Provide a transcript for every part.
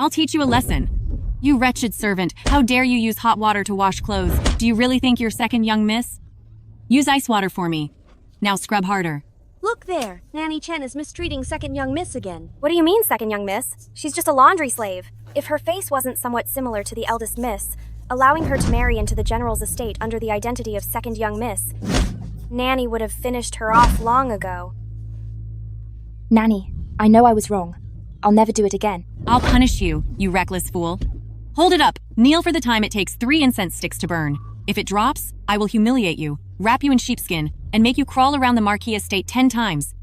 I'll teach you a lesson. You wretched servant, how dare you use hot water to wash clothes? Do you really think you're second young miss? Use ice water for me. Now scrub harder. Look there, Nanny Chen is mistreating second young miss again. What do you mean, second young miss? She's just a laundry slave. If her face wasn't somewhat similar to the eldest miss, allowing her to marry into the general's estate under the identity of second young miss, Nanny would have finished her off long ago. Nanny, I know I was wrong. I'll never do it again. I'll punish you, you reckless fool. Hold it up. Kneel for the time it takes 3 incense sticks to burn. If it drops, I will humiliate you, wrap you in sheepskin, and make you crawl around the Marquis estate 10 times.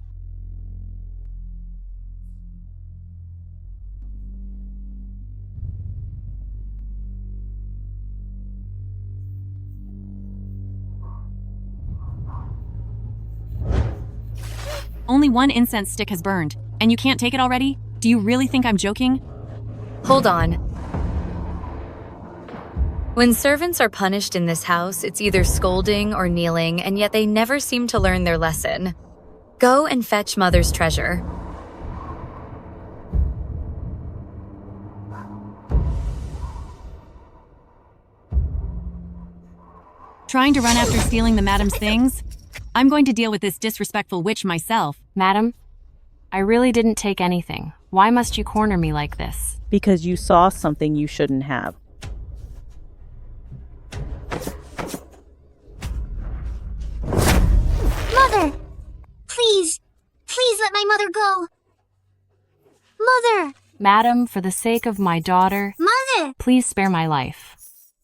Only 1 incense stick has burned, and you can't take it already? Do you really think I'm joking? Hold on. When servants are punished in this house, it's either scolding or kneeling, and yet they never seem to learn their lesson. Go and fetch Mother's treasure. Trying to run after stealing the madam's things? I'm going to deal with this disrespectful witch myself. Madam, I really didn't take anything. Why must you corner me like this? Because you saw something you shouldn't have. Mother! Please let my mother go! Mother! Madam, for the sake of my daughter, Mother! please spare my life.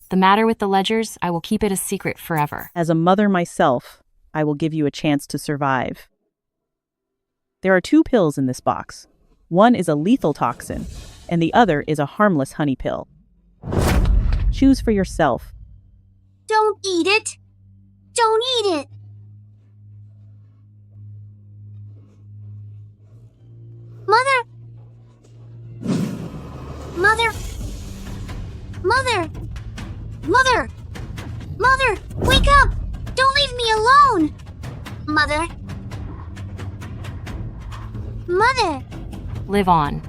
The matter with the ledgers, I will keep it a secret forever. As a mother myself, I will give you a chance to survive. There are 2 pills in this box. One is a lethal toxin, and the other is a harmless honey pill. Choose for yourself. Don't eat it! Don't eat it! Mother! Mother! Mother! Mother! Mother! Wake up! Don't leave me alone! Mother! Mother! Live on.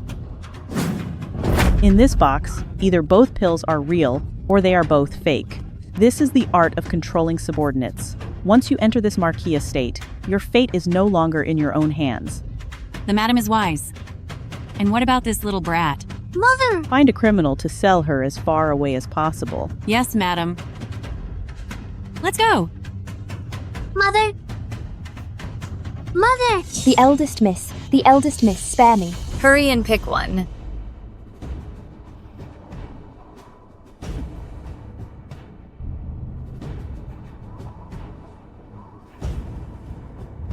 In this box, either both pills are real or they are both fake. This is the art of controlling subordinates. Once you enter this Marquis estate, your fate is no longer in your own hands. The madam is wise. And what about this little brat? Mother! Find a criminal to sell her as far away as possible. Yes, madam. Let's go. Mother! Mother! The eldest miss, spare me. Hurry and pick one.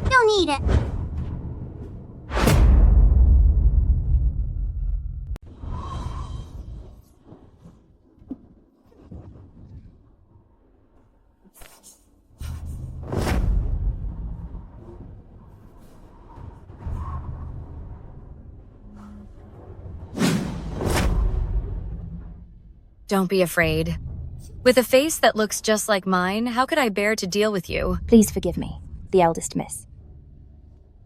Don't eat it! Don't be afraid. With a face that looks just like mine, how could I bear to deal with you? Please forgive me, the eldest miss.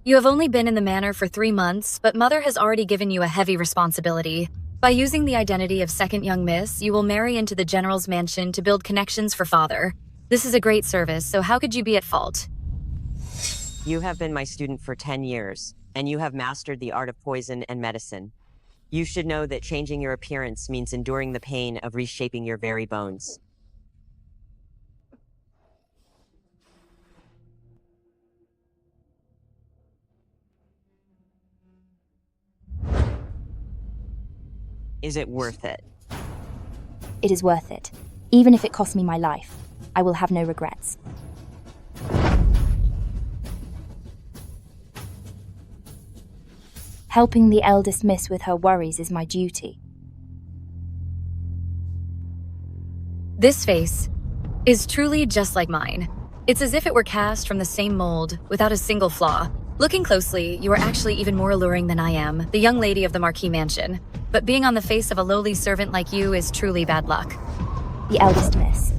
You have only been in the manor for 3 months, but Mother has already given you a heavy responsibility. By using the identity of second young miss, you will marry into the general's mansion to build connections for Father. This is a great service, so how could you be at fault? You have been my student for 10 years, and you have mastered the art of poison and medicine. You should know that changing your appearance means enduring the pain of reshaping your very bones. Is it worth it? It is worth it. Even if it costs me my life, I will have no regrets. Helping the eldest miss with her worries is my duty. This face is truly just like mine. It's as if it were cast from the same mold, without a single flaw. Looking closely, you are actually even more alluring than I am, the young lady of the Marquis mansion. But being on the face of a lowly servant like you is truly bad luck. The eldest miss.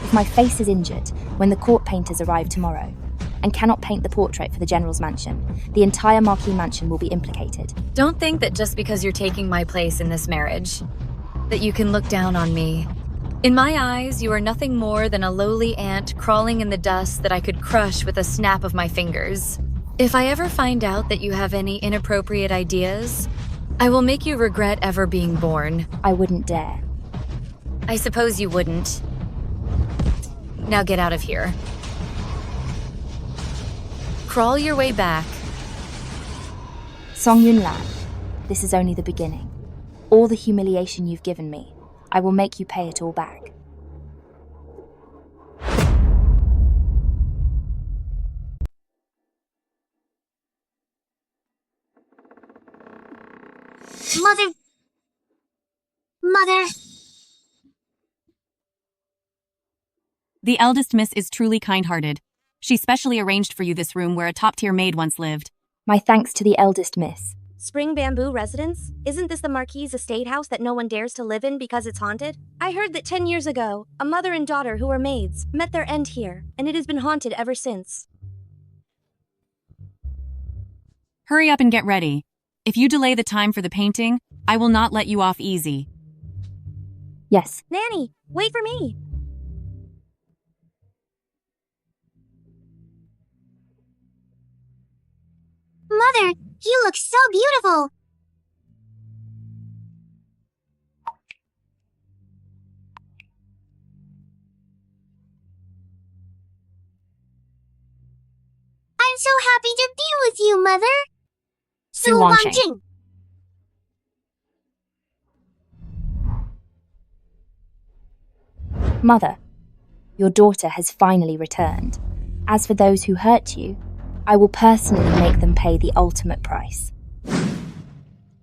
If my face is injured when the court painters arrive tomorrow, and cannot paint the portrait for the General's mansion. The entire Marquis mansion will be implicated. Don't think that just because you're taking my place in this marriage, that you can look down on me. In my eyes, you are nothing more than a lowly ant crawling in the dust that I could crush with a snap of my fingers. If I ever find out that you have any inappropriate ideas, I will make you regret ever being born. I wouldn't dare. I suppose you wouldn't. Now get out of here. Crawl your way back. Song Yunlan, this is only the beginning. All the humiliation you've given me, I will make you pay it all back. Mother. The eldest miss is truly kind-hearted. She specially arranged for you this room where a top-tier maid once lived. My thanks to the eldest miss. Spring Bamboo Residence? Isn't this the Marquis' estate house that no one dares to live in because it's haunted? I heard that 10 years ago, a mother and daughter who were maids met their end here, and it has been haunted ever since. Hurry up and get ready. If you delay the time for the painting, I will not let you off easy. Yes. Nanny, wait for me! Mother, you look so beautiful! I'm so happy to be with you, Mother! Su Wanqing. Mother, your daughter has finally returned. As for those who hurt you, I will personally make them pay the ultimate price.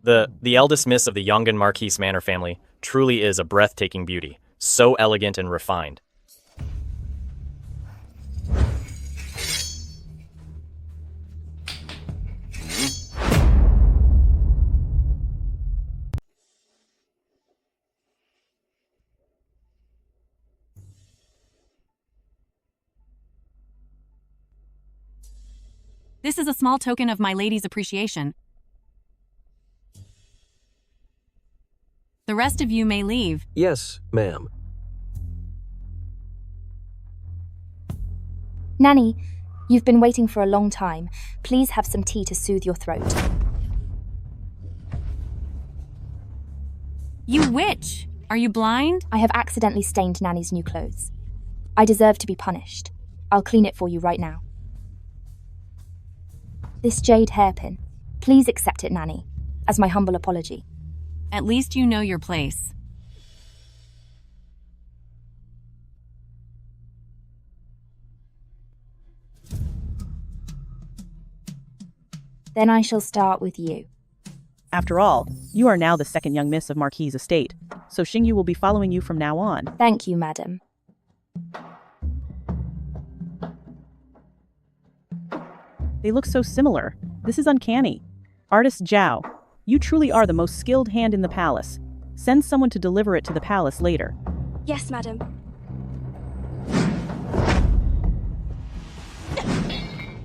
The eldest miss of the Yongan Marquis Manor family truly is a breathtaking beauty, so elegant and refined. This is a small token of my lady's appreciation. The rest of you may leave. Yes, ma'am. Nanny, you've been waiting for a long time. Please have some tea to soothe your throat. You witch! Are you blind? I have accidentally stained Nanny's new clothes. I deserve to be punished. I'll clean it for you right now. This jade hairpin. Please accept it, Nanny, as my humble apology. At least you know your place. Then I shall start with you. After all, you are now the second young miss of Marquis' estate, so Xingyu will be following you from now on. Thank you, madam. They look so similar. This is uncanny. Artist Zhao, you truly are the most skilled hand in the palace. Send someone to deliver it to the palace later. Yes, madam.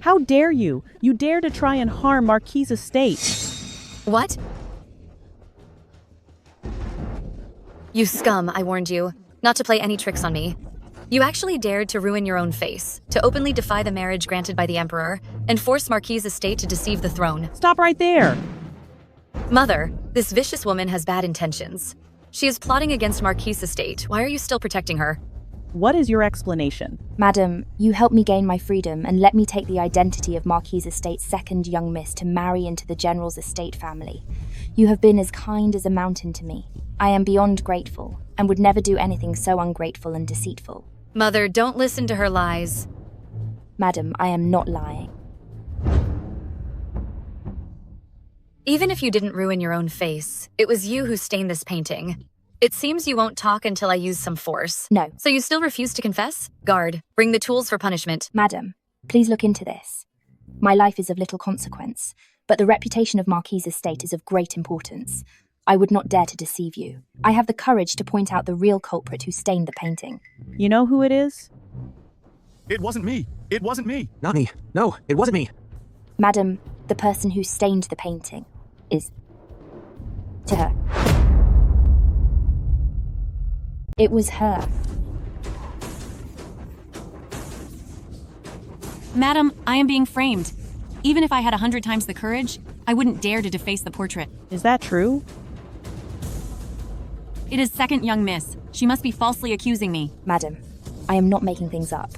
How dare you? You dare to try and harm Marquis' estate. What? You scum, I warned you. Not to play any tricks on me. You actually dared to ruin your own face, to openly defy the marriage granted by the Emperor, and force Marquis' estate to deceive the throne. Stop right there! Mother, this vicious woman has bad intentions. She is plotting against Marquis' estate. Why are you still protecting her? What is your explanation? Madam, you helped me gain my freedom and let me take the identity of Marquis' estate's second young miss to marry into the General's estate family. You have been as kind as a mountain to me. I am beyond grateful, and would never do anything so ungrateful and deceitful. Mother, don't listen to her lies. Madam, I am not lying. Even if you didn't ruin your own face, it was you who stained this painting. It seems you won't talk until I use some force. No. So you still refuse to confess? Guard, bring the tools for punishment. Madam, please look into this. My life is of little consequence, but the reputation of Marquis' estate is of great importance. I would not dare to deceive you. I have the courage to point out the real culprit who stained the painting. You know who it is? It wasn't me. It wasn't me. Not me. No, it wasn't me. Madam, the person who stained the painting is to her. It was her. Madam, I am being framed. Even if I had 100 times the courage, I wouldn't dare to deface the portrait. Is that true? It is second young miss. She must be falsely accusing me. Madam, I am not making things up.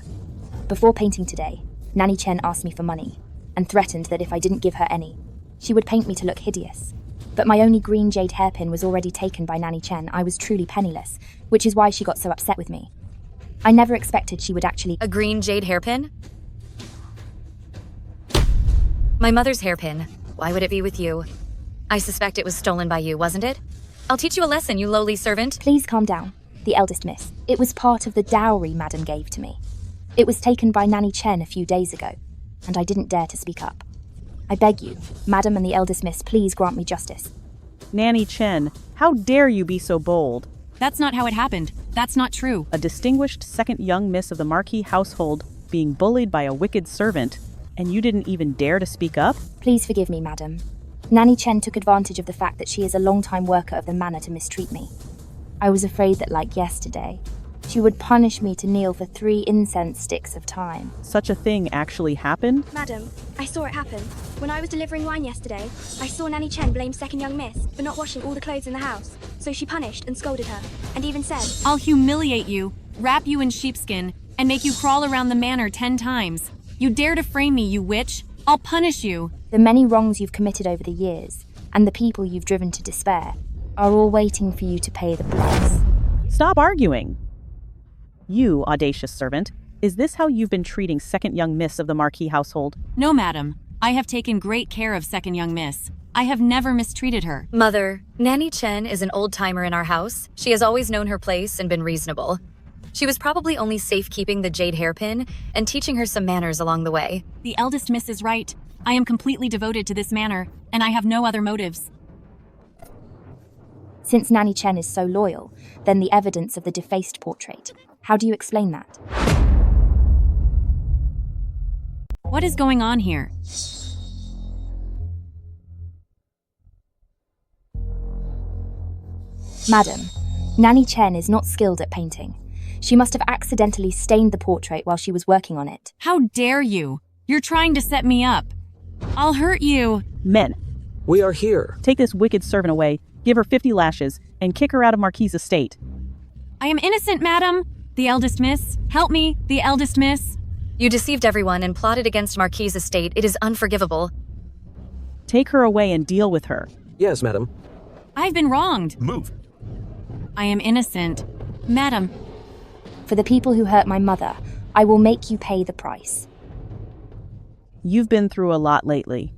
Before painting today, Nanny Chen asked me for money and threatened that if I didn't give her any, she would paint me to look hideous. But my only green jade hairpin was already taken by Nanny Chen. I was truly penniless, which is why she got so upset with me. I never expected she would actually— A green jade hairpin? My mother's hairpin. Why would it be with you? I suspect it was stolen by you, wasn't it? I'll teach you a lesson, you lowly servant. Please calm down, the eldest miss. It was part of the dowry Madam gave to me. It was taken by Nanny Chen a few days ago, and I didn't dare to speak up. I beg you, Madam and the eldest miss, please grant me justice. Nanny Chen, how dare you be so bold? That's not how it happened. That's not true. A distinguished second young miss of the Marquis household being bullied by a wicked servant, and you didn't even dare to speak up? Please forgive me, Madam. Nanny Chen took advantage of the fact that she is a long-time worker of the manor to mistreat me. I was afraid that, like yesterday, she would punish me to kneel for 3 incense sticks of time. Such a thing actually happened? Madam, I saw it happen. When I was delivering wine yesterday, I saw Nanny Chen blame second young miss for not washing all the clothes in the house. So she punished and scolded her, and even said, I'll humiliate you, wrap you in sheepskin, and make you crawl around the manor 10 times. You dare to frame me, you witch? I'll punish you. The many wrongs you've committed over the years, and the people you've driven to despair, are all waiting for you to pay the price. Stop arguing. You, audacious servant, is this how you've been treating second young miss of the Marquis household? No, madam. I have taken great care of second young miss. I have never mistreated her. Mother, Nanny Chen is an old-timer in our house. She has always known her place and been reasonable. She was probably only safekeeping the jade hairpin and teaching her some manners along the way. The eldest miss is right. I am completely devoted to this manor, and I have no other motives. Since Nanny Chen is so loyal, then the evidence of the defaced portrait. How do you explain that? What is going on here? Madam, Nanny Chen is not skilled at painting. She must have accidentally stained the portrait while she was working on it. How dare you? You're trying to set me up. I'll hurt you. Men, We are here. take this wicked servant away, give her 50 lashes, and kick her out of Marquis' estate. I am innocent, madam. The eldest miss. Help me, the eldest miss. You deceived everyone and plotted against Marquis' estate. It is unforgivable. Take her away and deal with her. Yes, madam. I've been wronged. Move. I am innocent. Madam, For the people who hurt my mother, I will make you pay the price. You've been through a lot lately.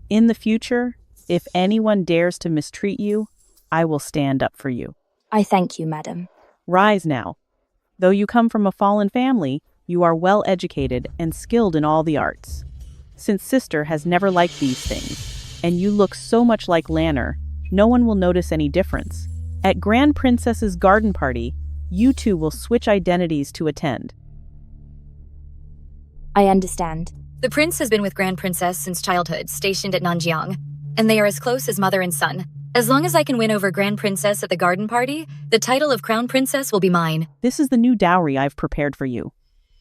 In the future, if anyone dares to mistreat you, I will stand up for you. I thank you, madam. Rise now. Though you come from a fallen family, you are well educated and skilled in all the arts. Since sister has never liked these things, and you look so much like Lanner, no one will notice any difference. At Grand Princess's garden party, you two will switch identities to attend. I understand. The prince has been with Grand Princess since childhood, stationed at Nanjiang, and they are as close as mother and son. As long as I can win over Grand Princess at the garden party, the title of Crown Princess will be mine. This is the new dowry I've prepared for you.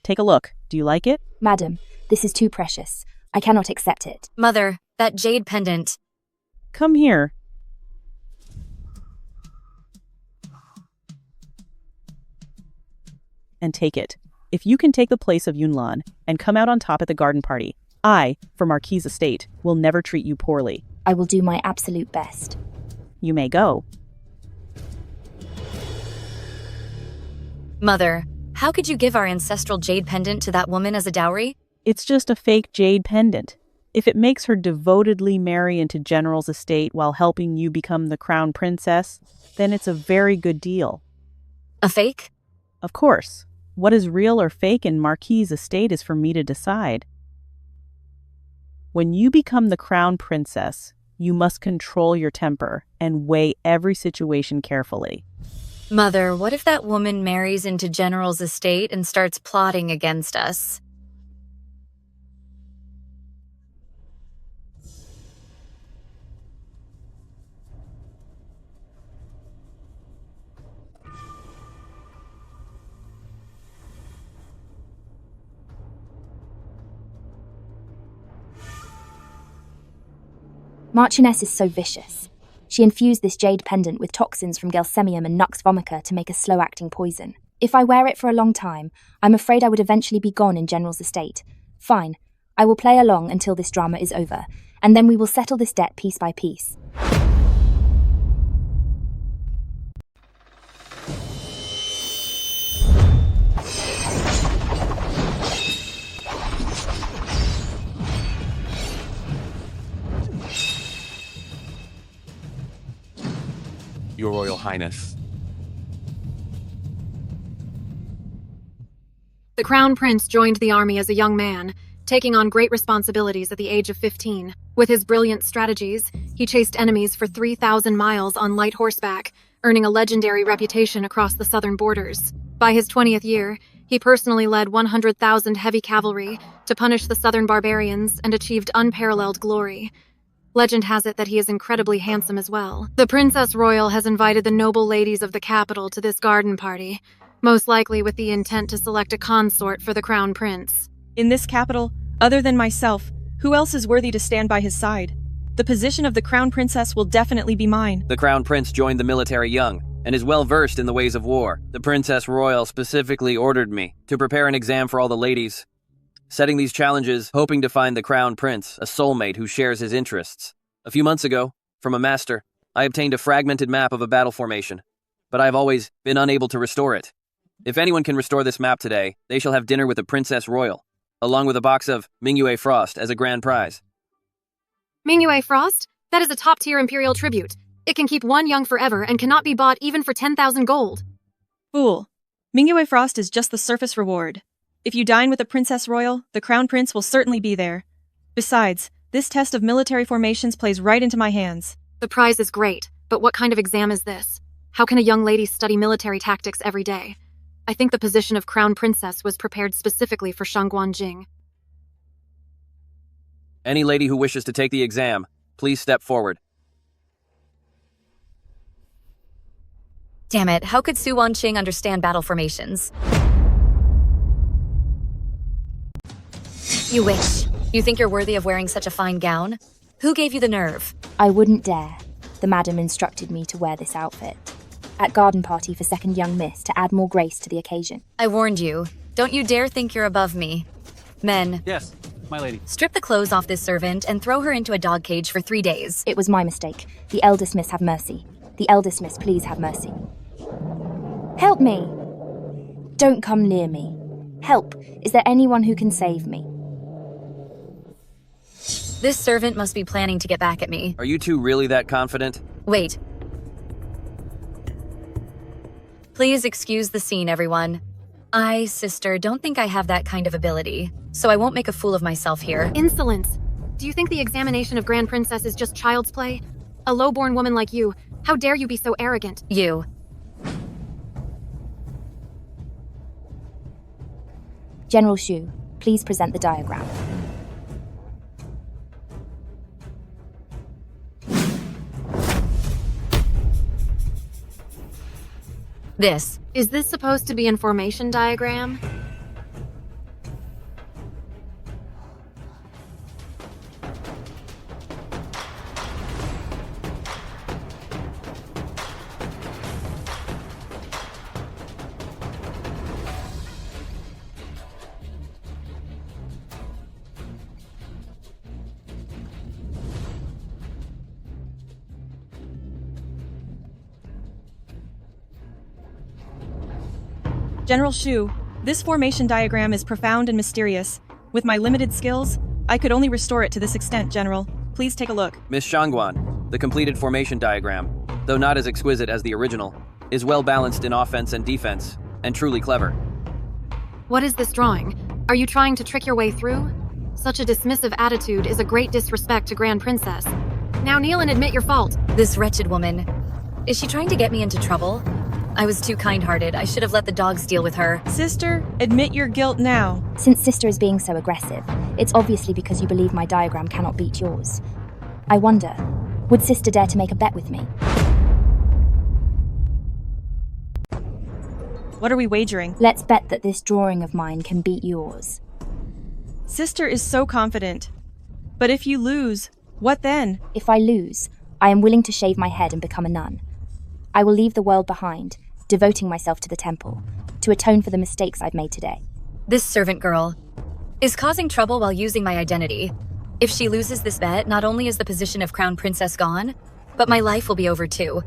Take a look. Do you like it? Madam, this is too precious. I cannot accept it. Mother, that jade pendant. Come here. And take it. If you can take the place of Yunlan and come out on top at the garden party, I, for Marquis' estate, will never treat you poorly. I will do my absolute best. You may go. Mother, how could you give our ancestral jade pendant to that woman as a dowry? It's just a fake jade pendant. If it makes her devotedly marry into General's estate while helping you become the crown princess, then it's a very good deal. A fake? Of course. What is real or fake in Marquis' estate is for me to decide. When you become the crown princess, you must control your temper and weigh every situation carefully. Mother, what if that woman marries into General's estate and starts plotting against us? Marchioness is so vicious. She infused this jade pendant with toxins from Gelsemium and Nux vomica to make a slow-acting poison. If I wear it for a long time, I'm afraid I would eventually be gone in General's estate. Fine, I will play along until this drama is over, and then we will settle this debt piece by piece. Your Royal Highness. The Crown Prince joined the army as a young man, taking on great responsibilities at the age of 15. With his brilliant strategies, he chased enemies for 3,000 miles on light horseback, earning a legendary reputation across the southern borders. By his 20th year, he personally led 100,000 heavy cavalry to punish the southern barbarians and achieved unparalleled glory. Legend has it that he is incredibly handsome as well. The Princess Royal has invited the noble ladies of the capital to this garden party, most likely with the intent to select a consort for the Crown Prince. In this capital, other than myself, who else is worthy to stand by his side? The position of the Crown Princess will definitely be mine. The Crown Prince joined the military young, and is well versed in the ways of war. The Princess Royal specifically ordered me to prepare an exam for all the ladies, setting these challenges, hoping to find the Crown Prince, a soulmate who shares his interests. A few months ago, from a master, I obtained a fragmented map of a battle formation, but I have always been unable to restore it. If anyone can restore this map today, they shall have dinner with the Princess Royal, along with a box of Mingyue Frost as a grand prize. Mingyue Frost? That is a top-tier imperial tribute. It can keep one young forever and cannot be bought even for 10,000 gold. Fool. Mingyue Frost is just the surface reward. If you dine with the Princess Royal, the Crown Prince will certainly be there. Besides, this test of military formations plays right into my hands. The prize is great, but what kind of exam is this? How can a young lady study military tactics every day? I think the position of Crown Princess was prepared specifically for Song Wanqing. Any lady who wishes to take the exam, please step forward. Damn it, how could Su Wanqing understand battle formations? You wish. You think you're worthy of wearing such a fine gown? Who gave you the nerve? I wouldn't dare. The madam instructed me to wear this outfit. At garden party for second young miss to add more grace to the occasion. I warned you. Don't you dare think you're above me. Men. Yes, my lady. Strip the clothes off this servant and throw her into a dog cage for 3 days. It was my mistake. The eldest miss have mercy. The eldest miss, please have mercy. Help me! Don't come near me. Help! Is there anyone who can save me? This servant must be planning to get back at me. Are you two really that confident? Wait. Please excuse the scene, everyone. I, sister, don't think I have that kind of ability, so I won't make a fool of myself here. Insolence! Do you think the examination of Grand Princess is just child's play? A low-born woman like you, how dare you be so arrogant? You. General Shu, please present the diagram. This. Is this supposed to be an formation diagram? General Shu, this formation diagram is profound and mysterious. With my limited skills, I could only restore it to this extent, General. Please take a look. Miss Shangguan, the completed formation diagram, though not as exquisite as the original, is well balanced in offense and defense, and truly clever. What is this drawing? Are you trying to trick your way through? Such a dismissive attitude is a great disrespect to Grand Princess. Now kneel and admit your fault. This wretched woman. Is she trying to get me into trouble? I was too kind-hearted. I should have let the dogs deal with her. Sister, admit your guilt now. Since Sister is being so aggressive, it's obviously because you believe my diagram cannot beat yours. I wonder, would Sister dare to make a bet with me? What are we wagering? Let's bet that this drawing of mine can beat yours. Sister is so confident. But if you lose, What then? If I lose, I am willing to shave my head and become a nun. I will leave the world behind, devoting myself to the temple, to atone for the mistakes I've made today. This servant girl is causing trouble while using my identity. If she loses this bet, not only is the position of crown princess gone, but my life will be over too.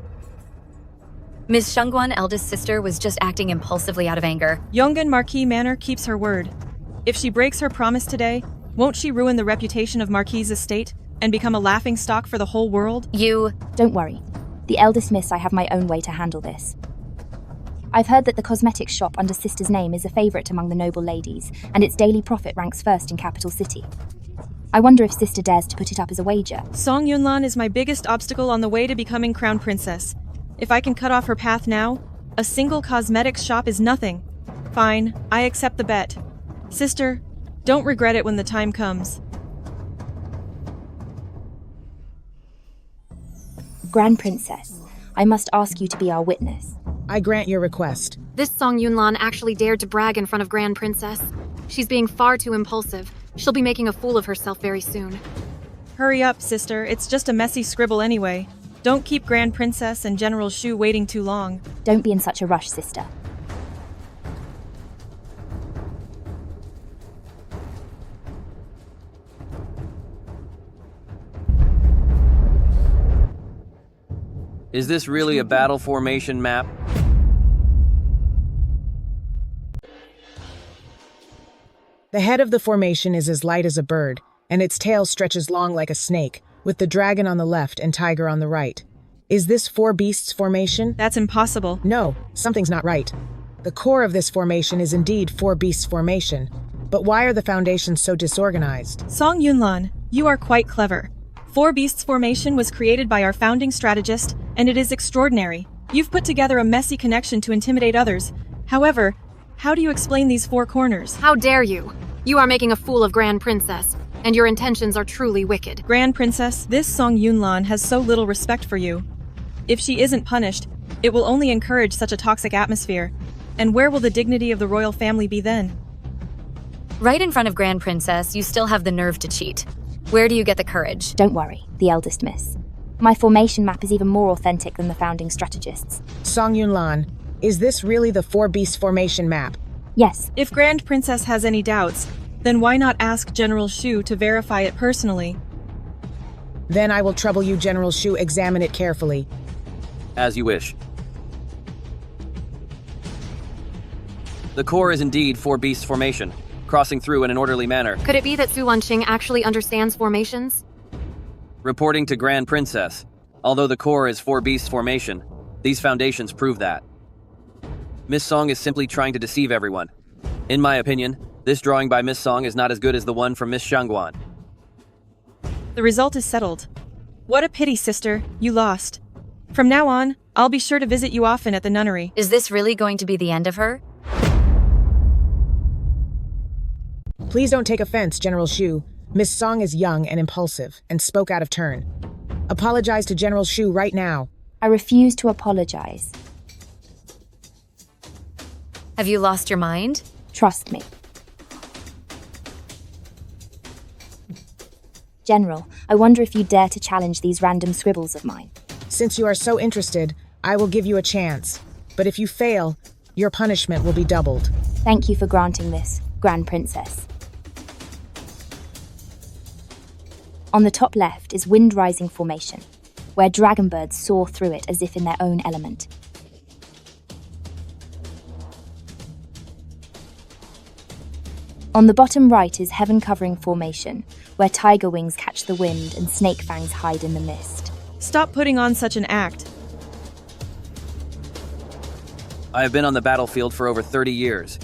Miss Shangguan, eldest sister, was just acting impulsively out of anger. Yongan Marquis Manor keeps her word. If she breaks her promise today, won't she ruin the reputation of Marquis' estate and become a laughingstock for the whole world? Don't worry. The eldest miss, I have my own way to handle this. I've heard that the cosmetics shop under Sister's name is a favourite among the noble ladies, and its daily profit ranks first in capital city. I wonder if Sister dares to put it up as a wager. Song Yunlan is my biggest obstacle on the way to becoming crown princess. If I can cut off her path now, a single cosmetics shop is nothing. Fine, I accept the bet. Sister, don't regret it when the time comes. Grand Princess, I must ask you to be our witness. I grant your request. This Song Yunlan actually dared to brag in front of Grand Princess. She's being far too impulsive. She'll be making a fool of herself very soon. Hurry up, sister. It's just a messy scribble anyway. Don't keep Grand Princess and General Shu waiting too long. Don't be in such a rush, sister. Is this really a battle formation map? The head of the formation is as light as a bird, and its tail stretches long like a snake, with the dragon on the left and tiger on the right. Is this four beasts formation? That's impossible. No, something's not right. The core of this formation is indeed four beasts formation, but why are the foundations so disorganized? Song Yunlan, you are quite clever. Four Beasts formation was created by our founding strategist, and it is extraordinary. You've put together a messy connection to intimidate others. However, how do you explain these four corners? How dare you? You are making a fool of Grand Princess, and your intentions are truly wicked. Grand Princess, this Song Yunlan has so little respect for you. If she isn't punished, it will only encourage such a toxic atmosphere. And where will the dignity of the royal family be then? Right in front of Grand Princess, you still have the nerve to cheat. Where do you get the courage? Don't worry, the eldest miss. My formation map is even more authentic than the founding strategists. Song Yunlan, is this really the four beasts formation map? Yes. If Grand Princess has any doubts, then why not ask General Shu to verify it personally? Then I will trouble you, General Shu, examine it carefully. As you wish. The core is indeed four beasts formation, crossing through in an orderly manner. Could it be that Su Wanqing actually understands formations? Reporting to Grand Princess, although the core is four beasts formation, these foundations prove that. Miss Song is simply trying to deceive everyone. In my opinion, this drawing by Miss Song is not as good as the one from Miss Shangguan. The result is settled. What a pity, sister. You lost. From now on, I'll be sure to visit you often at the nunnery. Is this really going to be the end of her? Please don't take offense, General Shu. Miss Song is young and impulsive, and spoke out of turn. Apologize to General Shu right now. I refuse to apologize. Have you lost your mind? Trust me. General, I wonder if you dare to challenge these random scribbles of mine. Since you are so interested, I will give you a chance. But if you fail, your punishment will be doubled. Thank you for granting this, Grand Princess. On the top left is Wind Rising Formation, where dragon birds soar through it as if in their own element. On the bottom right is Heaven Covering Formation, where tiger wings catch the wind and snake fangs hide in the mist. Stop putting on such an act. I have been on the battlefield for over 30 years.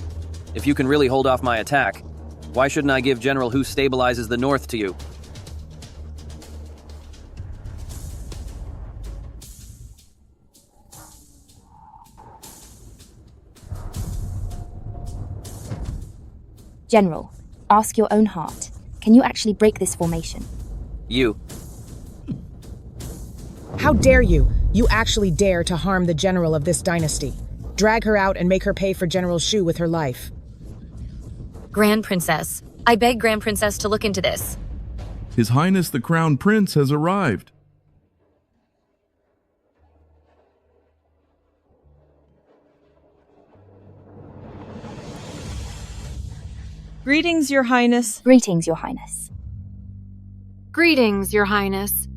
If you can really hold off my attack, why shouldn't I give General Who stabilizes the north to you? General, ask your own heart. Can you actually break this formation? You. How dare you? You actually dare to harm the general of this dynasty. Drag her out and make her pay for General Shu with her life. Grand Princess, I beg Grand Princess to look into this. His Highness the Crown Prince has arrived. Greetings, Your Highness. Greetings, Your Highness. Greetings, Your Highness.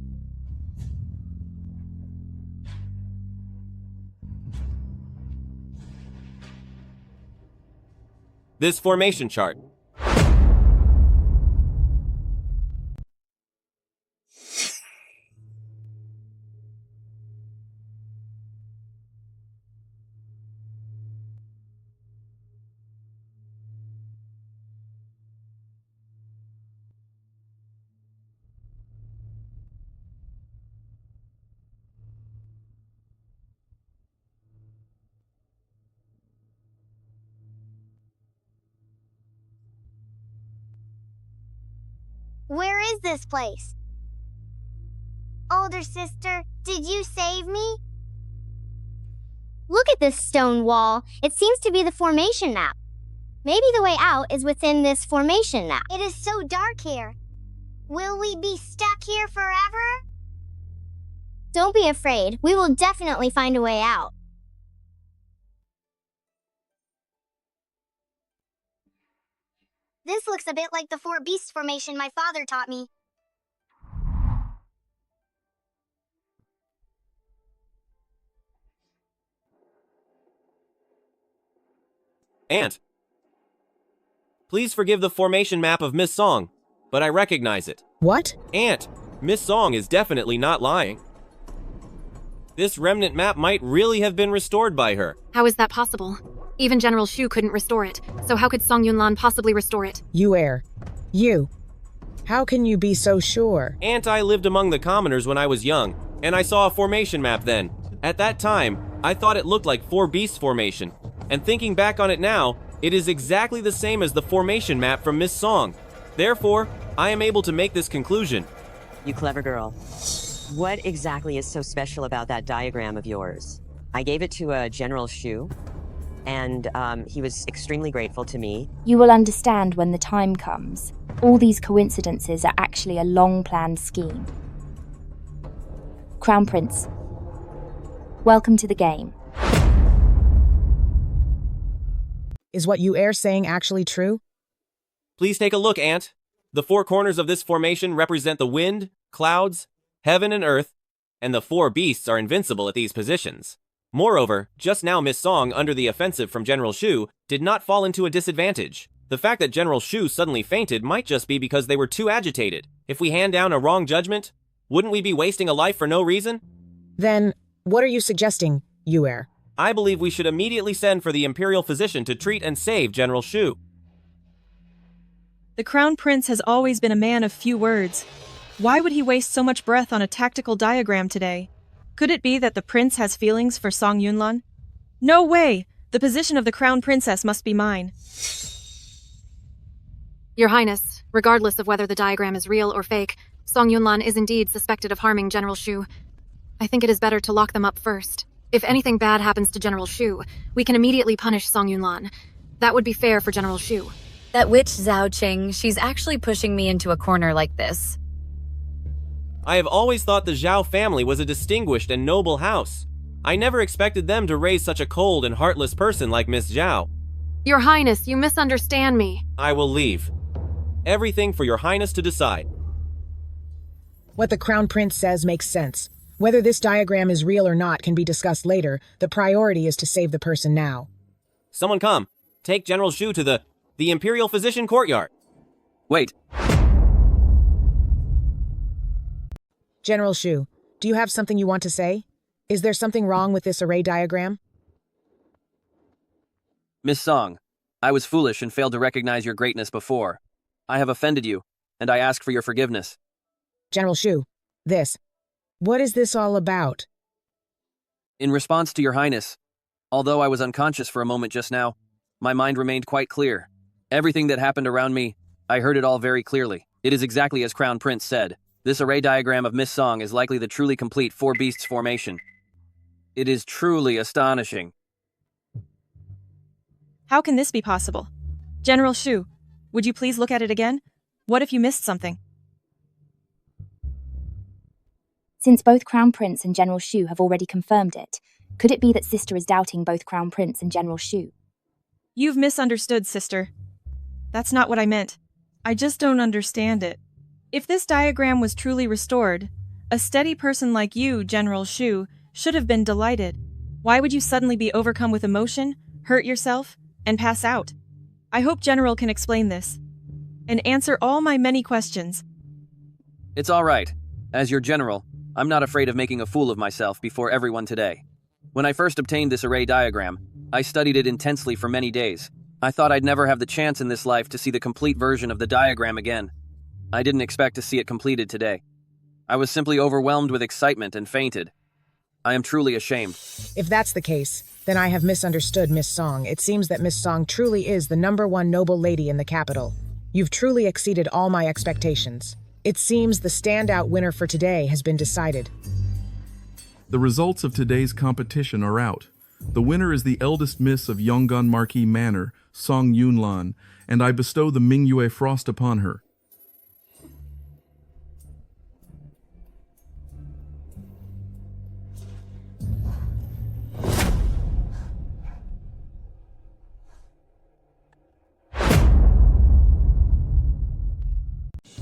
This formation chart. Where is this place? Older sister, did you save me? Look at this stone wall. It seems to be the formation map. Maybe the way out is within this formation map. It is so dark here. Will we be stuck here forever? Don't be afraid. We will definitely find a way out. This looks a bit like the four beasts formation my father taught me. Aunt, please forgive the formation map of Miss Song, but I recognize it. What? Aunt, Miss Song is definitely not lying. This remnant map might really have been restored by her. How is that possible? Even General Shu couldn't restore it, so how could Song Yunlan possibly restore it? You heir. You. How can you be so sure? Aunt, I lived among the commoners when I was young, and I saw a formation map then. At that time, I thought it looked like four beasts formation, and thinking back on it now, it is exactly the same as the formation map from Miss Song. Therefore, I am able to make this conclusion. You clever girl. What exactly is so special about that diagram of yours? I gave it to General Shu, and he was extremely grateful to me. You will understand when the time comes. All these coincidences are actually a long-planned scheme. Crown Prince, welcome to the game. Is what you heir saying actually true? Please take a look, Aunt. The four corners of this formation represent the wind, clouds, heaven and earth, and the four beasts are invincible at these positions. Moreover, just now Miss Song, under the offensive from General Shu, did not fall into a disadvantage. The fact that General Shu suddenly fainted might just be because they were too agitated. If we hand down a wrong judgment, wouldn't we be wasting a life for no reason? Then, what are you suggesting, you heir? I believe we should immediately send for the Imperial physician to treat and save General Shu. The Crown Prince has always been a man of few words. Why would he waste so much breath on a tactical diagram today? Could it be that the prince has feelings for Song Yunlan? No way! The position of the Crown Princess must be mine. Your Highness, regardless of whether the diagram is real or fake, Song Yunlan is indeed suspected of harming General Shu. I think it is better to lock them up first. If anything bad happens to General Shu, we can immediately punish Song Yunlan. That would be fair for General Shu. That witch Zhao Qing, she's actually pushing me into a corner like this. I have always thought the Zhao family was a distinguished and noble house. I never expected them to raise such a cold and heartless person like Miss Zhao. Your Highness, you misunderstand me. I will leave. Everything for your Highness to decide. What the Crown Prince says makes sense. Whether this diagram is real or not can be discussed later. The priority is to save the person now. Someone come. Take General Shu to the Imperial Physician Courtyard. Wait. General Shu, do you have something you want to say? Is there something wrong with this array diagram? Miss Song, I was foolish and failed to recognize your greatness before. I have offended you, and I ask for your forgiveness. General Shu, what is this all about? In response to your Highness, although I was unconscious for a moment just now, my mind remained quite clear. Everything that happened around me, I heard it all very clearly. It is exactly as Crown Prince said. This array diagram of Miss Song is likely the truly complete Four Beasts formation. It is truly astonishing. How can this be possible? General Shu, would you please look at it again? What if you missed something? Since both Crown Prince and General Shu have already confirmed it, could it be that Sister is doubting both Crown Prince and General Shu? You've misunderstood, sister. That's not what I meant. I just don't understand it. If this diagram was truly restored, a steady person like you, General Shu, should have been delighted. Why would you suddenly be overcome with emotion, hurt yourself, and pass out? I hope General can explain this and answer all my many questions. It's all right. As your general, I'm not afraid of making a fool of myself before everyone today. When I first obtained this array diagram, I studied it intensely for many days. I thought I'd never have the chance in this life to see the complete version of the diagram again. I didn't expect to see it completed today. I was simply overwhelmed with excitement and fainted. I am truly ashamed. If that's the case, then I have misunderstood Miss Song. It seems that Miss Song truly is the #1 noble lady in the capital. You've truly exceeded all my expectations. It seems the standout winner for today has been decided. The results of today's competition are out. The winner is the eldest miss of Yongan Marquis Manor, Song Yunlan, and I bestow the Mingyue Frost upon her.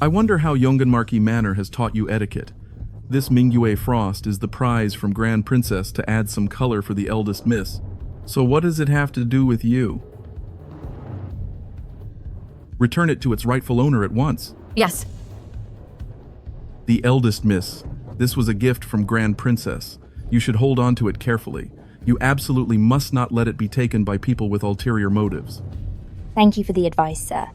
I wonder how Yongan Marquis Manor has taught you etiquette. This Mingyue Frost is the prize from Grand Princess to add some color for the eldest miss. So what does it have to do with you? Return it to its rightful owner at once. Yes. The eldest miss. This was a gift from Grand Princess. You should hold on to it carefully. You absolutely must not let it be taken by people with ulterior motives. Thank you for the advice, sir.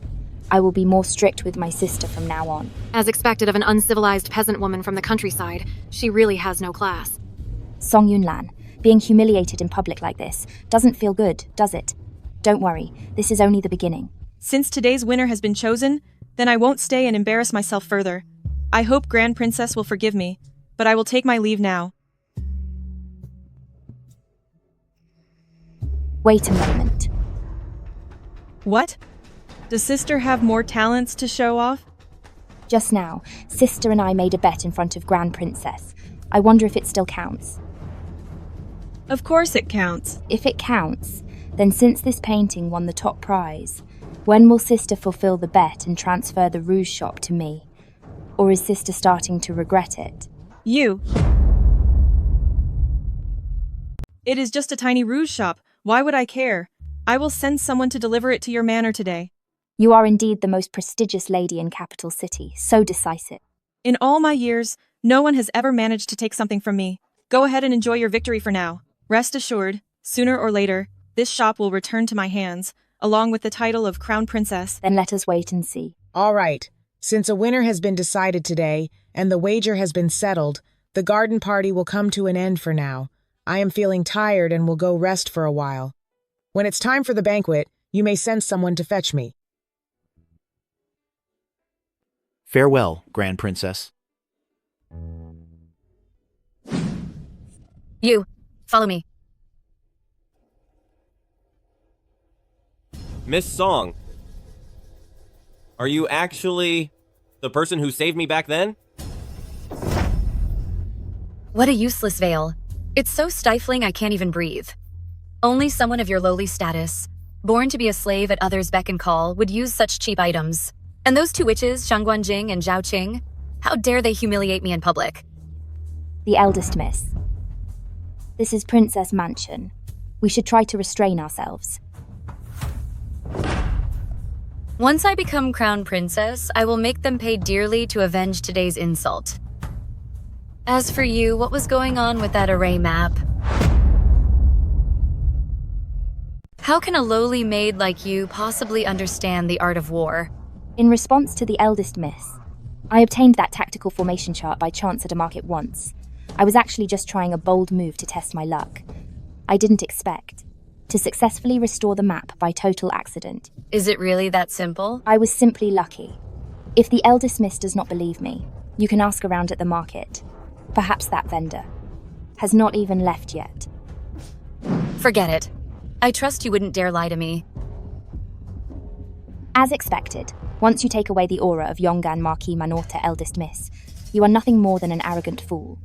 I will be more strict with my sister from now on. As expected of an uncivilized peasant woman from the countryside, she really has no class. Song Yunlan, being humiliated in public like this doesn't feel good, does it? Don't worry, this is only the beginning. Since today's winner has been chosen, then I won't stay and embarrass myself further. I hope Grand Princess will forgive me, but I will take my leave now. Wait a moment. What? Does Sister have more talents to show off? Just now, Sister and I made a bet in front of Grand Princess. I wonder if it still counts. Of course it counts. If it counts, then since this painting won the top prize, when will Sister fulfill the bet and transfer the rouge shop to me? Or is Sister starting to regret it? You. It is just a tiny rouge shop. Why would I care? I will send someone to deliver it to your manor today. You are indeed the most prestigious lady in Capital City, so decisive. In all my years, no one has ever managed to take something from me. Go ahead and enjoy your victory for now. Rest assured, sooner or later, this shop will return to my hands, along with the title of Crown Princess. Then let us wait and see. All right. Since a winner has been decided today, and the wager has been settled, the garden party will come to an end for now. I am feeling tired and will go rest for a while. When it's time for the banquet, you may send someone to fetch me. Farewell, Grand Princess. You, follow me. Miss Song, are you actually the person who saved me back then? What a useless veil. It's so stifling I can't even breathe. Only someone of your lowly status, born to be a slave at others' beck and call, would use such cheap items. And those two witches, Su Wanqing and Zhao Qing, how dare they humiliate me in public? The eldest miss. This is Princess Mansion. We should try to restrain ourselves. Once I become Crown Princess, I will make them pay dearly to avenge today's insult. As for you, what was going on with that array map? How can a lowly maid like you possibly understand the art of war? In response to the eldest miss, I obtained that tactical formation chart by chance at a market once. I was actually just trying a bold move to test my luck. I didn't expect to successfully restore the map by total accident. Is it really that simple? I was simply lucky. If the eldest miss does not believe me, you can ask around at the market. Perhaps that vendor has not even left yet. Forget it. I trust you wouldn't dare lie to me. As expected, once you take away the aura of Yongan Marquis Manorta eldest miss, you are nothing more than an arrogant fool.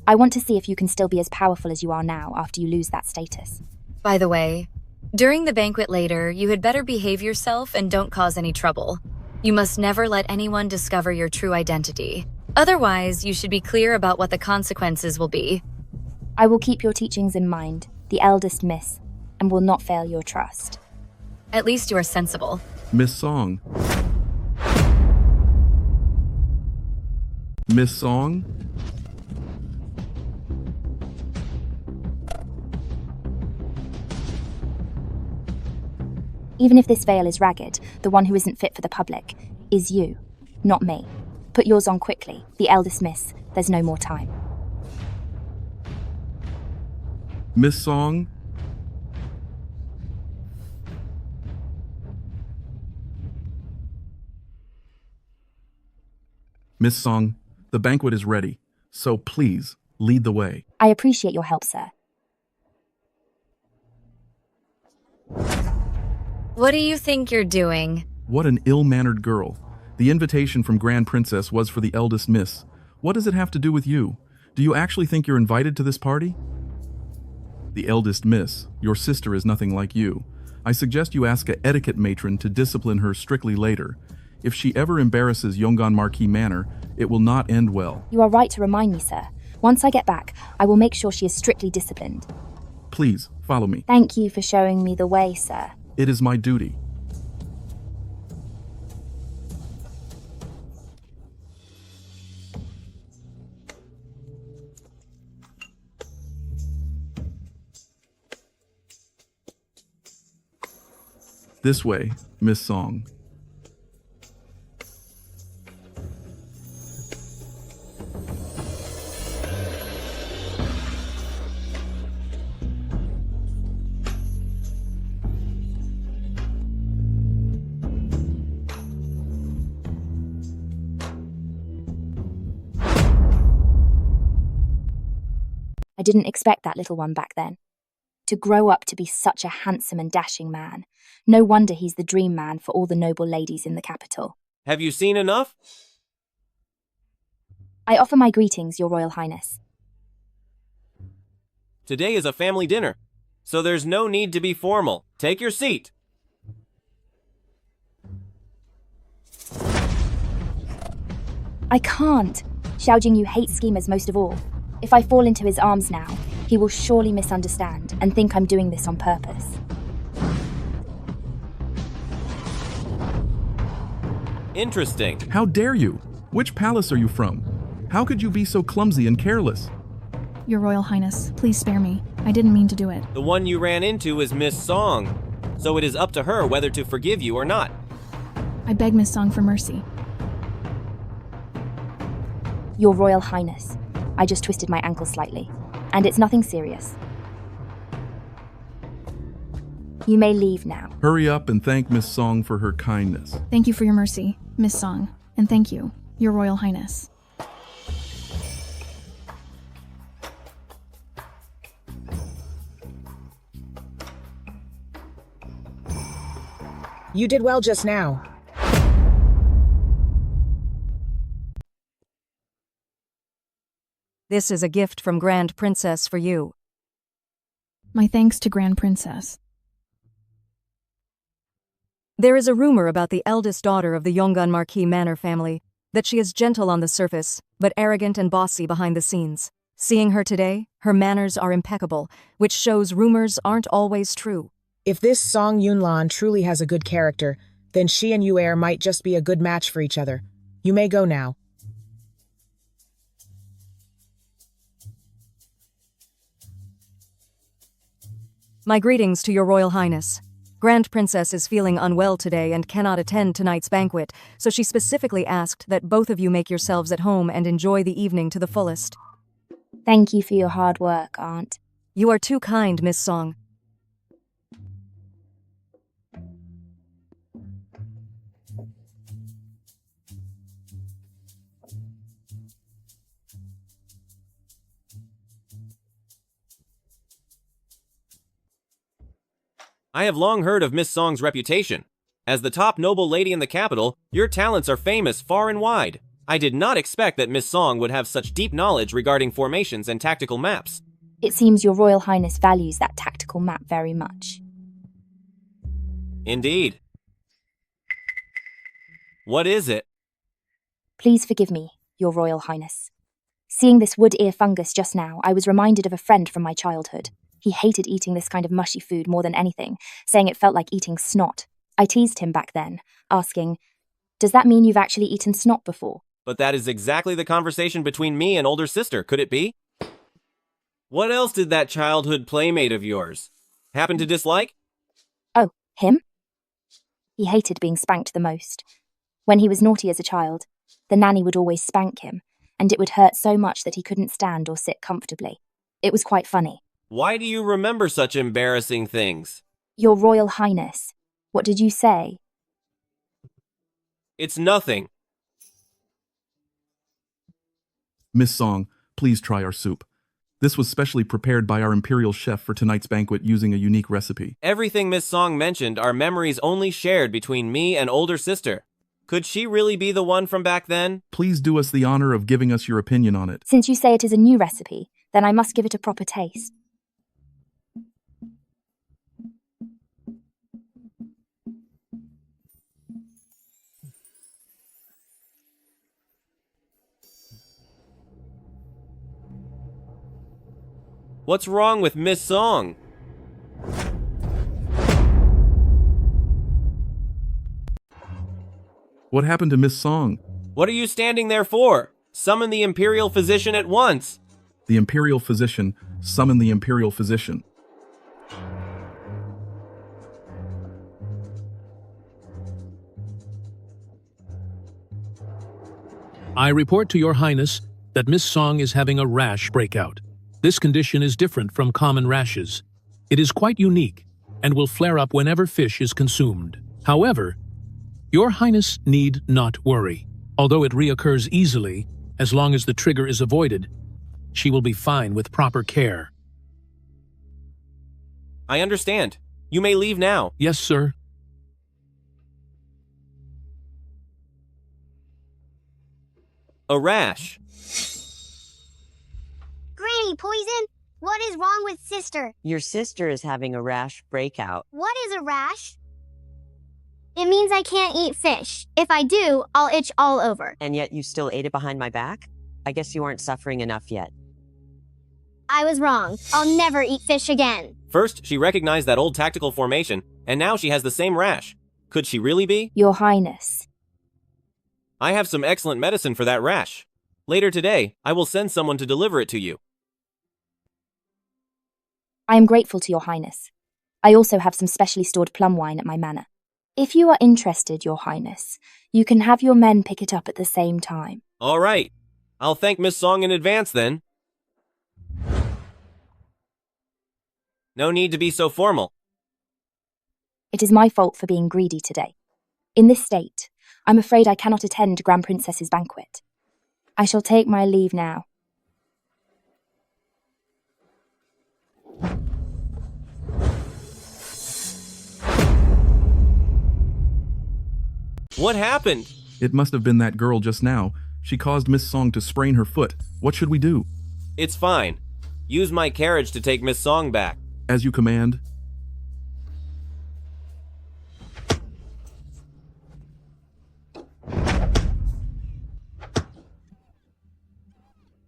I want to see if you can still be as powerful as you are now after you lose that status. By the way, during the banquet later, you had better behave yourself and don't cause any trouble. You must never let anyone discover your true identity. Otherwise, you should be clear about what the consequences will be. I will keep your teachings in mind, the eldest miss, and will not fail your trust. At least you are sensible. Miss Song. Miss Song? Even if this veil is ragged, the one who isn't fit for the public is you, not me. Put yours on quickly, the eldest miss. There's no more time. Miss Song? Miss Song, the banquet is ready, so please, lead the way. I appreciate your help, sir. What do you think you're doing? What an ill-mannered girl. The invitation from Grand Princess was for the eldest miss. What does it have to do with you? Do you actually think you're invited to this party? The eldest miss, your sister is nothing like you. I suggest you ask a etiquette matron to discipline her strictly later. If she ever embarrasses Yongan Marquis Manor, it will not end well. You are right to remind me, sir. Once I get back, I will make sure she is strictly disciplined. Please, follow me. Thank you for showing me the way, sir. It is my duty. This way, Miss Song. I didn't expect that little one back then. To grow up to be such a handsome and dashing man. No wonder he's the dream man for all the noble ladies in the capital. Have you seen enough? I offer my greetings, Your Royal Highness. Today is a family dinner, so there's no need to be formal. Take your seat. I can't. Xiao Jingyu hates schemers most of all. If I fall into his arms now, he will surely misunderstand and think I'm doing this on purpose. Interesting. How dare you? Which palace are you from? How could you be so clumsy and careless? Your Royal Highness, please spare me. I didn't mean to do it. The one you ran into is Miss Song, so it is up to her whether to forgive you or not. I beg Miss Song for mercy. Your Royal Highness, I just twisted my ankle slightly, and it's nothing serious. You may leave now. Hurry up and thank Miss Song for her kindness. Thank you for your mercy, Miss Song, and thank you, Your Royal Highness. You did well just now. This is a gift from Grand Princess for you. My thanks to Grand Princess. There is a rumor about the eldest daughter of the Yongan Marquis Manor family, that she is gentle on the surface, but arrogant and bossy behind the scenes. Seeing her today, her manners are impeccable, which shows rumors aren't always true. If this Song Yunlan truly has a good character, then she and Yuer might just be a good match for each other. You may go now. My greetings to Your Royal Highness. Grand Princess is feeling unwell today and cannot attend tonight's banquet, so she specifically asked that both of you make yourselves at home and enjoy the evening to the fullest. Thank you for your hard work, Aunt. You are too kind, Miss Song. I have long heard of Miss Song's reputation. As the top noble lady in the capital, your talents are famous far and wide. I did not expect that Miss Song would have such deep knowledge regarding formations and tactical maps. It seems your Royal Highness values that tactical map very much. Indeed. What is it? Please forgive me, your Royal Highness. Seeing this wood ear fungus just now, I was reminded of a friend from my childhood. He hated eating this kind of mushy food more than anything, saying it felt like eating snot. I teased him back then, asking, "Does that mean you've actually eaten snot before?" But that is exactly the conversation between me and older sister, could it be? What else did that childhood playmate of yours happen to dislike? Oh, him? He hated being spanked the most. When he was naughty as a child, the nanny would always spank him, and it would hurt so much that he couldn't stand or sit comfortably. It was quite funny. Why do you remember such embarrassing things? Your Royal Highness, what did you say? It's nothing. Miss Song, please try our soup. This was specially prepared by our imperial chef for tonight's banquet using a unique recipe. Everything Miss Song mentioned are memories only shared between me and older sister. Could she really be the one from back then? Please do us the honor of giving us your opinion on it. Since you say it is a new recipe, then I must give it a proper taste. What's wrong with Miss Song? What happened to Miss Song? What are you standing there for? Summon the Imperial Physician at once. The Imperial Physician, summon the Imperial Physician. I report to Your Highness that Miss Song is having a rash breakout. This condition is different from common rashes. It is quite unique and will flare up whenever fish is consumed. However, Your Highness need not worry. Although it reoccurs easily, as long as the trigger is avoided, she will be fine with proper care. I understand. You may leave now. Yes, sir. A rash. Granny Poison, what is wrong with sister? Your sister is having a rash breakout. What is a rash? It means I can't eat fish. If I do, I'll itch all over. And yet you still ate it behind my back? I guess you aren't suffering enough yet. I was wrong. I'll never eat fish again. First, she recognized that old tactical formation, and now she has the same rash. Could she really be? Your Highness. I have some excellent medicine for that rash. Later today, I will send someone to deliver it to you. I am grateful to Your Highness. I also have some specially stored plum wine at my manor. If you are interested, Your Highness, you can have your men pick it up at the same time. All right. I'll thank Miss Song in advance then. No need to be so formal. It is my fault for being greedy today. In this state, I'm afraid I cannot attend Grand Princess's banquet. I shall take my leave now. What happened? It must have been that girl just now. She caused Miss Song to sprain her foot. What should we do? It's fine. Use my carriage to take Miss Song back. As you command.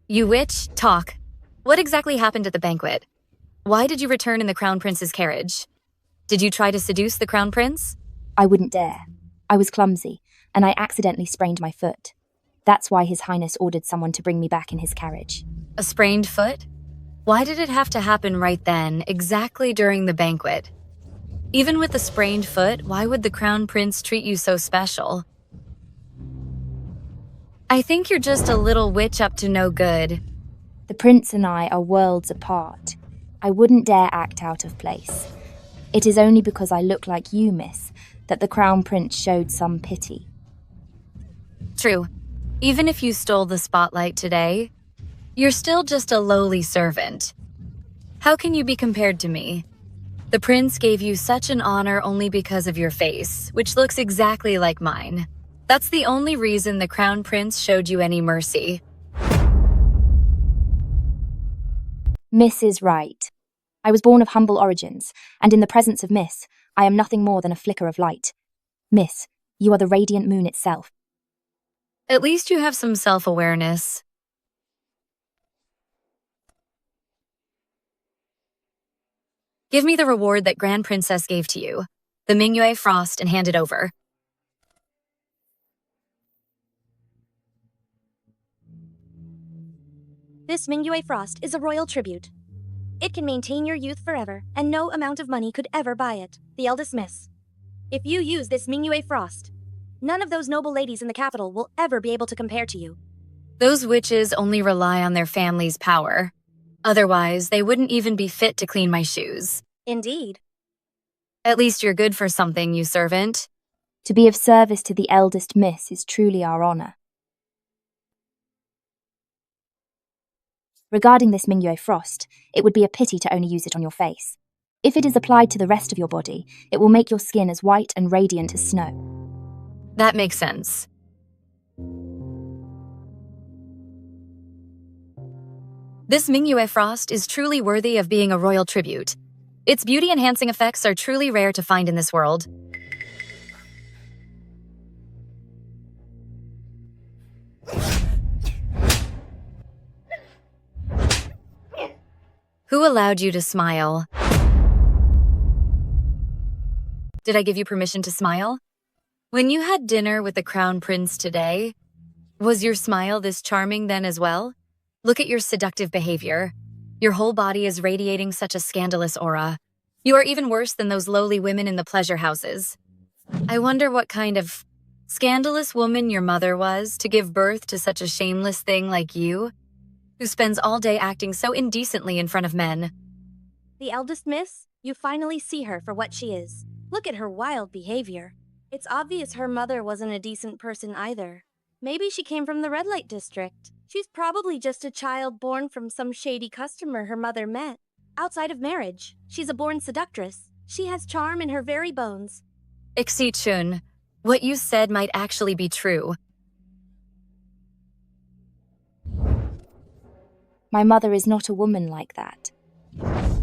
You witch, talk. What exactly happened at the banquet? Why did you return in the Crown Prince's carriage? Did you try to seduce the Crown Prince? I wouldn't dare. I was clumsy, and I accidentally sprained my foot. That's why His Highness ordered someone to bring me back in his carriage. A sprained foot? Why did it have to happen right then, exactly during the banquet? Even with the sprained foot, why would the Crown Prince treat you so special? I think you're just a little witch up to no good. The Prince and I are worlds apart. I wouldn't dare act out of place. It is only because I look like you, miss, that the Crown Prince showed some pity. True. Even if you stole the spotlight today, you're still just a lowly servant. How can you be compared to me? The prince gave you such an honor only because of your face, which looks exactly like mine. That's the only reason the Crown Prince showed you any mercy. Miss is right. I was born of humble origins, and in the presence of Miss, I am nothing more than a flicker of light. Miss, you are the radiant moon itself. At least you have some self-awareness. Give me the reward that Grand Princess gave to you, the Mingyue Frost, and hand it over. This Mingyue Frost is a royal tribute. It can maintain your youth forever, and no amount of money could ever buy it. The eldest miss. If you use this Mingyue Frost, none of those noble ladies in the capital will ever be able to compare to you. Those witches only rely on their family's power. Otherwise, they wouldn't even be fit to clean my shoes. Indeed. At least you're good for something, you servant. To be of service to the eldest miss is truly our honor. Regarding this Mingyue Frost, it would be a pity to only use it on your face. If it is applied to the rest of your body, it will make your skin as white and radiant as snow. That makes sense. This Mingyue Frost is truly worthy of being a royal tribute. Its beauty-enhancing effects are truly rare to find in this world. Who allowed you to smile? Did I give you permission to smile? When you had dinner with the Crown Prince today, was your smile this charming then as well? Look at your seductive behavior. Your whole body is radiating such a scandalous aura. You are even worse than those lowly women in the pleasure houses. I wonder what kind of scandalous woman your mother was to give birth to such a shameless thing like you, who spends all day acting so indecently in front of men. The eldest miss, you finally see her for what she is. Look at her wild behavior. It's obvious her mother wasn't a decent person either. Maybe she came from the red light district. She's probably just a child born from some shady customer her mother met. Outside of marriage, she's a born seductress. She has charm in her very bones. Ixi-chun, what you said might actually be true. My mother is not a woman like that.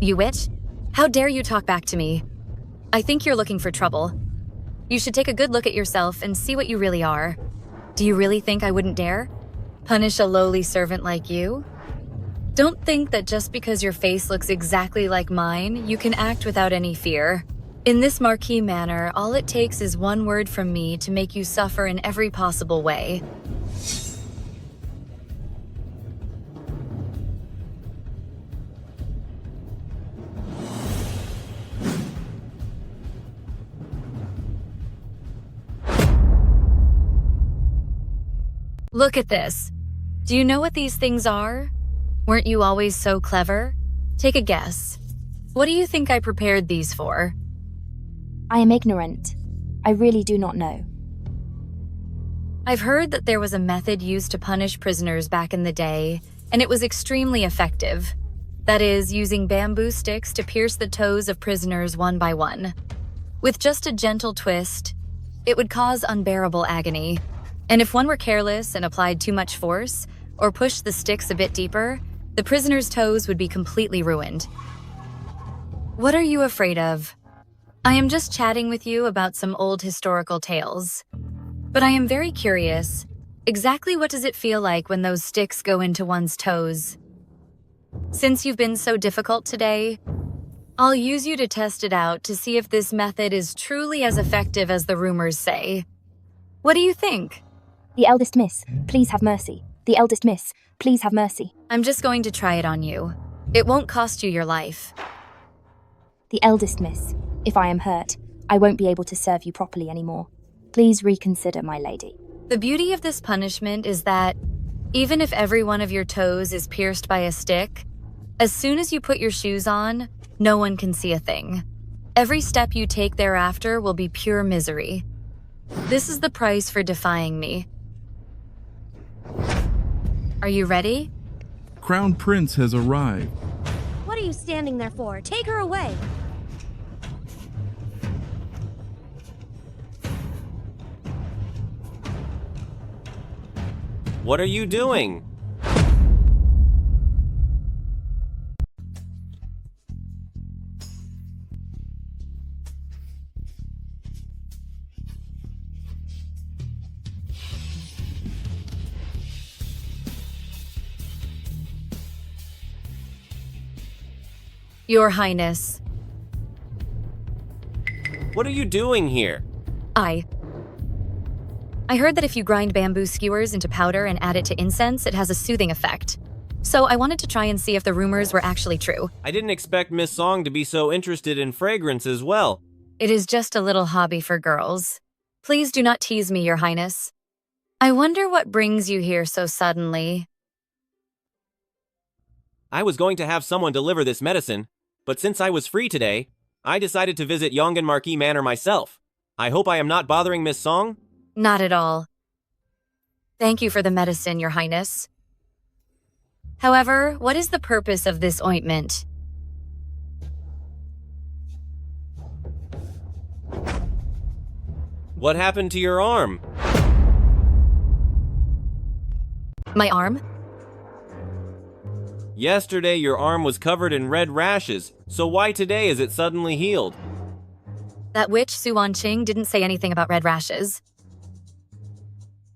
You witch? How dare you talk back to me? I think you're looking for trouble. You should take a good look at yourself and see what you really are. Do you really think I wouldn't dare? Punish a lowly servant like you? Don't think that just because your face looks exactly like mine, you can act without any fear. In this Marquis manner, all it takes is one word from me to make you suffer in every possible way. Look at this. Do you know what these things are? Weren't you always so clever? Take a guess. What do you think I prepared these for? I am ignorant. I really do not know. I've heard that there was a method used to punish prisoners back in the day, and it was extremely effective. That is, using bamboo sticks to pierce the toes of prisoners one by one. With just a gentle twist, it would cause unbearable agony. And if one were careless and applied too much force, or pushed the sticks a bit deeper, the prisoner's toes would be completely ruined. What are you afraid of? I am just chatting with you about some old historical tales. But I am very curious. Exactly what does it feel like when those sticks go into one's toes? Since you've been so difficult today, I'll use you to test it out to see if this method is truly as effective as the rumors say. What do you think? The eldest miss, please have mercy. The eldest miss, please have mercy. I'm just going to try it on you. It won't cost you your life. The eldest miss, if I am hurt, I won't be able to serve you properly anymore. Please reconsider, my lady. The beauty of this punishment is that, even if every one of your toes is pierced by a stick, as soon as you put your shoes on, no one can see a thing. Every step you take thereafter will be pure misery. This is the price for defying me. Are you ready? Crown Prince has arrived. What are you standing there for? Take her away. What are you doing? Your Highness. What are you doing here? I heard that if you grind bamboo skewers into powder and add it to incense, it has a soothing effect. So I wanted to try and see if the rumors were actually true. I didn't expect Miss Song to be so interested in fragrance as well. It is just a little hobby for girls. Please do not tease me, Your Highness. I wonder what brings you here so suddenly. I was going to have someone deliver this medicine, but since I was free today, I decided to visit Yongan Marquis Manor myself. I hope I am not bothering Miss Song? Not at all. Thank you for the medicine, Your Highness. However, what is the purpose of this ointment? What happened to your arm? My arm? Yesterday, your arm was covered in red rashes, so why today is it suddenly healed? That witch, Su Wanqing, didn't say anything about red rashes.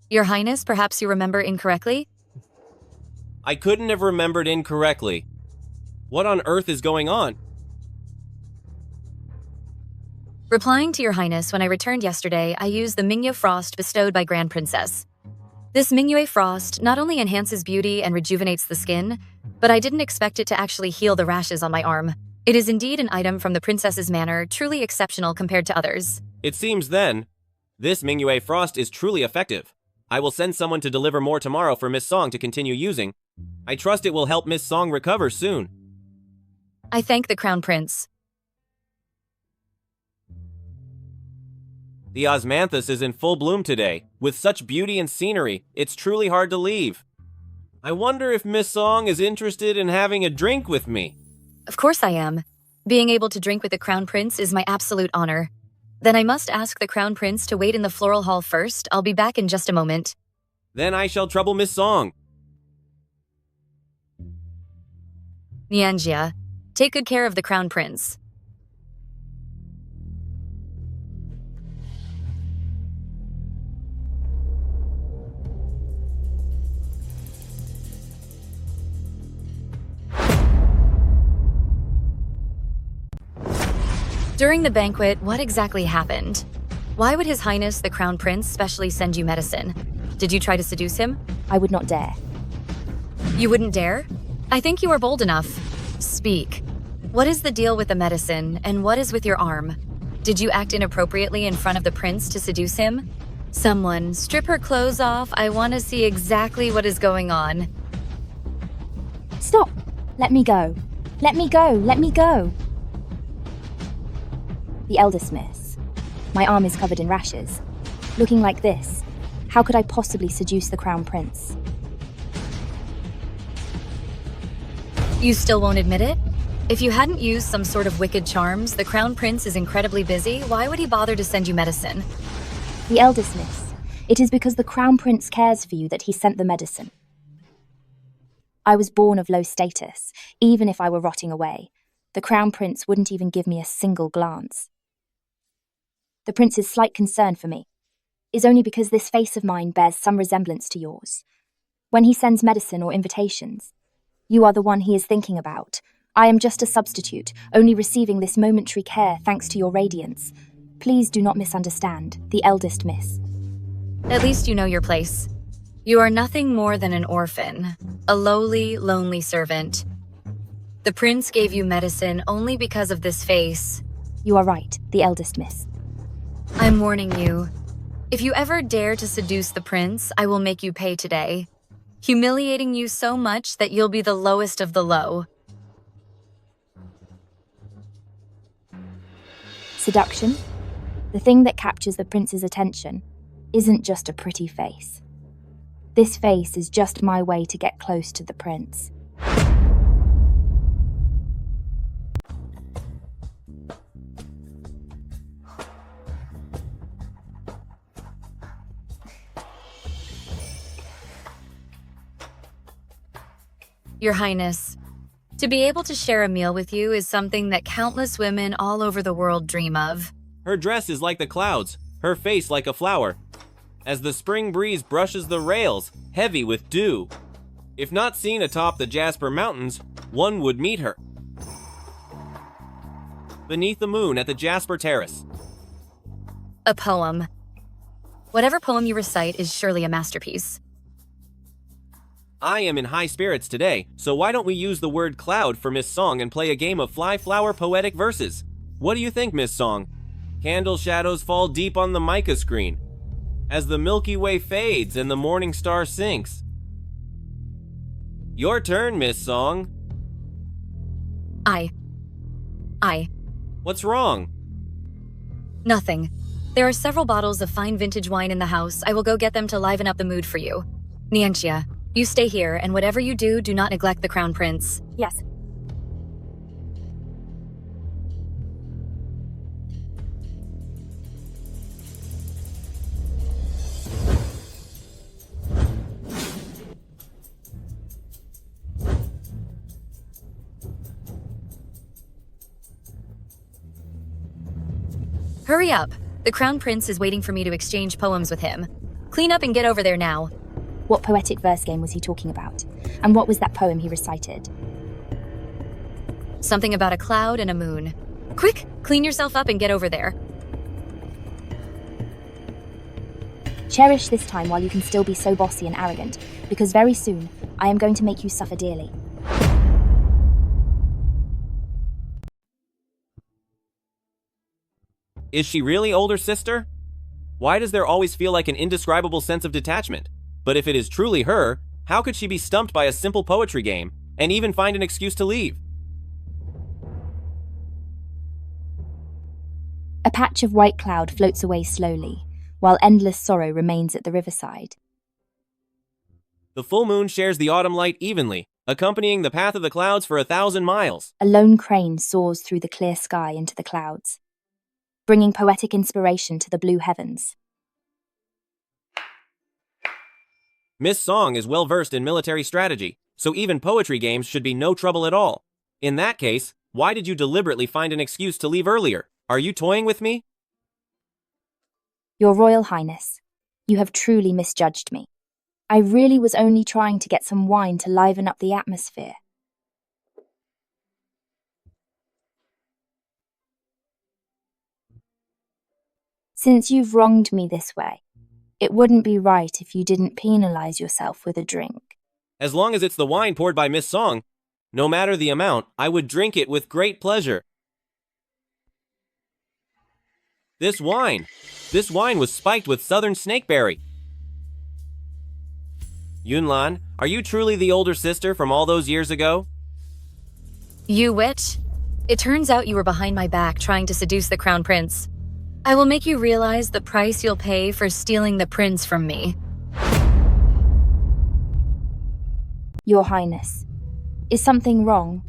Your Highness, perhaps you remember incorrectly? I couldn't have remembered incorrectly. What on earth is going on? Replying to Your Highness, when I returned yesterday, I used the Mingyu Frost bestowed by Grand Princess. This Mingyu Frost not only enhances beauty and rejuvenates the skin, but I didn't expect it to actually heal the rashes on my arm. It is indeed an item from the princess's manor, truly exceptional compared to others. It seems then, this Mingyu Frost is truly effective. I will send someone to deliver more tomorrow for Miss Song to continue using. I trust it will help Miss Song recover soon. I thank the Crown Prince. The osmanthus is in full bloom today. With such beauty and scenery, it's truly hard to leave. I wonder if Miss Song is interested in having a drink with me. Of course I am. Being able to drink with the Crown Prince is my absolute honor. Then I must ask the Crown Prince to wait in the floral hall first. I'll be back in just a moment. Then I shall trouble Miss Song. Nianjia, take good care of the Crown Prince. During the banquet, what exactly happened? Why would His Highness the Crown Prince specially send you medicine? Did you try to seduce him? I would not dare. You wouldn't dare? I think you are bold enough. Speak. What is the deal with the medicine, and what is with your arm? Did you act inappropriately in front of the prince to seduce him? Someone, strip her clothes off. I want to see exactly what is going on. Stop! Let me go. Let me go. Let me go. The eldest miss. My arm is covered in rashes. Looking like this, how could I possibly seduce the Crown Prince? You still won't admit it? If you hadn't used some sort of wicked charms, the Crown Prince is incredibly busy. Why would he bother to send you medicine? The eldest miss. It is because the Crown Prince cares for you that he sent the medicine. I was born of low status. Even if I were rotting away, the Crown Prince wouldn't even give me a single glance. The prince's slight concern for me is only because this face of mine bears some resemblance to yours. When he sends medicine or invitations, you are the one he is thinking about. I am just a substitute, only receiving this momentary care thanks to your radiance. Please do not misunderstand, the eldest miss. At least you know your place. You are nothing more than an orphan, a lowly, lonely servant. The prince gave you medicine only because of this face. You are right, the eldest miss. I'm warning you. If you ever dare to seduce the prince, I will make you pay today, humiliating you so much that you'll be the lowest of the low. Seduction? The thing that captures the prince's attention isn't just a pretty face. This face is just my way to get close to the prince. Your Highness, to be able to share a meal with you is something that countless women all over the world dream of. Her dress is like the clouds, her face like a flower, as the spring breeze brushes the rails, heavy with dew. If not seen atop the Jasper Mountains, one would meet her. Beneath the moon at the Jasper Terrace. A poem. Whatever poem you recite is surely a masterpiece. I am in high spirits today, so why don't we use the word cloud for Miss Song and play a game of fly flower poetic verses? What do you think, Miss Song? Candle shadows fall deep on the mica screen as the Milky Way fades and the morning star sinks. Your turn, Miss Song. I. What's wrong? Nothing. There are several bottles of fine vintage wine in the house. I will go get them to liven up the mood for you. Nianxia, you stay here, and whatever you do, do not neglect the Crown Prince. Yes. Hurry up. The Crown Prince is waiting for me to exchange poems with him. Clean up and get over there now. What poetic verse game was he talking about? And what was that poem he recited? Something about a cloud and a moon. Quick, clean yourself up and get over there. Cherish this time while you can still be so bossy and arrogant, because very soon, I am going to make you suffer dearly. Is she really older sister? Why does there always feel like an indescribable sense of detachment? But if it is truly her, how could she be stumped by a simple poetry game and even find an excuse to leave? A patch of white cloud floats away slowly, while endless sorrow remains at the riverside. The full moon shares the autumn light evenly, accompanying the path of the clouds for 1,000 miles. A lone crane soars through the clear sky into the clouds, bringing poetic inspiration to the blue heavens. Miss Song is well versed in military strategy, so even poetry games should be no trouble at all. In that case, why did you deliberately find an excuse to leave earlier? Are you toying with me? Your Royal Highness, you have truly misjudged me. I really was only trying to get some wine to liven up the atmosphere. Since you've wronged me this way, it wouldn't be right if you didn't penalize yourself with a drink. As long as it's the wine poured by Miss Song, no matter the amount, I would drink it with great pleasure. This wine was spiked with southern snakeberry. Yunlan, are you truly the older sister from all those years ago? You witch. It turns out you were behind my back trying to seduce the Crown Prince. I will make you realize the price you'll pay for stealing the prince from me. Your Highness, is something wrong?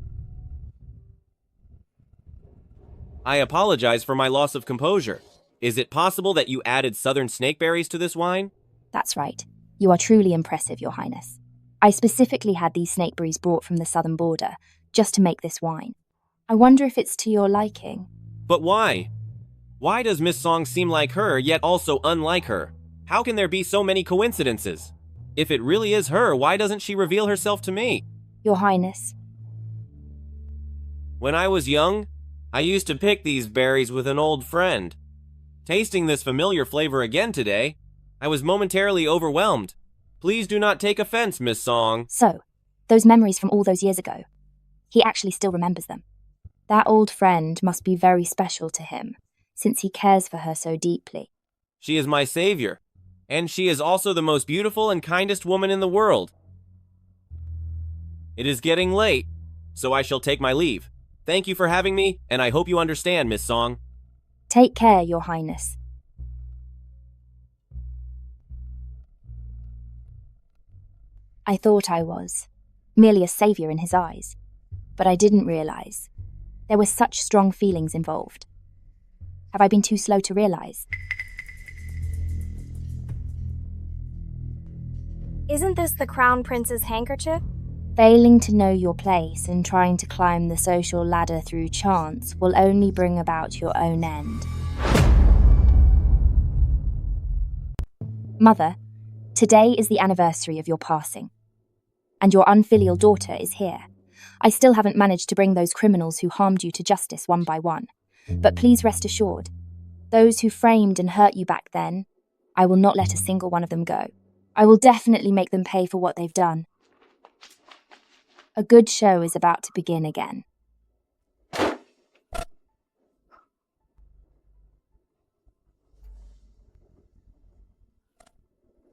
I apologize for my loss of composure. Is it possible that you added southern snakeberries to this wine? That's right. You are truly impressive, Your Highness. I specifically had these snakeberries brought from the southern border, just to make this wine. I wonder if it's to your liking. But why? Why does Miss Song seem like her, yet also unlike her? How can there be so many coincidences? If it really is her, why doesn't she reveal herself to me? Your Highness. When I was young, I used to pick these berries with an old friend. Tasting this familiar flavor again today, I was momentarily overwhelmed. Please do not take offense, Miss Song. So, those memories from all those years ago, he actually still remembers them. That old friend must be very special to him, since he cares for her so deeply. She is my savior, and she is also the most beautiful and kindest woman in the world. It is getting late, so I shall take my leave. Thank you for having me, and I hope you understand, Miss Song. Take care, Your Highness. I thought I was, merely a savior in his eyes, but I didn't realize there were such strong feelings involved. Have I been too slow to realize? Isn't this the Crown Prince's handkerchief? Failing to know your place and trying to climb the social ladder through chance will only bring about your own end. Mother, today is the anniversary of your passing, and your unfilial daughter is here. I still haven't managed to bring those criminals who harmed you to justice one by one, but please rest assured, those who framed and hurt you back then, I will not let a single one of them go. I will definitely make them pay for what they've done. A good show is about to begin again.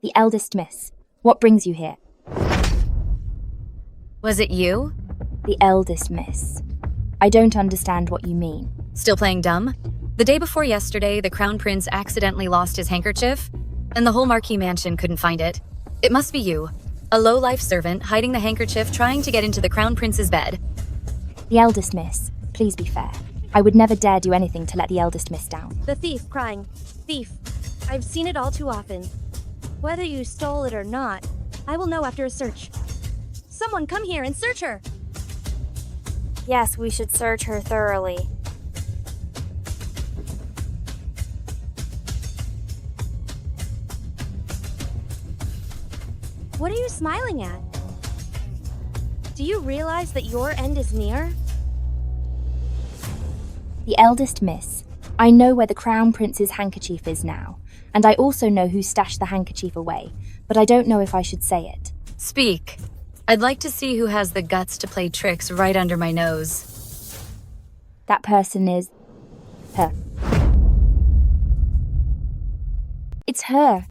The eldest miss, what brings you here? Was it you? The eldest miss. I don't understand what you mean. Still playing dumb? The day before yesterday, the Crown Prince accidentally lost his handkerchief, and the whole Marquis mansion couldn't find it. It must be you. A low-life servant hiding the handkerchief trying to get into the Crown Prince's bed. The eldest miss, please be fair. I would never dare do anything to let the eldest miss down. The thief crying. Thief. I've seen it all too often. Whether you stole it or not, I will know after a search. Someone come here and search her! Yes, we should search her thoroughly. What are you smiling at? Do you realize that your end is near? The eldest miss. I know where the Crown Prince's handkerchief is now, and I also know who stashed the handkerchief away, but I don't know if I should say it. Speak. I'd like to see who has the guts to play tricks right under my nose. That person is... her. It's her.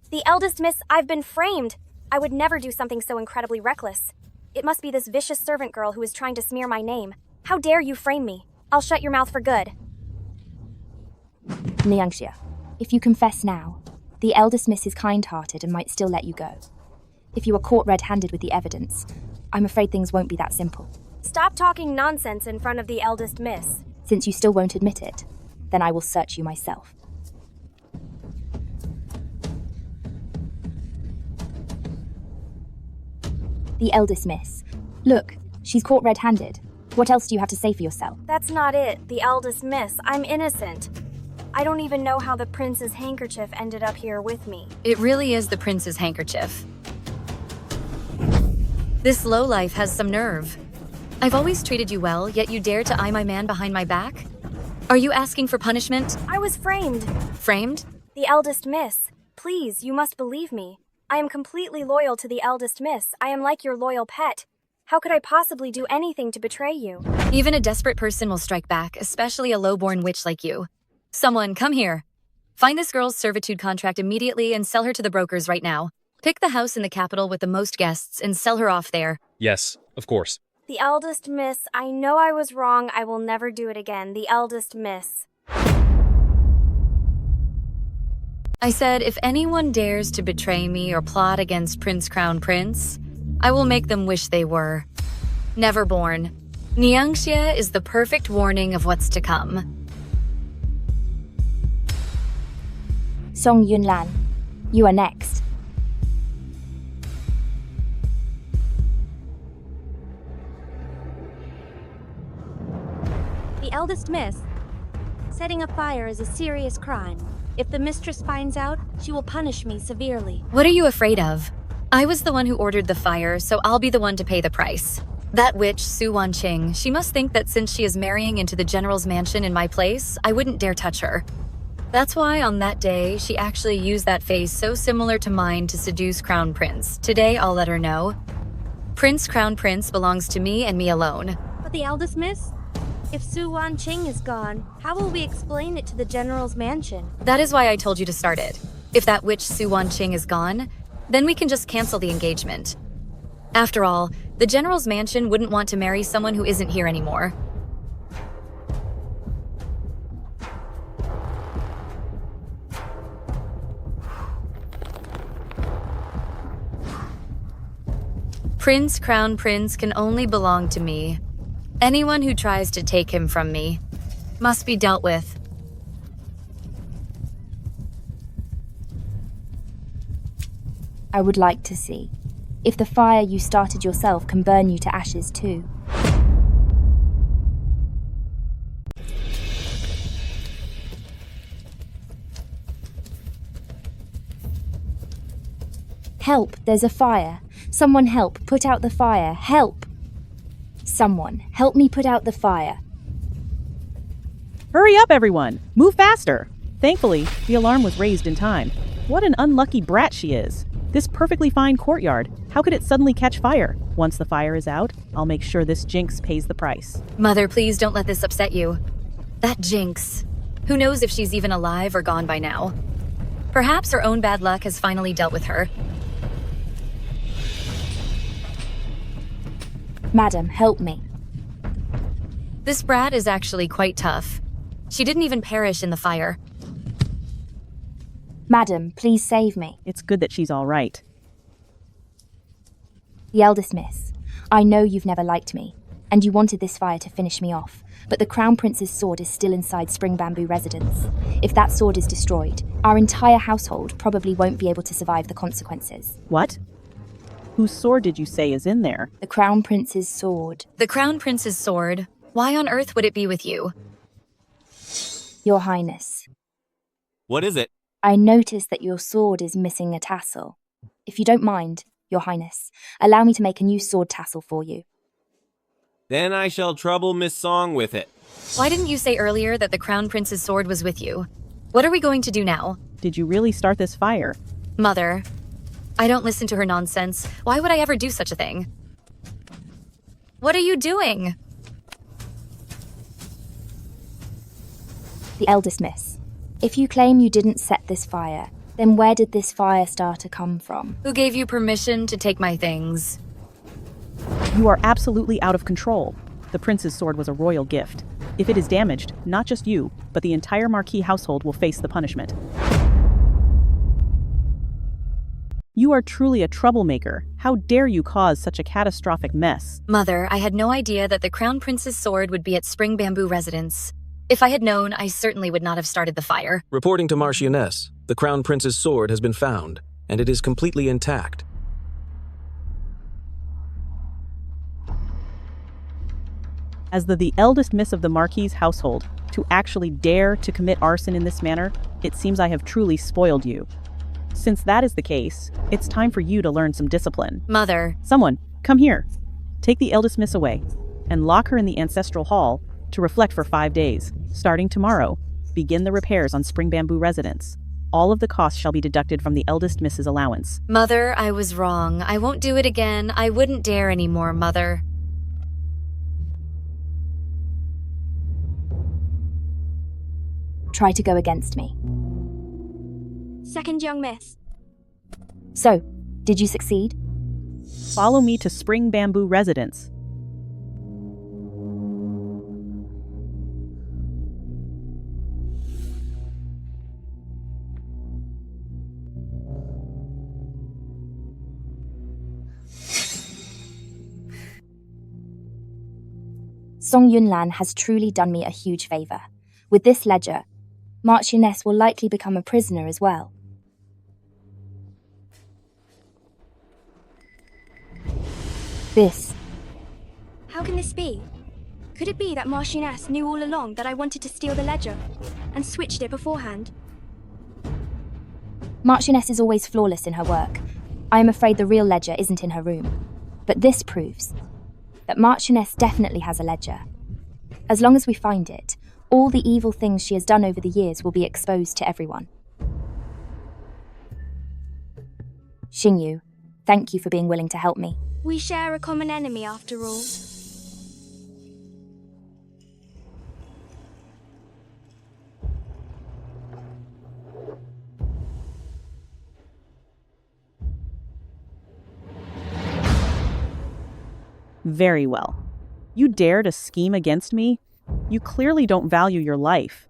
The eldest miss, I've been framed. I would never do something so incredibly reckless. It must be this vicious servant girl who is trying to smear my name. How dare you frame me? I'll shut your mouth for good. Niangxia, if you confess now, the eldest miss is kind-hearted and might still let you go. If you are caught red-handed with the evidence, I'm afraid things won't be that simple. Stop talking nonsense in front of the eldest miss. Since you still won't admit it, then I will search you myself. The eldest miss. Look, she's caught red-handed. What else do you have to say for yourself? That's not it, the eldest miss. I'm innocent. I don't even know how the prince's handkerchief ended up here with me. It really is the prince's handkerchief. This lowlife has some nerve. I've always treated you well, yet you dare to eye my man behind my back? Are you asking for punishment? I was framed. Framed? The eldest miss. Please, you must believe me. I am completely loyal to the eldest miss. I am like your loyal pet. How could I possibly do anything to betray you? Even a desperate person will strike back, especially a low-born witch like you. Someone, come here. Find this girl's servitude contract immediately and sell her to the brokers right now. Pick the house in the capital with the most guests and sell her off there. Yes, of course. The eldest miss, I know I was wrong. I will never do it again. The eldest miss. I said, if anyone dares to betray me or plot against Crown Prince, I will make them wish they were. Never born. Niangxia is the perfect warning of what's to come. Song Yunlan, you are next. The eldest miss. Setting a fire is a serious crime. If the mistress finds out, she will punish me severely. What are you afraid of? I was the one who ordered the fire, so I'll be the one to pay the price. That witch, Su Wanqing, she must think that since she is marrying into the general's mansion in my place, I wouldn't dare touch her. That's why on that day, she actually used that face so similar to mine to seduce Crown Prince. Today, I'll let her know. Crown Prince belongs to me and me alone. But the eldest miss? If Su Wanqing is gone, how will we explain it to the general's mansion? That is why I told you to start it. If that witch Su Wanqing is gone, then we can just cancel the engagement. After all, the general's mansion wouldn't want to marry someone who isn't here anymore. Crown Prince can only belong to me. Anyone who tries to take him from me must be dealt with. I would like to see. If the fire you started yourself can burn you to ashes too. Help, there's a fire. Someone help, put out the fire. Help! Someone, help me put out the fire. Hurry up, everyone! Move faster! Thankfully, the alarm was raised in time. What an unlucky brat she is. This perfectly fine courtyard, how could it suddenly catch fire? Once the fire is out, I'll make sure this jinx pays the price. Mother, please don't let this upset you. That jinx. Who knows if she's even alive or gone by now? Perhaps her own bad luck has finally dealt with her. Madam, help me. This brat is actually quite tough. She didn't even perish in the fire. Madam, please save me. It's good that she's all right. The eldest miss, I know you've never liked me, and you wanted this fire to finish me off, but the Crown Prince's sword is still inside Spring Bamboo residence. If that sword is destroyed, our entire household probably won't be able to survive the consequences. What? Whose sword did you say is in there? The Crown Prince's sword. The Crown Prince's sword? Why on earth would it be with you? Your Highness. What is it? I noticed that your sword is missing a tassel. If you don't mind, Your Highness, allow me to make a new sword tassel for you. Then I shall trouble Miss Song with it. Why didn't you say earlier that the Crown Prince's sword was with you? What are we going to do now? Did you really start this fire? Mother, I don't listen to her nonsense. Why would I ever do such a thing? What are you doing? The eldest miss. If you claim you didn't set this fire, then where did this fire starter come from? Who gave you permission to take my things? You are absolutely out of control. The prince's sword was a royal gift. If it is damaged, not just you, but the entire Marquis household will face the punishment. You are truly a troublemaker. How dare you cause such a catastrophic mess? Mother, I had no idea that the Crown Prince's sword would be at Spring Bamboo residence. If I had known, I certainly would not have started the fire. Reporting to Marchioness, the Crown Prince's sword has been found, and it is completely intact. As the eldest miss of the Marquis household, to actually dare to commit arson in this manner, it seems I have truly spoiled you. Since that is the case, it's time for you to learn some discipline. Mother. Someone, come here. Take the eldest miss away, and lock her in the ancestral hall to reflect for 5 days. Starting tomorrow, begin the repairs on Spring Bamboo residence. All of the costs shall be deducted from the eldest miss's allowance. Mother, I was wrong. I won't do it again. I wouldn't dare anymore, Mother. Try to go against me. Second young miss. So, did you succeed? Follow me to Spring Bamboo residence. Song Yunlan has truly done me a huge favor. With this ledger, Marchioness will likely become a prisoner as well. This. How can this be? Could it be that Marchioness knew all along that I wanted to steal the ledger and switched it beforehand? Marchioness is always flawless in her work. I am afraid the real ledger isn't in her room. But this proves that Marchioness definitely has a ledger. As long as we find it, all the evil things she has done over the years will be exposed to everyone. Xingyu, thank you for being willing to help me. We share a common enemy after all. Very well. You dare to scheme against me? You clearly don't value your life.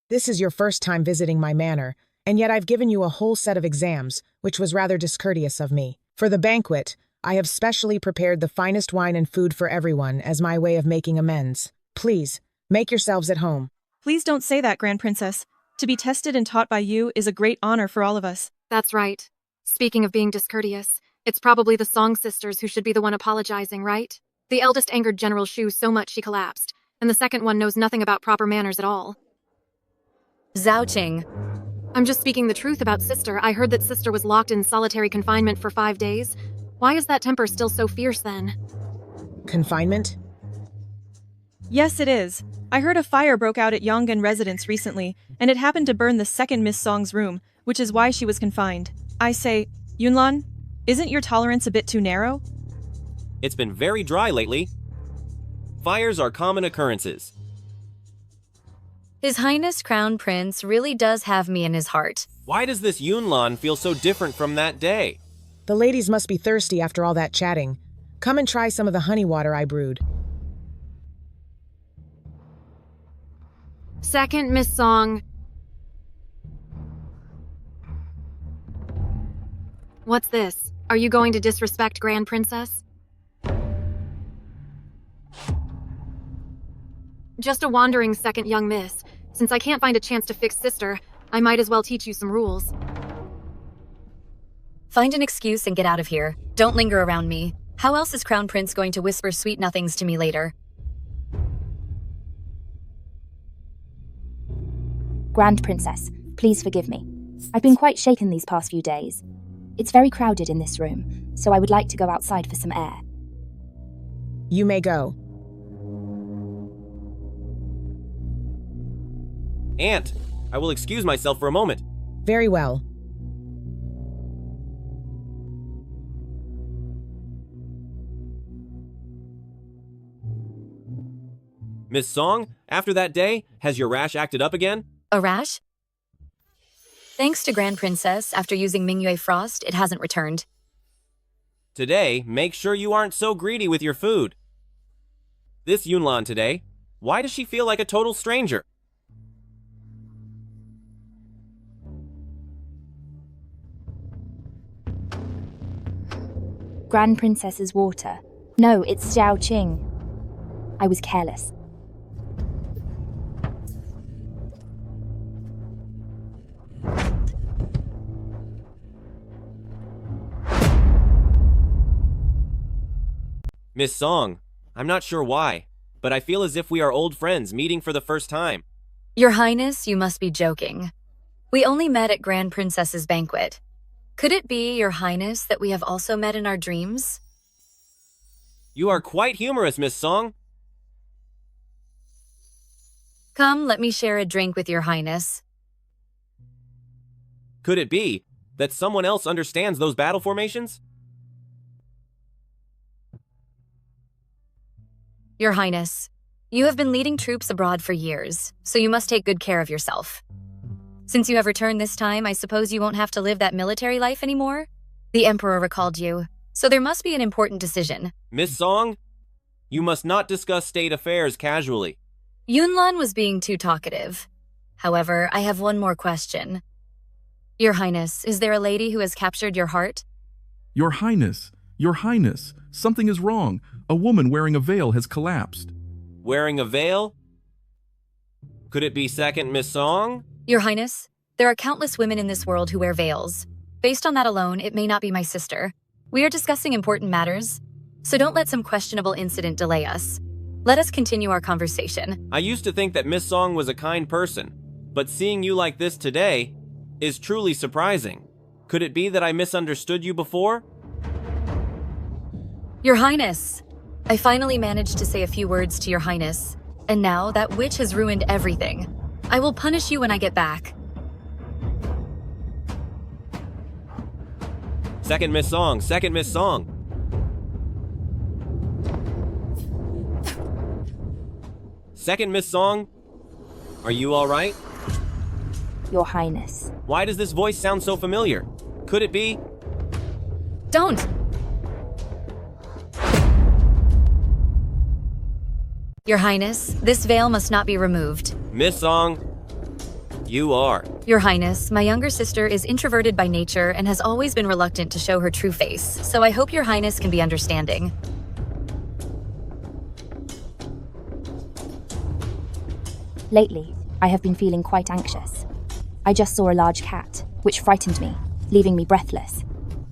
This is your first time visiting my manor, and yet I've given you a whole set of exams, which was rather discourteous of me. For the banquet, I have specially prepared the finest wine and food for everyone as my way of making amends. Please, make yourselves at home. Please don't say that, Grand Princess. To be tested and taught by you is a great honor for all of us. That's right. Speaking of being discourteous, it's probably the Song sisters who should be the one apologizing, right? The eldest angered General Shu so much she collapsed, and the second one knows nothing about proper manners at all. Zhao Qing. I'm just speaking the truth about Sister. I heard that Sister was locked in solitary confinement for 5 days. Why is that temper still so fierce then? Confinement? Yes, it is. I heard a fire broke out at Yongan residence recently, and it happened to burn the second Miss Song's room, which is why she was confined. I say, Yunlan, isn't your tolerance a bit too narrow? It's been very dry lately. Fires are common occurrences. His Highness Crown Prince really does have me in his heart. Why does this Yunlan feel so different from that day? The ladies must be thirsty after all that chatting. Come and try some of the honey water I brewed. Second Miss Song. What's this? Are you going to disrespect Grand Princess? Just a wandering second young miss. Since I can't find a chance to fix Sister, I might as well teach you some rules. Find an excuse and get out of here. Don't linger around me. How else is Crown Prince going to whisper sweet nothings to me later? Grand Princess, please forgive me. I've been quite shaken these past few days. It's very crowded in this room, so I would like to go outside for some air. You may go. Aunt, I will excuse myself for a moment. Very well. Miss Song, after that day, has your rash acted up again? A rash? Thanks to Grand Princess, after using Mingyue Frost, it hasn't returned. Today, make sure you aren't so greedy with your food. This Yunlan today, why does she feel like a total stranger? Grand Princess's water. No, it's Zhao Qing. I was careless. Miss Song, I'm not sure why, but I feel as if we are old friends meeting for the first time. Your Highness, you must be joking. We only met at Grand Princess's banquet. Could it be, Your Highness, that we have also met in our dreams? You are quite humorous, Miss Song. Come, let me share a drink with Your Highness. Could it be that someone else understands those battle formations? Your Highness, you have been leading troops abroad for years, so you must take good care of yourself. Since you have returned this time, I suppose you won't have to live that military life anymore? The Emperor recalled you, so there must be an important decision. Miss Song, you must not discuss state affairs casually. Yunlan was being too talkative. However, I have one more question. Your Highness, is there a lady who has captured your heart? Your Highness, something is wrong. A woman wearing a veil has collapsed. Wearing a veil? Could it be second Miss Song? Your Highness, there are countless women in this world who wear veils. Based on that alone, it may not be my sister. We are discussing important matters, so don't let some questionable incident delay us. Let us continue our conversation. I used to think that Miss Song was a kind person, but seeing you like this today is truly surprising. Could it be that I misunderstood you before? Your Highness, I finally managed to say a few words to Your Highness, and now that witch has ruined everything. I will punish you when I get back. Second Miss Song. Second Miss Song, are you all right? Your Highness. Why does this voice sound so familiar? Could it be? Don't! Your Highness, this veil must not be removed. Miss Song, you are. Your Highness, my younger sister is introverted by nature and has always been reluctant to show her true face, so I hope Your Highness can be understanding. Lately, I have been feeling quite anxious. I just saw a large cat, which frightened me, leaving me breathless.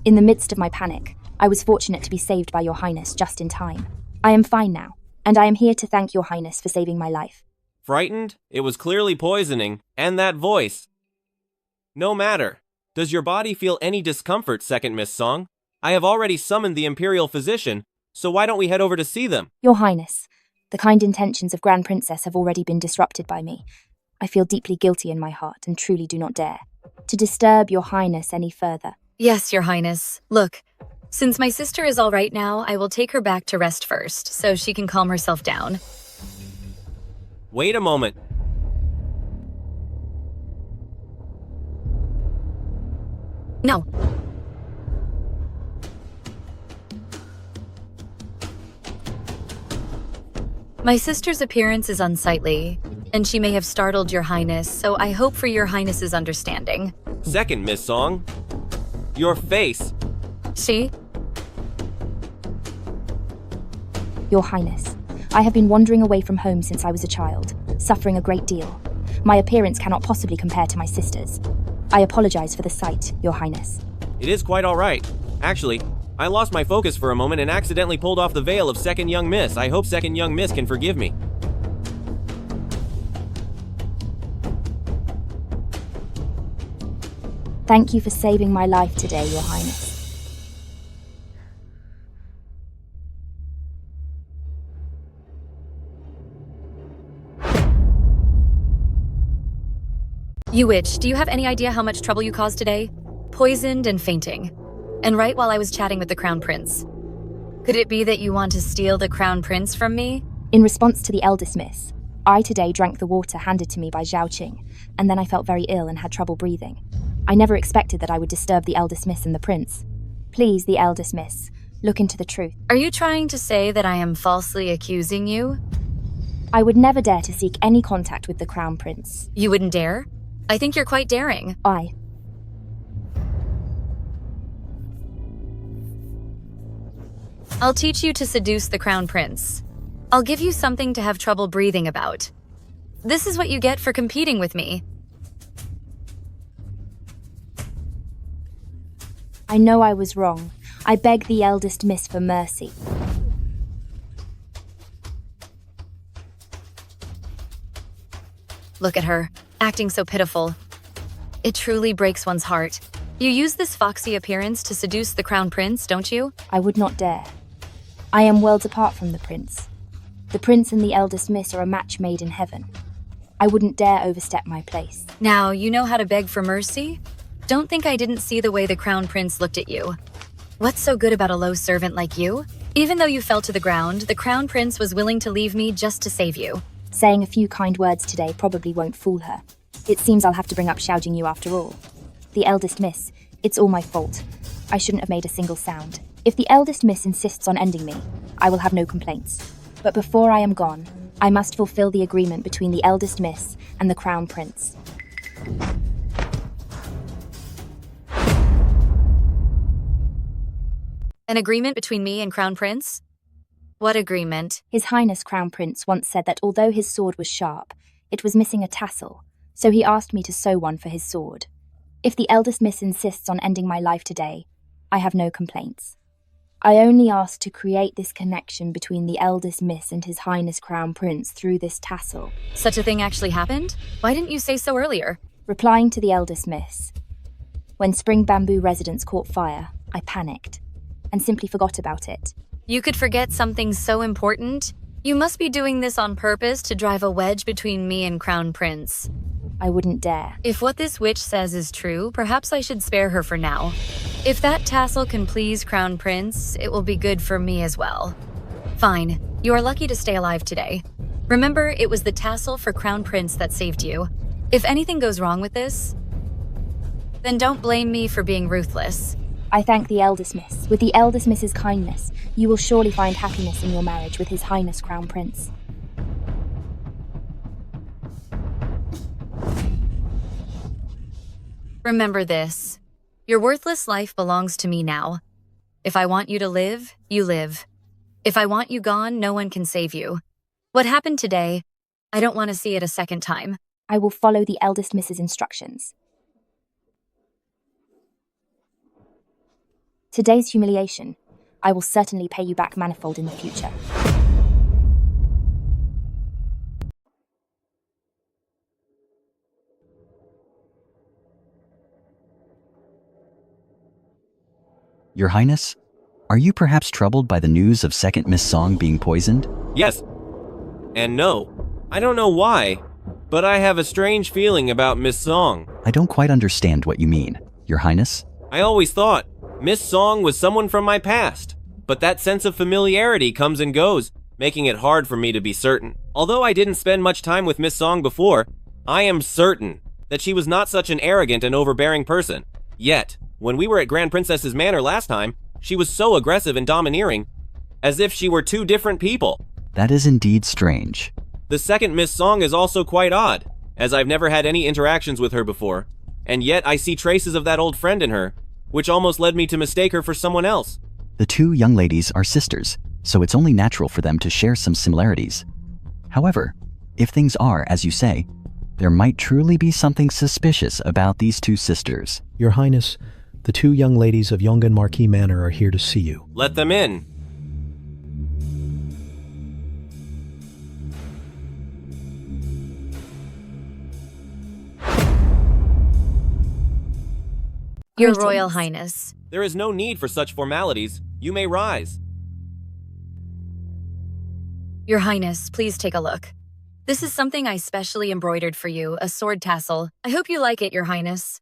In the midst of my panic, I was fortunate to be saved by Your Highness just in time. I am fine now, and I am here to thank Your Highness for saving my life. Frightened? It was clearly poisoning, and that voice. No matter. Does your body feel any discomfort, second Miss Song? I have already summoned the Imperial Physician, so why don't we head over to see them? Your Highness, the kind intentions of Grand Princess have already been disrupted by me. I feel deeply guilty in my heart and truly do not dare to disturb Your Highness any further. Yes, Your Highness. Look, since my sister is all right now, I will take her back to rest first, so she can calm herself down. Wait a moment. No. My sister's appearance is unsightly, and she may have startled Your Highness, so I hope for Your Highness's understanding. Second Miss Song. Your face. She? Your Highness, I have been wandering away from home since I was a child, suffering a great deal. My appearance cannot possibly compare to my sister's. I apologize for the sight, Your Highness. It is quite all right. Actually, I lost my focus for a moment and accidentally pulled off the veil of Second Young Miss. I hope Second Young Miss can forgive me. Thank you for saving my life today, Your Highness. You witch, do you have any idea how much trouble you caused today? Poisoned and fainting. And right while I was chatting with the Crown Prince. Could it be that you want to steal the Crown Prince from me? In response to the eldest miss, I today drank the water handed to me by Zhao Qing, and then I felt very ill and had trouble breathing. I never expected that I would disturb the eldest miss and the prince. Please, the eldest miss, look into the truth. Are you trying to say that I am falsely accusing you? I would never dare to seek any contact with the Crown Prince. You wouldn't dare? I think you're quite daring. I'll teach you to seduce the Crown Prince. I'll give you something to have trouble breathing about. This is what you get for competing with me. I know I was wrong. I beg the eldest miss for mercy. Look at her, acting so pitiful. It truly breaks one's heart. You use this foxy appearance to seduce the Crown Prince, don't you? I would not dare. I am worlds apart from the prince. The prince and the eldest miss are a match made in heaven. I wouldn't dare overstep my place. Now, you know how to beg for mercy? Don't think I didn't see the way the Crown Prince looked at you. What's so good about a low servant like you? Even though you fell to the ground, the Crown Prince was willing to leave me just to save you. Saying a few kind words today probably won't fool her. It seems I'll have to bring up Xiaojing you after all. The eldest miss, it's all my fault. I shouldn't have made a single sound. If the eldest miss insists on ending me, I will have no complaints. But before I am gone, I must fulfill the agreement between the eldest miss and the Crown Prince. An agreement between me and Crown Prince? What agreement? His Highness Crown Prince once said that although his sword was sharp, it was missing a tassel, so he asked me to sew one for his sword. If the eldest miss insists on ending my life today, I have no complaints. I only ask to create this connection between the eldest miss and His Highness Crown Prince through this tassel. Such a thing actually happened? Why didn't you say so earlier? Replying to the eldest miss, when Spring Bamboo residence caught fire, I panicked and simply forgot about it. You could forget something so important? You must be doing this on purpose to drive a wedge between me and Crown Prince. I wouldn't dare. If what this witch says is true, perhaps I should spare her for now. If that tassel can please Crown Prince, it will be good for me as well. Fine, you are lucky to stay alive today. Remember, it was the tassel for Crown Prince that saved you. If anything goes wrong with this, then don't blame me for being ruthless. I thank the eldest miss. With the eldest miss's kindness, you will surely find happiness in your marriage with His Highness Crown Prince. Remember this. Your worthless life belongs to me now. If I want you to live, you live. If I want you gone, no one can save you. What happened today, I don't want to see it a second time. I will follow the eldest miss's instructions. Today's humiliation. I will certainly pay you back manifold in the future. Your Highness, are you perhaps troubled by the news of second Miss Song being poisoned? Yes. And no. I don't know why, but I have a strange feeling about Miss Song. I don't quite understand what you mean, Your Highness. I always thought Miss Song was someone from my past, but that sense of familiarity comes and goes, making it hard for me to be certain. Although I didn't spend much time with Miss Song before, I am certain that she was not such an arrogant and overbearing person. Yet, when we were at Grand Princess's manor last time, she was so aggressive and domineering, as if she were two different people. That is indeed strange. The second Miss Song is also quite odd, as I've never had any interactions with her before, and yet I see traces of that old friend in her, which almost led me to mistake her for someone else. The two young ladies are sisters, so it's only natural for them to share some similarities. However, if things are as you say, there might truly be something suspicious about these two sisters. Your Highness, the two young ladies of Yongan Marquis Manor are here to see you. Let them in. Your Royal Highness. There is no need for such formalities. You may rise. Your Highness, please take a look. This is something I specially embroidered for you, a sword tassel. I hope you like it, Your Highness.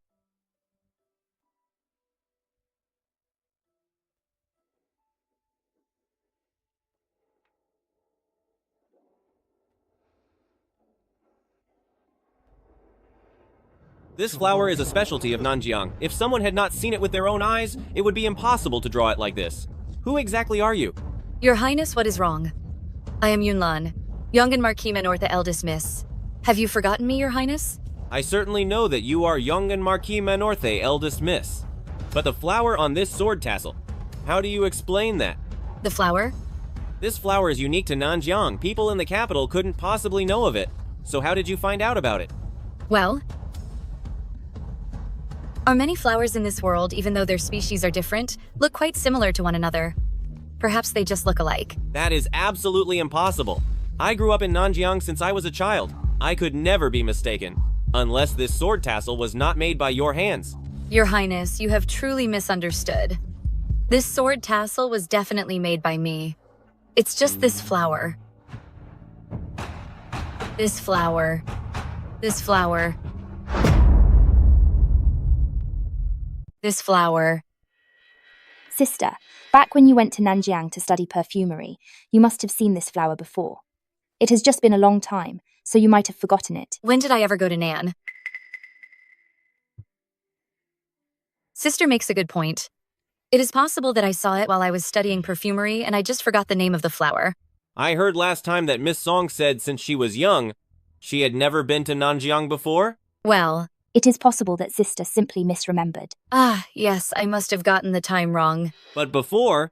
This flower is a specialty of Nanjiang. If someone had not seen it with their own eyes, it would be impossible to draw it like this. Who exactly are you? Your Highness, what is wrong? I am Yunlan, Yongan Marquis Manor, the eldest miss. Have you forgotten me, Your Highness? I certainly know that you are Yongan Marquis Manorthe, eldest miss. But the flower on this sword tassel, how do you explain that? The flower? This flower is unique to Nanjiang. People in the capital couldn't possibly know of it. So how did you find out about it? Well, are many flowers in this world, even though their species are different, look quite similar to one another? Perhaps they just look alike. That is absolutely impossible. I grew up in Nanjiang since I was a child. I could never be mistaken, unless this sword tassel was not made by your hands. Your Highness, you have truly misunderstood. This sword tassel was definitely made by me. It's just this flower. This flower. This flower. This flower. Sister, back when you went to Nanjiang to study perfumery, you must have seen this flower before. It has just been a long time, so you might have forgotten it. When did I ever go to Nan? Sister makes a good point. It is possible that I saw it while I was studying perfumery and I just forgot the name of the flower. I heard last time that Miss Song said since she was young, she had never been to Nanjiang before? Well, it is possible that Sister simply misremembered. Ah, yes, I must have gotten the time wrong. But before,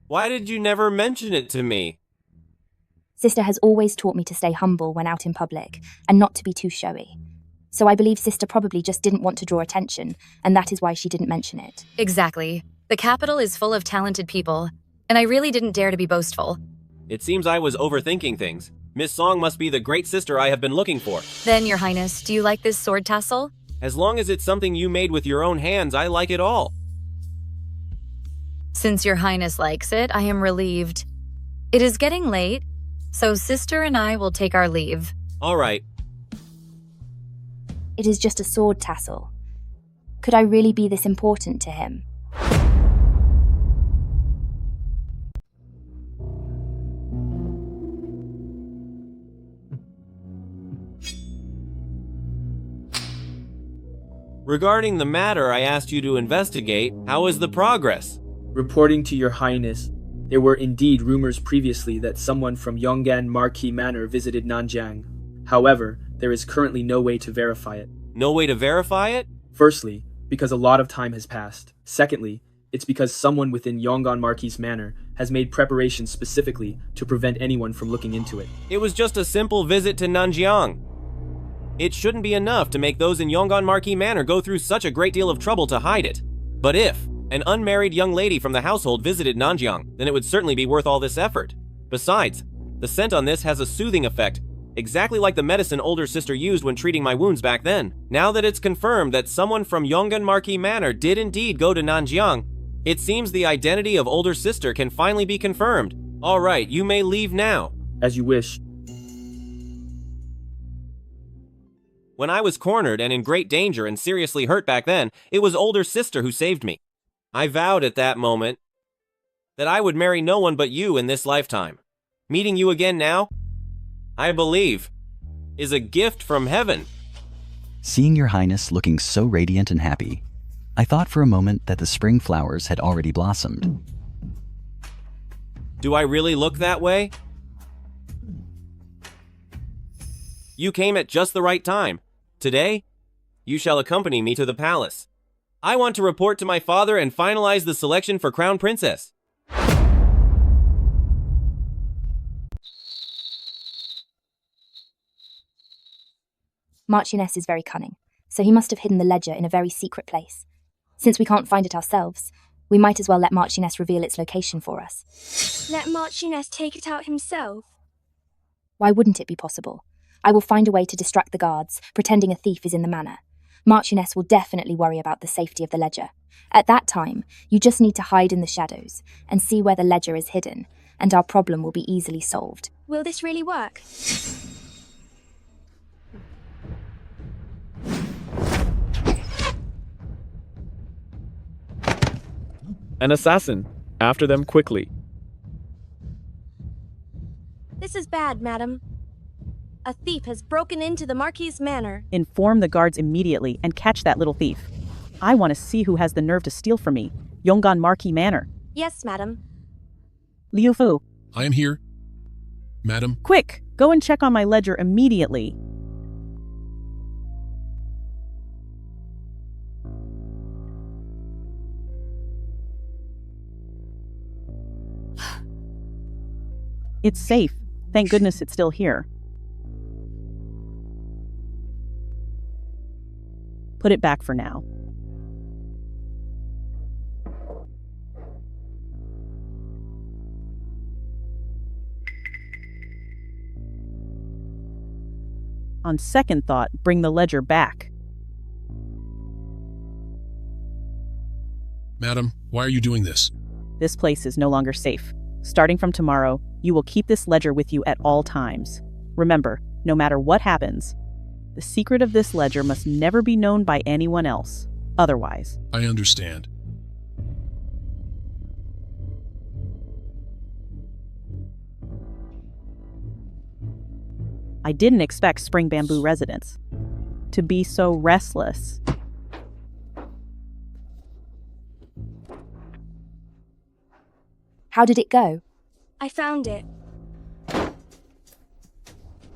why did you never mention it to me? Sister has always taught me to stay humble when out in public and not to be too showy. So I believe Sister probably just didn't want to draw attention, and that is why she didn't mention it. Exactly. The capital is full of talented people, and I really didn't dare to be boastful. It seems I was overthinking things. Miss Song must be the great sister I have been looking for. Then, Your Highness, do you like this sword tassel? As long as it's something you made with your own hands, I like it all. Since Your Highness likes it, I am relieved. It is getting late, so Sister and I will take our leave. All right. It is just a sword tassel. Could I really be this important to him? Regarding the matter I asked you to investigate, how is the progress? Reporting to Your Highness, there were indeed rumors previously that someone from Yongan Marquis Manor visited Nanjiang. However, there is currently no way to verify it. No way to verify it? Firstly, because a lot of time has passed. Secondly, it's because someone within Yongan Marquis Manor has made preparations specifically to prevent anyone from looking into it. It was just a simple visit to Nanjiang. It shouldn't be enough to make those in Yongan Marquis Manor go through such a great deal of trouble to hide it. But if, an unmarried young lady from the household visited Nanjiang, then it would certainly be worth all this effort. Besides, the scent on this has a soothing effect, exactly like the medicine older sister used when treating my wounds back then. Now that it's confirmed that someone from Yongan Marquis Manor did indeed go to Nanjiang, it seems the identity of older sister can finally be confirmed. All right, you may leave now. As you wish. When I was cornered and in great danger and seriously hurt back then, it was older sister who saved me. I vowed at that moment that I would marry no one but you in this lifetime. Meeting you again now, I believe, is a gift from heaven. Seeing your highness looking so radiant and happy, I thought for a moment that the spring flowers had already blossomed. Do I really look that way? You came at just the right time. Today, you shall accompany me to the palace. I want to report to my father and finalize the selection for Crown Princess. Marchioness is very cunning, so he must have hidden the ledger in a very secret place. Since we can't find it ourselves, we might as well let Marchioness reveal its location for us. Let Marchioness take it out himself. Why wouldn't it be possible? I will find a way to distract the guards, pretending a thief is in the manor. Marchioness will definitely worry about the safety of the ledger. At that time, you just need to hide in the shadows and see where the ledger is hidden, and our problem will be easily solved. Will this really work? An assassin. After them quickly. This is bad, madam. A thief has broken into the Marquis' manor. Inform the guards immediately and catch that little thief. I want to see who has the nerve to steal from me. Yongan Marquis Manor. Yes, madam. Liu Fu. I am here. Madam. Quick, go and check on my ledger immediately. It's safe. Thank goodness it's still here. Put it back for now. On second thought, bring the ledger back. Madam, why are you doing this? This place is no longer safe. Starting from tomorrow, you will keep this ledger with you at all times. Remember, no matter what happens, the secret of this ledger must never be known by anyone else. Otherwise. I understand. I didn't expect Spring Bamboo residents to be so restless. How did it go? I found it.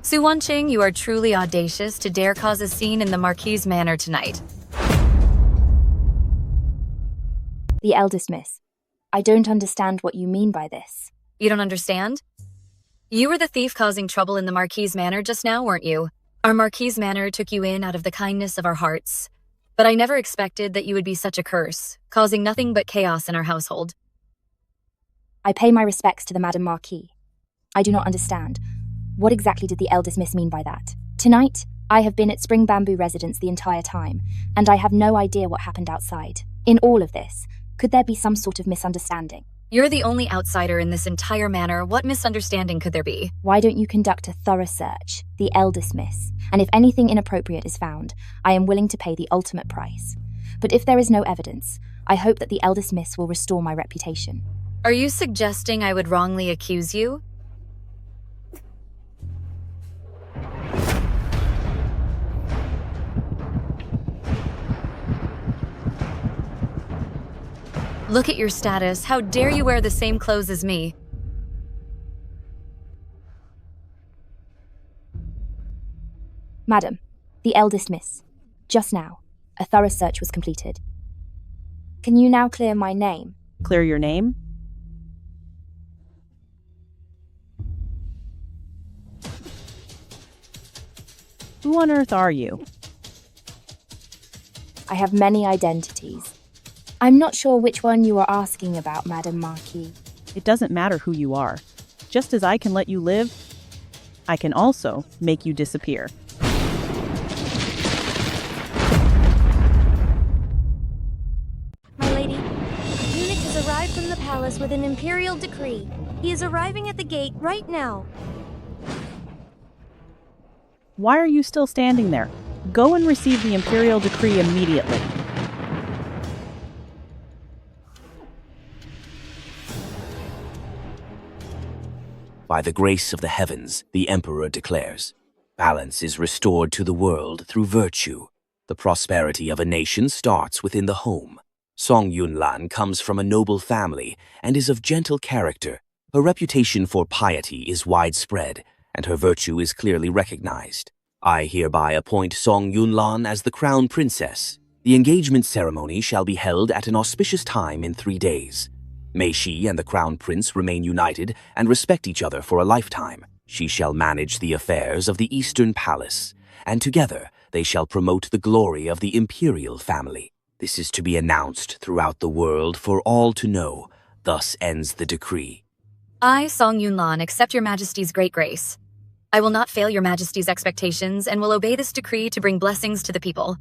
Su Wanqing, you are truly audacious to dare cause a scene in the Marquis' manor tonight. The eldest miss. I don't understand what you mean by this. You don't understand? You were the thief causing trouble in the Marquis' manor just now, weren't you? Our Marquis' manor took you in out of the kindness of our hearts. But I never expected that you would be such a curse, causing nothing but chaos in our household. I pay my respects to the Madam Marquis. I do not understand. What exactly did the eldest miss mean by that? Tonight, I have been at Spring Bamboo residence the entire time, and I have no idea what happened outside. In all of this, could there be some sort of misunderstanding? You're the only outsider in this entire manor. What misunderstanding could there be? Why don't you conduct a thorough search, the eldest miss, and if anything inappropriate is found, I am willing to pay the ultimate price. But if there is no evidence, I hope that the eldest miss will restore my reputation. Are you suggesting I would wrongly accuse you? Look at your status. How dare you wear the same clothes as me? Madam, the eldest miss. Just now, a thorough search was completed. Can you now clear my name? Clear your name? Who on earth are you? I have many identities. I'm not sure which one you are asking about, Madam Marquis. It doesn't matter who you are. Just as I can let you live, I can also make you disappear. My lady, a eunuch has arrived from the palace with an imperial decree. He is arriving at the gate right now. Why are you still standing there? Go and receive the imperial decree immediately. By the grace of the heavens, the Emperor declares, balance is restored to the world through virtue. The prosperity of a nation starts within the home. Song Yunlan comes from a noble family and is of gentle character. Her reputation for piety is widespread, and her virtue is clearly recognized. I hereby appoint Song Yunlan as the crown princess. The engagement ceremony shall be held at an auspicious time in 3 days. May she and the crown prince remain united and respect each other for a lifetime. She shall manage the affairs of the Eastern Palace, and together they shall promote the glory of the imperial family. This is to be announced throughout the world for all to know. Thus ends the decree. I, Song Yunlan, accept your majesty's great grace. I will not fail your majesty's expectations and will obey this decree to bring blessings to the people.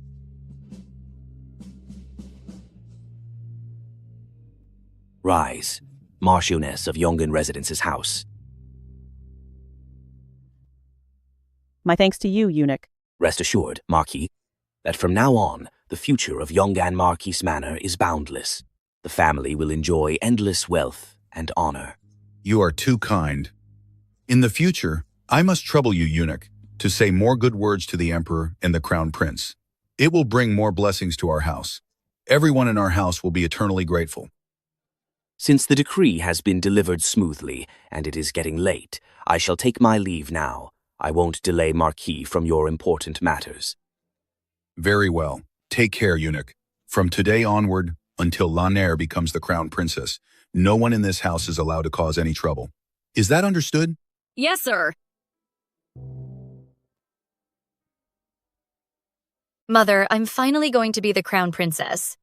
Rise, Marchioness of Yongan Residence's house. My thanks to you, eunuch. Rest assured, Marquis, that from now on, the future of Yongan Marquis Manor is boundless. The family will enjoy endless wealth and honor. You are too kind. In the future, I must trouble you, eunuch, to say more good words to the Emperor and the Crown Prince. It will bring more blessings to our house. Everyone in our house will be eternally grateful. Since the decree has been delivered smoothly, and it is getting late, I shall take my leave now. I won't delay Marquis from your important matters. Very well. Take care, eunuch. From today onward, until Lanaire becomes the Crown Princess, no one in this house is allowed to cause any trouble. Is that understood? Yes, sir. Mother, I'm finally going to be the crown princess.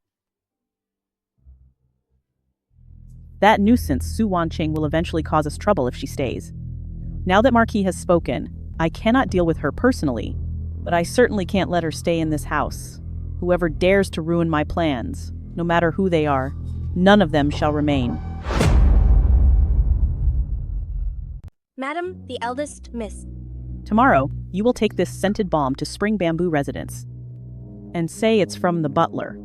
That nuisance, Su Wanqing, will eventually cause us trouble if she stays. Now that Marquis has spoken, I cannot deal with her personally, but I certainly can't let her stay in this house. Whoever dares to ruin my plans, no matter who they are, none of them shall remain. Madam, the eldest miss. Tomorrow, you will take this scented balm to Spring Bamboo Residence and say it's from the butler.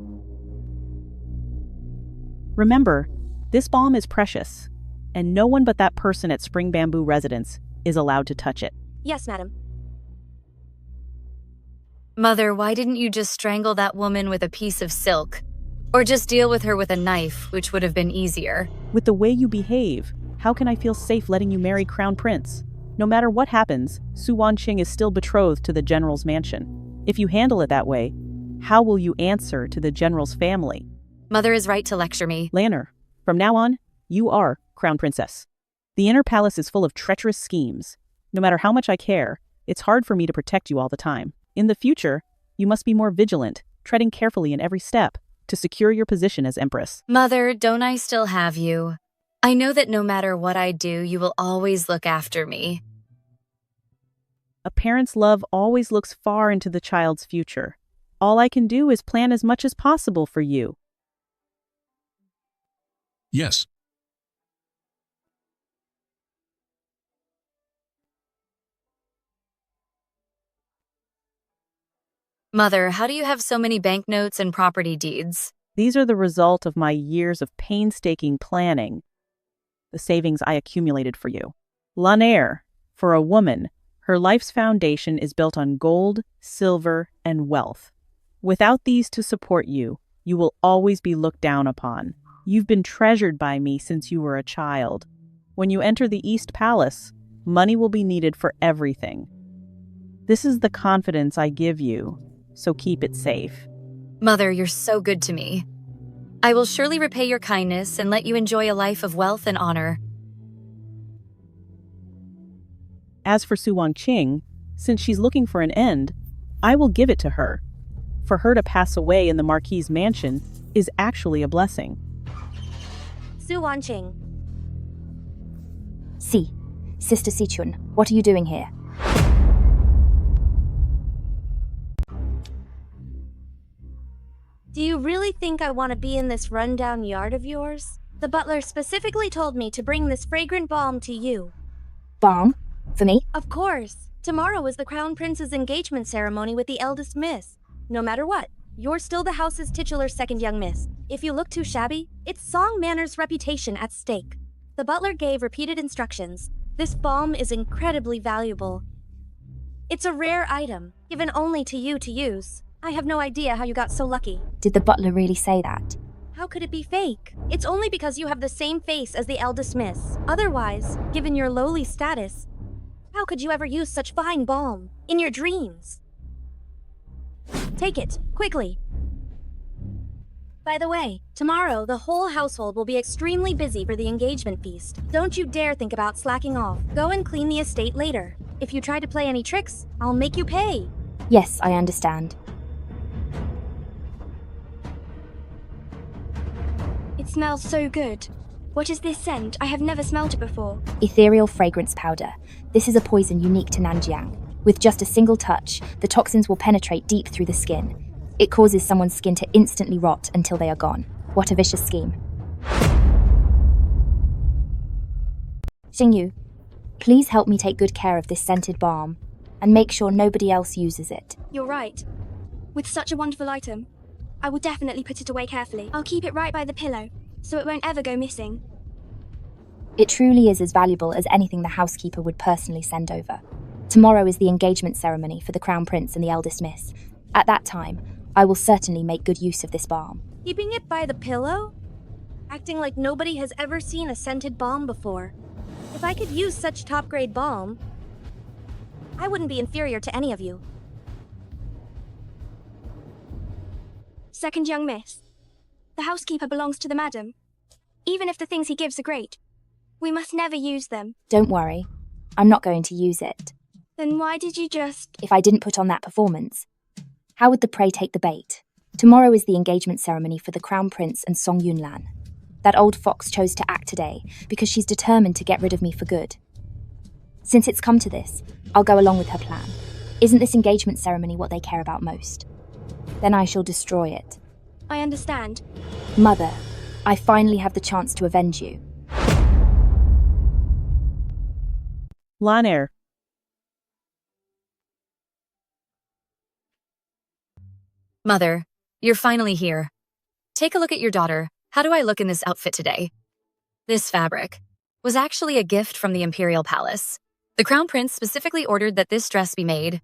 Remember, this balm is precious, and no one but that person at Spring Bamboo Residence is allowed to touch it. Yes, madam. Mother, why didn't you just strangle that woman with a piece of silk? Or just deal with her with a knife, which would have been easier? With the way you behave, how can I feel safe letting you marry Crown Prince? No matter what happens, Su Wanqing is still betrothed to the General's mansion. If you handle it that way, how will you answer to the General's family? Mother is right to lecture me. Lanner, from now on, you are Crown Princess. The inner palace is full of treacherous schemes. No matter how much I care, it's hard for me to protect you all the time. In the future, you must be more vigilant, treading carefully in every step to secure your position as Empress. Mother, don't I still have you? I know that no matter what I do, you will always look after me. A parent's love always looks far into the child's future. All I can do is plan as much as possible for you. Yes. Mother, how do you have so many banknotes and property deeds? These are the result of my years of painstaking planning. The savings I accumulated for you. Lanaire, for a woman, her life's foundation is built on gold, silver, and wealth. Without these to support you, you will always be looked down upon. You've been treasured by me since you were a child. When you enter the East Palace, money will be needed for everything. This is the confidence I give you, so keep it safe. Mother, you're so good to me. I will surely repay your kindness and let you enjoy a life of wealth and honor. As for Su Wanqing, since she's looking for an end, I will give it to her. For her to pass away in the Marquis' mansion is actually a blessing. Su Wanqing. Si, Sister Sichun, what are you doing here? Do you really think I want to be in this rundown yard of yours? The butler specifically told me to bring this fragrant balm to you. Balm? For me? Of course. Tomorrow is the Crown Prince's engagement ceremony with the eldest miss. No matter what, you're still the house's titular second young miss. If you look too shabby, it's Song Manor's reputation at stake. The butler gave repeated instructions. This balm is incredibly valuable. It's a rare item, given only to you to use. I have no idea how you got so lucky. Did the butler really say that? How could it be fake? It's only because you have the same face as the eldest miss. Otherwise, given your lowly status, how could you ever use such fine balm? In your dreams. Take it, quickly. By the way, tomorrow the whole household will be extremely busy for the engagement feast. Don't you dare think about slacking off. Go and clean the estate later. If you try to play any tricks, I'll make you pay. Yes, I understand. It smells so good. What is this scent? I have never smelled it before. Ethereal fragrance powder. This is a poison unique to Nanjiang. With just a single touch, the toxins will penetrate deep through the skin. It causes someone's skin to instantly rot until they are gone. What a vicious scheme. Xingyu, please help me take good care of this scented balm, and make sure nobody else uses it. You're right. With such a wonderful item, I will definitely put it away carefully. I'll keep it right by the pillow, so it won't ever go missing. It truly is as valuable as anything the housekeeper would personally send over. Tomorrow is the engagement ceremony for the Crown Prince and the eldest miss. At that time, I will certainly make good use of this balm. Keeping it by the pillow? Acting like nobody has ever seen a scented balm before. If I could use such top-grade balm, I wouldn't be inferior to any of you. Second young miss. The housekeeper belongs to the madam. Even if the things he gives are great, we must never use them. Don't worry, I'm not going to use it. Then why did you just... If I didn't put on that performance, how would the prey take the bait? Tomorrow is the engagement ceremony for the Crown Prince and Song Yunlan. That old fox chose to act today because she's determined to get rid of me for good. Since it's come to this, I'll go along with her plan. Isn't this engagement ceremony what they care about most? Then I shall destroy it. I understand. Mother, I finally have the chance to avenge you. Laner. Mother, you're finally here. Take a look at your daughter. How do I look in this outfit today? This fabric was actually a gift from the Imperial Palace. The Crown Prince specifically ordered that this dress be made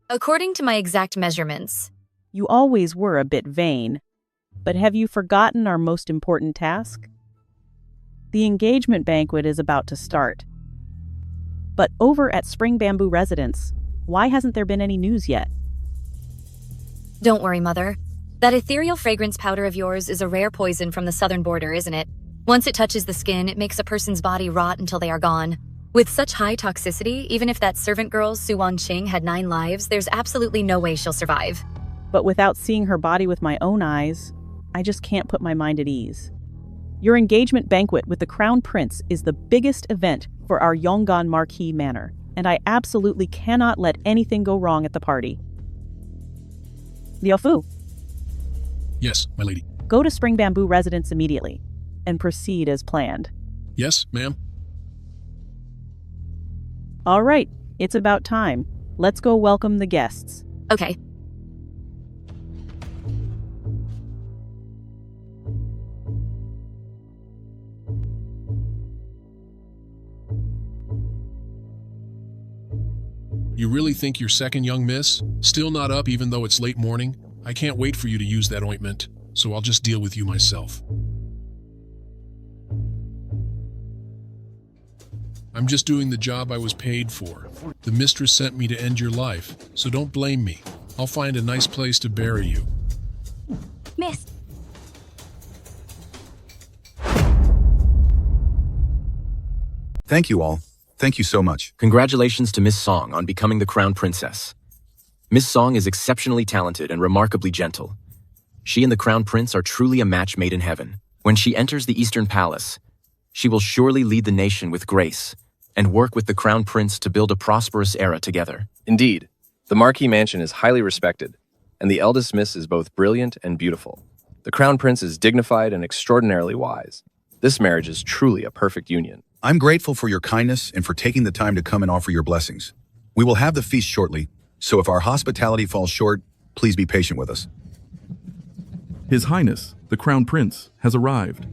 according to my exact measurements. You always were a bit vain, but have you forgotten our most important task? The engagement banquet is about to start. But over at Spring Bamboo Residence, why hasn't there been any news yet? Don't worry, Mother. That ethereal fragrance powder of yours is a rare poison from the southern border, isn't it? Once it touches the skin, it makes a person's body rot until they are gone. With such high toxicity, even if that servant girl, Su Wanqing, had 9 lives, there's absolutely no way she'll survive. But without seeing her body with my own eyes, I just can't put my mind at ease. Your engagement banquet with the Crown Prince is the biggest event for our Yongan Marquis manor, and I absolutely cannot let anything go wrong at the party. Liu Fu. Yes, my lady. Go to Spring Bamboo Residence immediately, and proceed as planned. Yes, ma'am. All right, it's about time. Let's go welcome the guests. Okay. You really think you're second, young miss? Still not up even though it's late morning? I can't wait for you to use that ointment, so I'll just deal with you myself. I'm just doing the job I was paid for. The mistress sent me to end your life, so don't blame me. I'll find a nice place to bury you. Miss. Thank you all. Thank you so much. Congratulations to Miss Song on becoming the Crown Princess. Miss Song is exceptionally talented and remarkably gentle. She and the Crown Prince are truly a match made in heaven. When she enters the Eastern Palace, she will surely lead the nation with grace and work with the Crown Prince to build a prosperous era together. Indeed, the Marquis mansion is highly respected, and the eldest miss is both brilliant and beautiful. The Crown Prince is dignified and extraordinarily wise. This marriage is truly a perfect union. I'm grateful for your kindness and for taking the time to come and offer your blessings. We will have the feast shortly, so if our hospitality falls short, please be patient with us. His Highness, the Crown Prince, has arrived.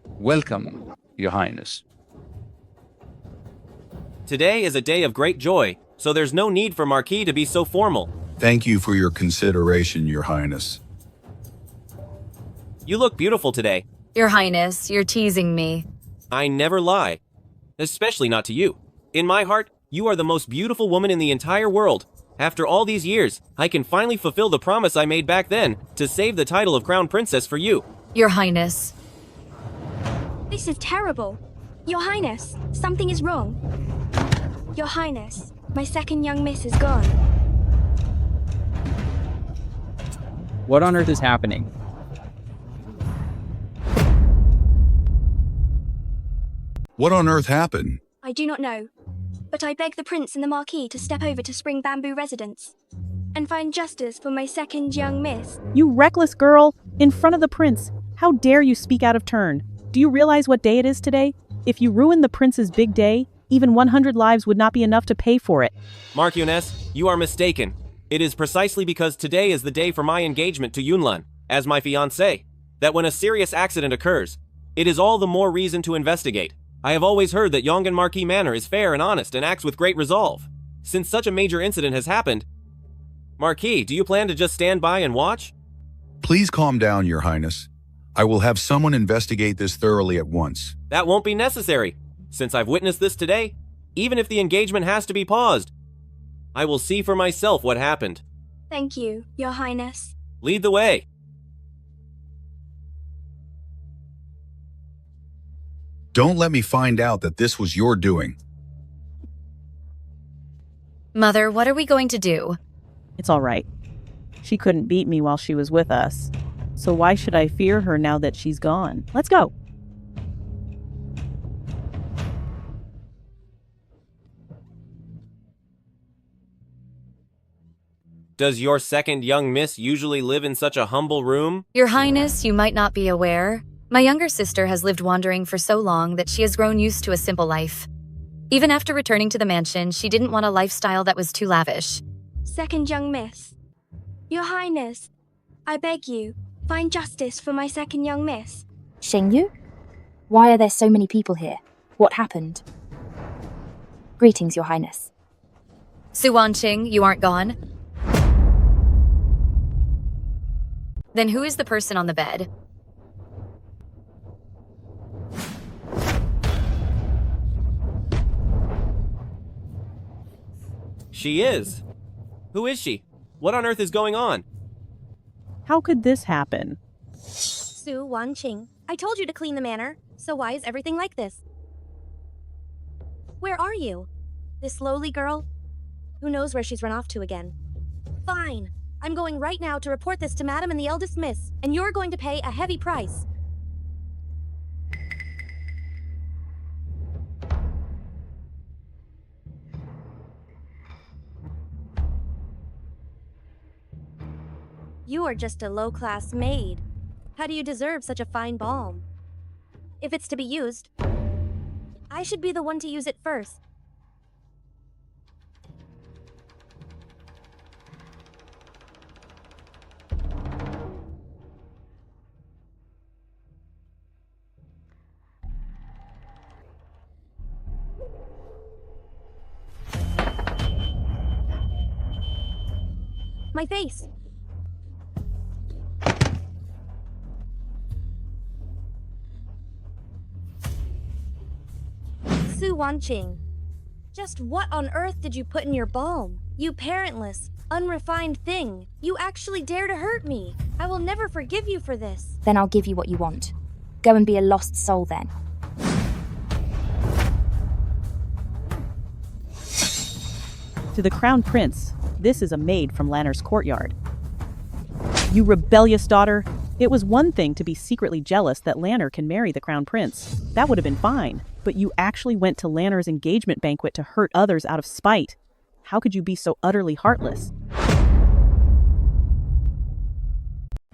Welcome, Your Highness. Today is a day of great joy, so there's no need for Marquis to be so formal. Thank you for your consideration, Your Highness. You look beautiful today. Your Highness, you're teasing me. I never lie. Especially not to you. In my heart, you are the most beautiful woman in the entire world. After all these years, I can finally fulfill the promise I made back then to save the title of Crown Princess for you. Your Highness. This is terrible. Your Highness, something is wrong. Your Highness, my second young miss is gone. What on earth is happening? What on earth happened? I do not know, but I beg the Prince and the Marquis to step over to Spring Bamboo Residence and find justice for my second young miss. You reckless girl! In front of the prince! How dare you speak out of turn? Do you realize what day it is today? If you ruin the prince's big day, even 100 lives would not be enough to pay for it. Marquis, you are mistaken. It is precisely because today is the day for my engagement to Yunlan, as my fiancée, that when a serious accident occurs, it is all the more reason to investigate. I have always heard that Yongan Marquis Manor is fair and honest and acts with great resolve. Since such a major incident has happened, Marquis, do you plan to just stand by and watch? Please calm down, Your Highness. I will have someone investigate this thoroughly at once. That won't be necessary. Since I've witnessed this today, even if the engagement has to be paused, I will see for myself what happened. Thank you, Your Highness. Lead the way. Don't let me find out that this was your doing. Mother, what are we going to do? It's all right. She couldn't beat me while she was with us. So why should I fear her now that she's gone? Let's go. Does your second young miss usually live in such a humble room? Your Highness, you might not be aware. My younger sister has lived wandering for so long that she has grown used to a simple life. Even after returning to the mansion, she didn't want a lifestyle that was too lavish. Second young miss. Your Highness, I beg you, find justice for my second young miss. Xingyu? Why are there so many people here? What happened? Greetings, Your Highness. Su Wanqing, you aren't gone? Then who is the person on the bed? She is. Who is she? What on earth is going on? How could this happen? Su Wanqing, I told you to clean the manor, so why is everything like this? Where are you? This lowly girl? Who knows where she's run off to again? Fine. I'm going right now to report this to Madam and the eldest miss, and you're going to pay a heavy price. You are just a low-class maid. How do you deserve such a fine balm? If it's to be used, I should be the one to use it first. My face! Su Wanqing, just what on earth did you put in your balm? You parentless, unrefined thing. You actually dare to hurt me. I will never forgive you for this. Then I'll give you what you want. Go and be a lost soul then. To the Crown Prince, this is a maid from Lanner's courtyard. You rebellious daughter! It was one thing to be secretly jealous that Lanner can marry the Crown Prince. That would have been fine. But you actually went to Lanner's engagement banquet to hurt others out of spite. How could you be so utterly heartless?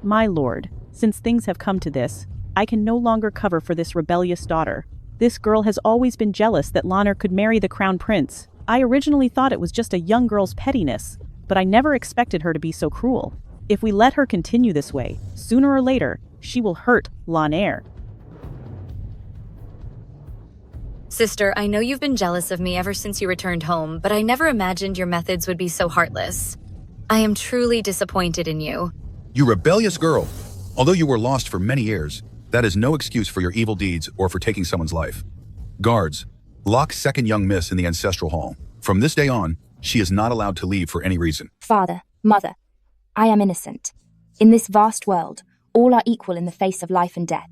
My lord, since things have come to this, I can no longer cover for this rebellious daughter. This girl has always been jealous that Lanner could marry the Crown Prince. I originally thought it was just a young girl's pettiness, but I never expected her to be so cruel. If we let her continue this way, sooner or later, she will hurt Lanner. Sister, I know you've been jealous of me ever since you returned home, but I never imagined your methods would be so heartless. I am truly disappointed in you. You rebellious girl! Although you were lost for many years, that is no excuse for your evil deeds or for taking someone's life. Guards, lock second young miss in the ancestral hall. From this day on, she is not allowed to leave for any reason. Father, mother, I am innocent. In this vast world, all are equal in the face of life and death.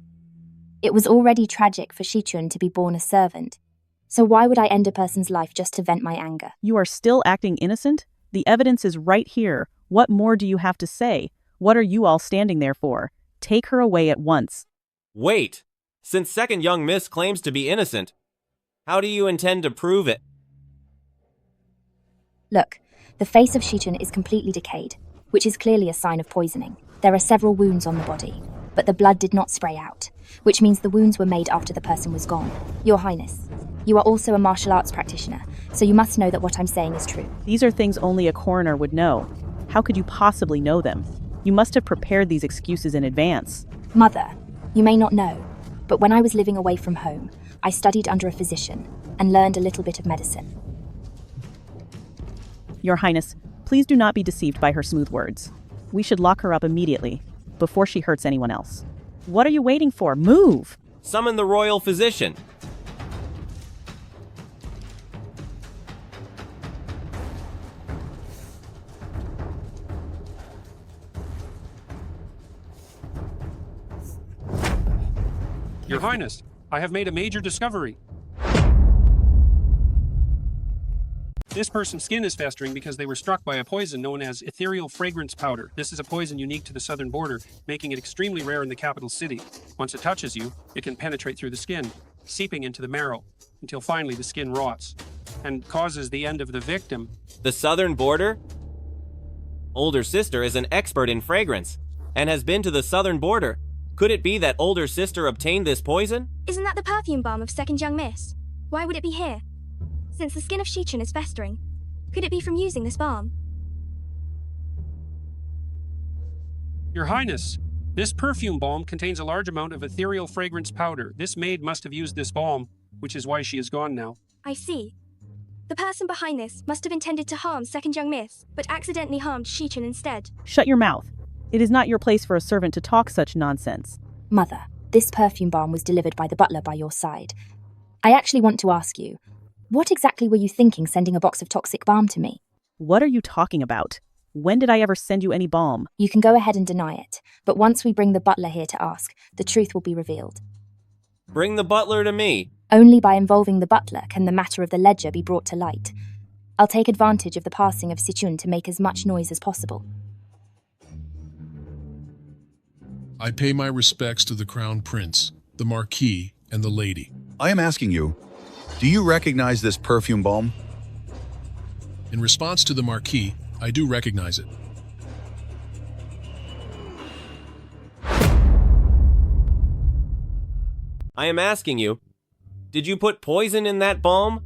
It was already tragic for Shichun to be born a servant. So why would I end a person's life just to vent my anger? You are still acting innocent? The evidence is right here. What more do you have to say? What are you all standing there for? Take her away at once. Wait! Since second young miss claims to be innocent, how do you intend to prove it? Look, the face of Shichun is completely decayed, which is clearly a sign of poisoning. There are several wounds on the body, but the blood did not spray out, which means the wounds were made after the person was gone. Your Highness, you are also a martial arts practitioner, so you must know that what I'm saying is true. These are things only a coroner would know. How could you possibly know them? You must have prepared these excuses in advance. Mother, you may not know, but when I was living away from home, I studied under a physician and learned a little bit of medicine. Your Highness, please do not be deceived by her smooth words. We should lock her up immediately, before she hurts anyone else. What are you waiting for? Move! Summon the royal physician. Your Highness, I have made a major discovery. This person's skin is festering because they were struck by a poison known as ethereal fragrance powder. This is a poison unique to the southern border, making it extremely rare in the capital city. Once it touches you, it can penetrate through the skin, seeping into the marrow, until finally the skin rots, and causes the end of the victim. The southern border? Older sister is an expert in fragrance, and has been to the southern border. Could it be that older sister obtained this poison? Isn't that the perfume bomb of second young miss? Why would it be here? Since the skin of Shichun is festering, could it be from using this balm? Your Highness, this perfume balm contains a large amount of ethereal fragrance powder. This maid must have used this balm, which is why she is gone now. I see. The person behind this must have intended to harm second young miss, but accidentally harmed Shichun instead. Shut your mouth. It is not your place for a servant to talk such nonsense. Mother, this perfume balm was delivered by the butler by your side. I actually want to ask you, what exactly were you thinking sending a box of toxic balm to me? What are you talking about? When did I ever send you any balm? You can go ahead and deny it, but once we bring the butler here to ask, the truth will be revealed. Bring the butler to me. Only by involving the butler can the matter of the ledger be brought to light. I'll take advantage of the passing of Shichun to make as much noise as possible. I pay my respects to the Crown Prince, the Marquis, and the Lady. I am asking you, do you recognize this perfume balm? In response to the Marquis, I do recognize it. I am asking you, did you put poison in that balm?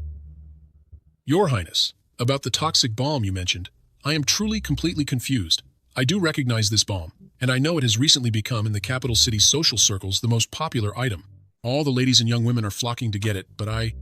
Your Highness, about the toxic balm you mentioned, I am truly completely confused. I do recognize this balm, and I know it has recently become in the capital city's social circles the most popular item. All the ladies and young women are flocking to get it, but I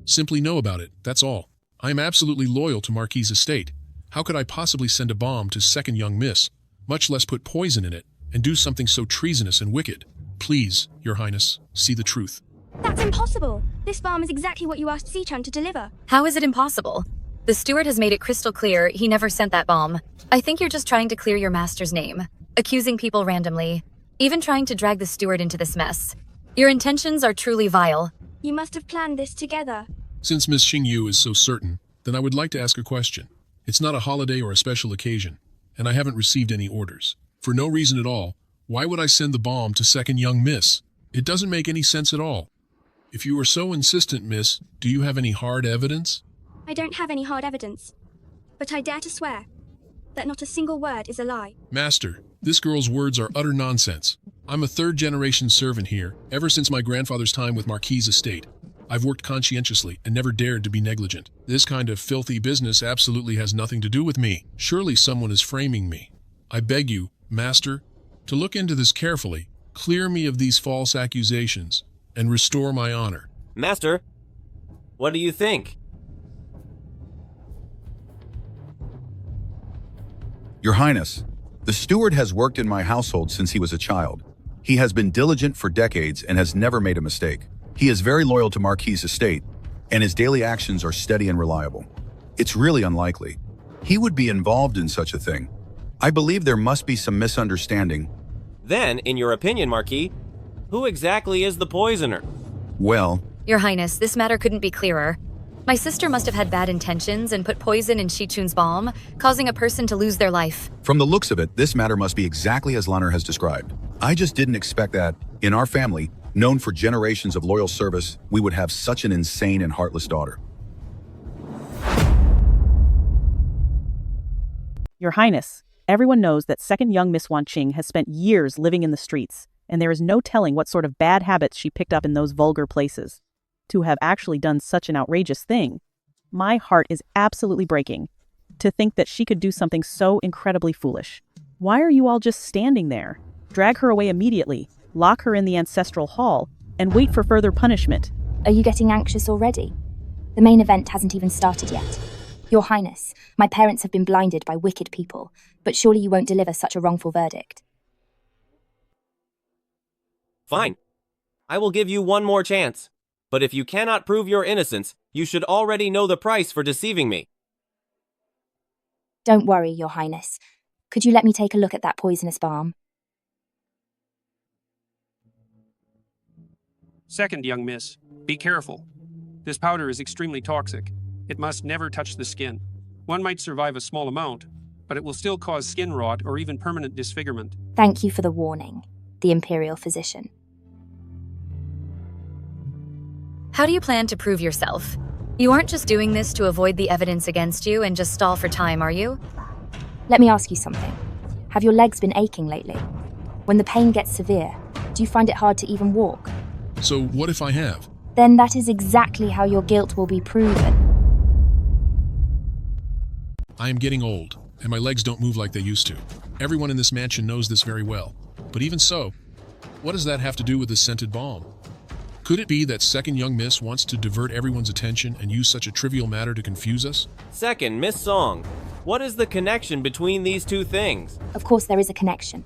simply know about it, that's all. I am absolutely loyal to Marquis' estate. How could I possibly send a bomb to second young miss, much less put poison in it, and do something so treasonous and wicked? Please, Your Highness, see the truth. That's impossible! This balm is exactly what you asked Shichun to deliver. How is it impossible? The steward has made it crystal clear he never sent that bomb. I think you're just trying to clear your master's name, accusing people randomly, even trying to drag the steward into this mess. Your intentions are truly vile. You must have planned this together. Since Miss Xingyu is so certain, then I would like to ask a question. It's not a holiday or a special occasion, and I haven't received any orders. For no reason at all, why would I send the bomb to second young miss? It doesn't make any sense at all. If you are so insistent, miss, do you have any hard evidence? I don't have any hard evidence, but I dare to swear that not a single word is a lie. Master, this girl's words are utter nonsense. I'm a third-generation servant here, ever since my grandfather's time with Marquis' estate. I've worked conscientiously and never dared to be negligent. This kind of filthy business absolutely has nothing to do with me. Surely someone is framing me. I beg you, master, to look into this carefully, clear me of these false accusations, and restore my honor. Master, what do you think? Your Highness, the steward has worked in my household since he was a child. He has been diligent for decades and has never made a mistake. He is very loyal to Marquis' estate, and his daily actions are steady and reliable. It's really unlikely he would be involved in such a thing. I believe there must be some misunderstanding. Then, in your opinion, Marquis, who exactly is the poisoner? Well, Your Highness, this matter couldn't be clearer. My sister must have had bad intentions and put poison in Shichun's bomb, causing a person to lose their life. from the looks of it, this matter must be exactly as Lanner has described. I just didn't expect that, in our family, known for generations of loyal service, we would have such an insane and heartless daughter. Your Highness, everyone knows that second young Miss Wanqing has spent years living in the streets, and there is no telling what sort of bad habits she picked up in those vulgar places. To have actually done such an outrageous thing, my heart is absolutely breaking. To think that she could do something so incredibly foolish. Why are you all just standing there? Drag her away immediately, lock her in the ancestral hall, and wait for further punishment. Are you getting anxious already? The main event hasn't even started yet. Your Highness, my parents have been blinded by wicked people, but surely you won't deliver such a wrongful verdict. Fine. I will give you one more chance. But if you cannot prove your innocence, you should already know the price for deceiving me. Don't worry, Your Highness. Could you let me take a look at that poisonous balm? Second, young miss, be careful. This powder is extremely toxic. It must never touch the skin. One might survive a small amount, but it will still cause skin rot or even permanent disfigurement. Thank you for the warning, the Imperial Physician. How do you plan to prove yourself? You aren't just doing this to avoid the evidence against you and just stall for time, are you? Let me ask you something. Have your legs been aching lately? When the pain gets severe, do you find it hard to even walk? So what if I have? Then that is exactly how your guilt will be proven. I am getting old, and my legs don't move like they used to. Everyone in this mansion knows this very well. But even so, what does that have to do with the scented balm? Could it be that second young miss wants to divert everyone's attention and use such a trivial matter to confuse us? Second, Miss Song, what is the connection between these two things? Of course there is a connection.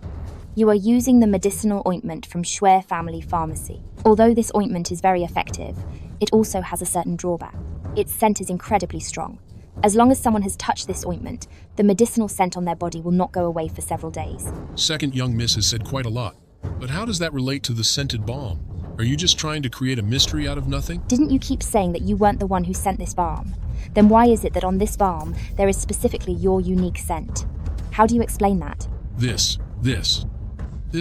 You are using the medicinal ointment from Shui Family Pharmacy. Although this ointment is very effective, it also has a certain drawback. Its scent is incredibly strong. As long as someone has touched this ointment, the medicinal scent on their body will not go away for several days. Second young miss has said quite a lot. But how does that relate to the scented balm? Are you just trying to create a mystery out of nothing? Didn't you keep saying that you weren't the one who sent this balm? Then why is it that on this balm, there is specifically your unique scent? How do you explain that? This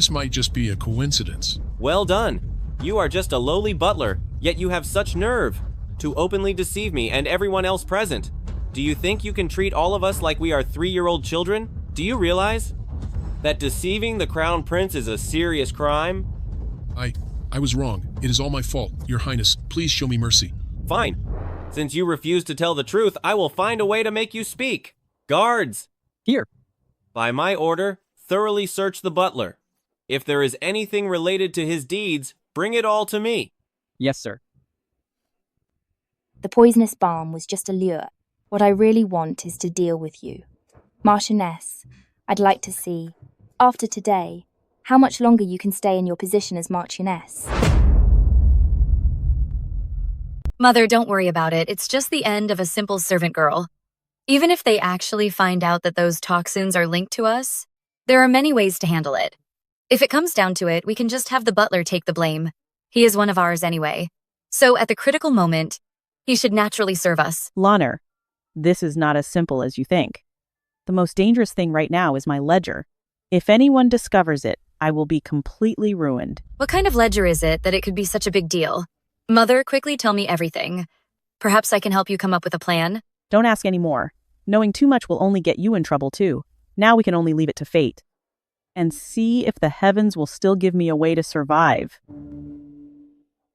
might just be a coincidence. Well done. You are just a lowly butler, yet you have such nerve to openly deceive me and everyone else present. Do you think you can treat all of us like we are 3-year-old children? Do you realize that deceiving the Crown Prince is a serious crime? I was wrong. It is all my fault. Your Highness, please show me mercy. Fine. Since you refuse to tell the truth, I will find a way to make you speak. Guards! Here. By my order, thoroughly search the butler. If there is anything related to his deeds, bring it all to me. Yes, sir. The poisonous balm was just a lure. What I really want is to deal with you. Marchioness, I'd like to see, after today, how much longer you can stay in your position as Marchioness. Mother, don't worry about it. It's just the end of a simple servant girl. Even if they actually find out that those toxins are linked to us, there are many ways to handle it. If it comes down to it, we can just have the butler take the blame. He is one of ours anyway. So at the critical moment, he should naturally serve us. Lanner, This is not as simple as you think. The most dangerous thing right now is my ledger. If anyone discovers it, I will be completely ruined. What kind of ledger is it that it could be such a big deal? Mother, quickly tell me everything. Perhaps I can help you come up with a plan? Don't ask any more. Knowing too much will only get you in trouble too. Now we can only leave it to fate. And see if the heavens will still give me a way to survive.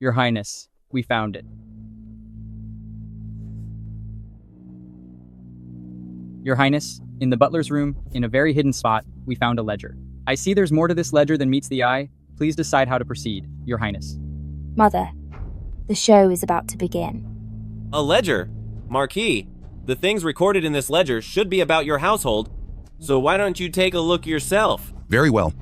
Your Highness, we found it. Your Highness, in the butler's room, in a very hidden spot, we found a ledger. I see there's more to this ledger than meets the eye. Please decide how to proceed, Your Highness. Mother, the show is about to begin. A ledger? Marquis, the things recorded in this ledger should be about your household, so why don't you take a look yourself? Very well.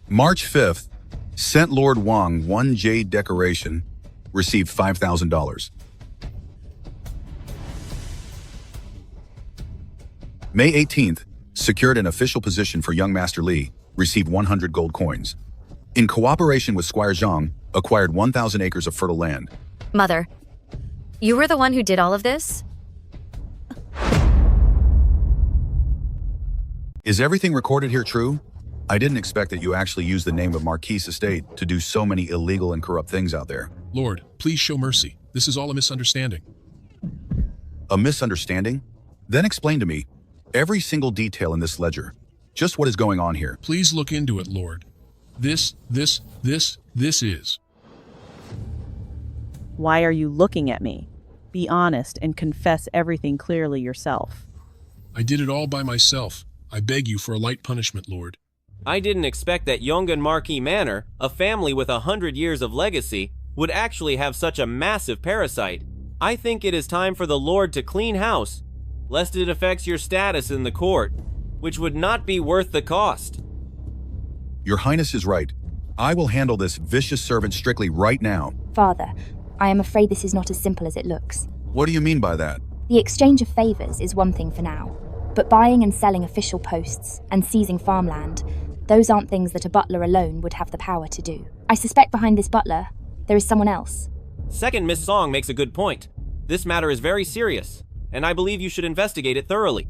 March 5th, sent Lord Wang 1 jade decoration, received $5,000. May 18th, secured an official position for young Master Li, received 100 gold coins. In cooperation with Squire Zhang, acquired 1,000 acres of fertile land. Mother, you were the one who did all of this? Is everything recorded here true? I didn't expect that you actually used the name of Marquis Estate to do so many illegal and corrupt things out there. Lord, please show mercy. This is all a misunderstanding. A misunderstanding? Then explain to me every single detail in this ledger. Just what is going on here. Please look into it, Lord. This is. Why are you looking at me? Be honest and confess everything clearly yourself. I did it all by myself. I beg you for a light punishment, Lord. I didn't expect that Yongan Marquis Manor, a family with 100 years of legacy, would actually have such a massive parasite. I think it is time for the Lord to clean house, lest it affects your status in the court, which would not be worth the cost. Your Highness is right. I will handle this vicious servant strictly right now. Father, I am afraid this is not as simple as it looks. What do you mean by that? The exchange of favors is one thing for now, but buying and selling official posts and seizing farmland, those aren't things that a butler alone would have the power to do. I suspect behind this butler, there is someone else. Second, Miss Song makes a good point. This matter is very serious, and I believe you should investigate it thoroughly.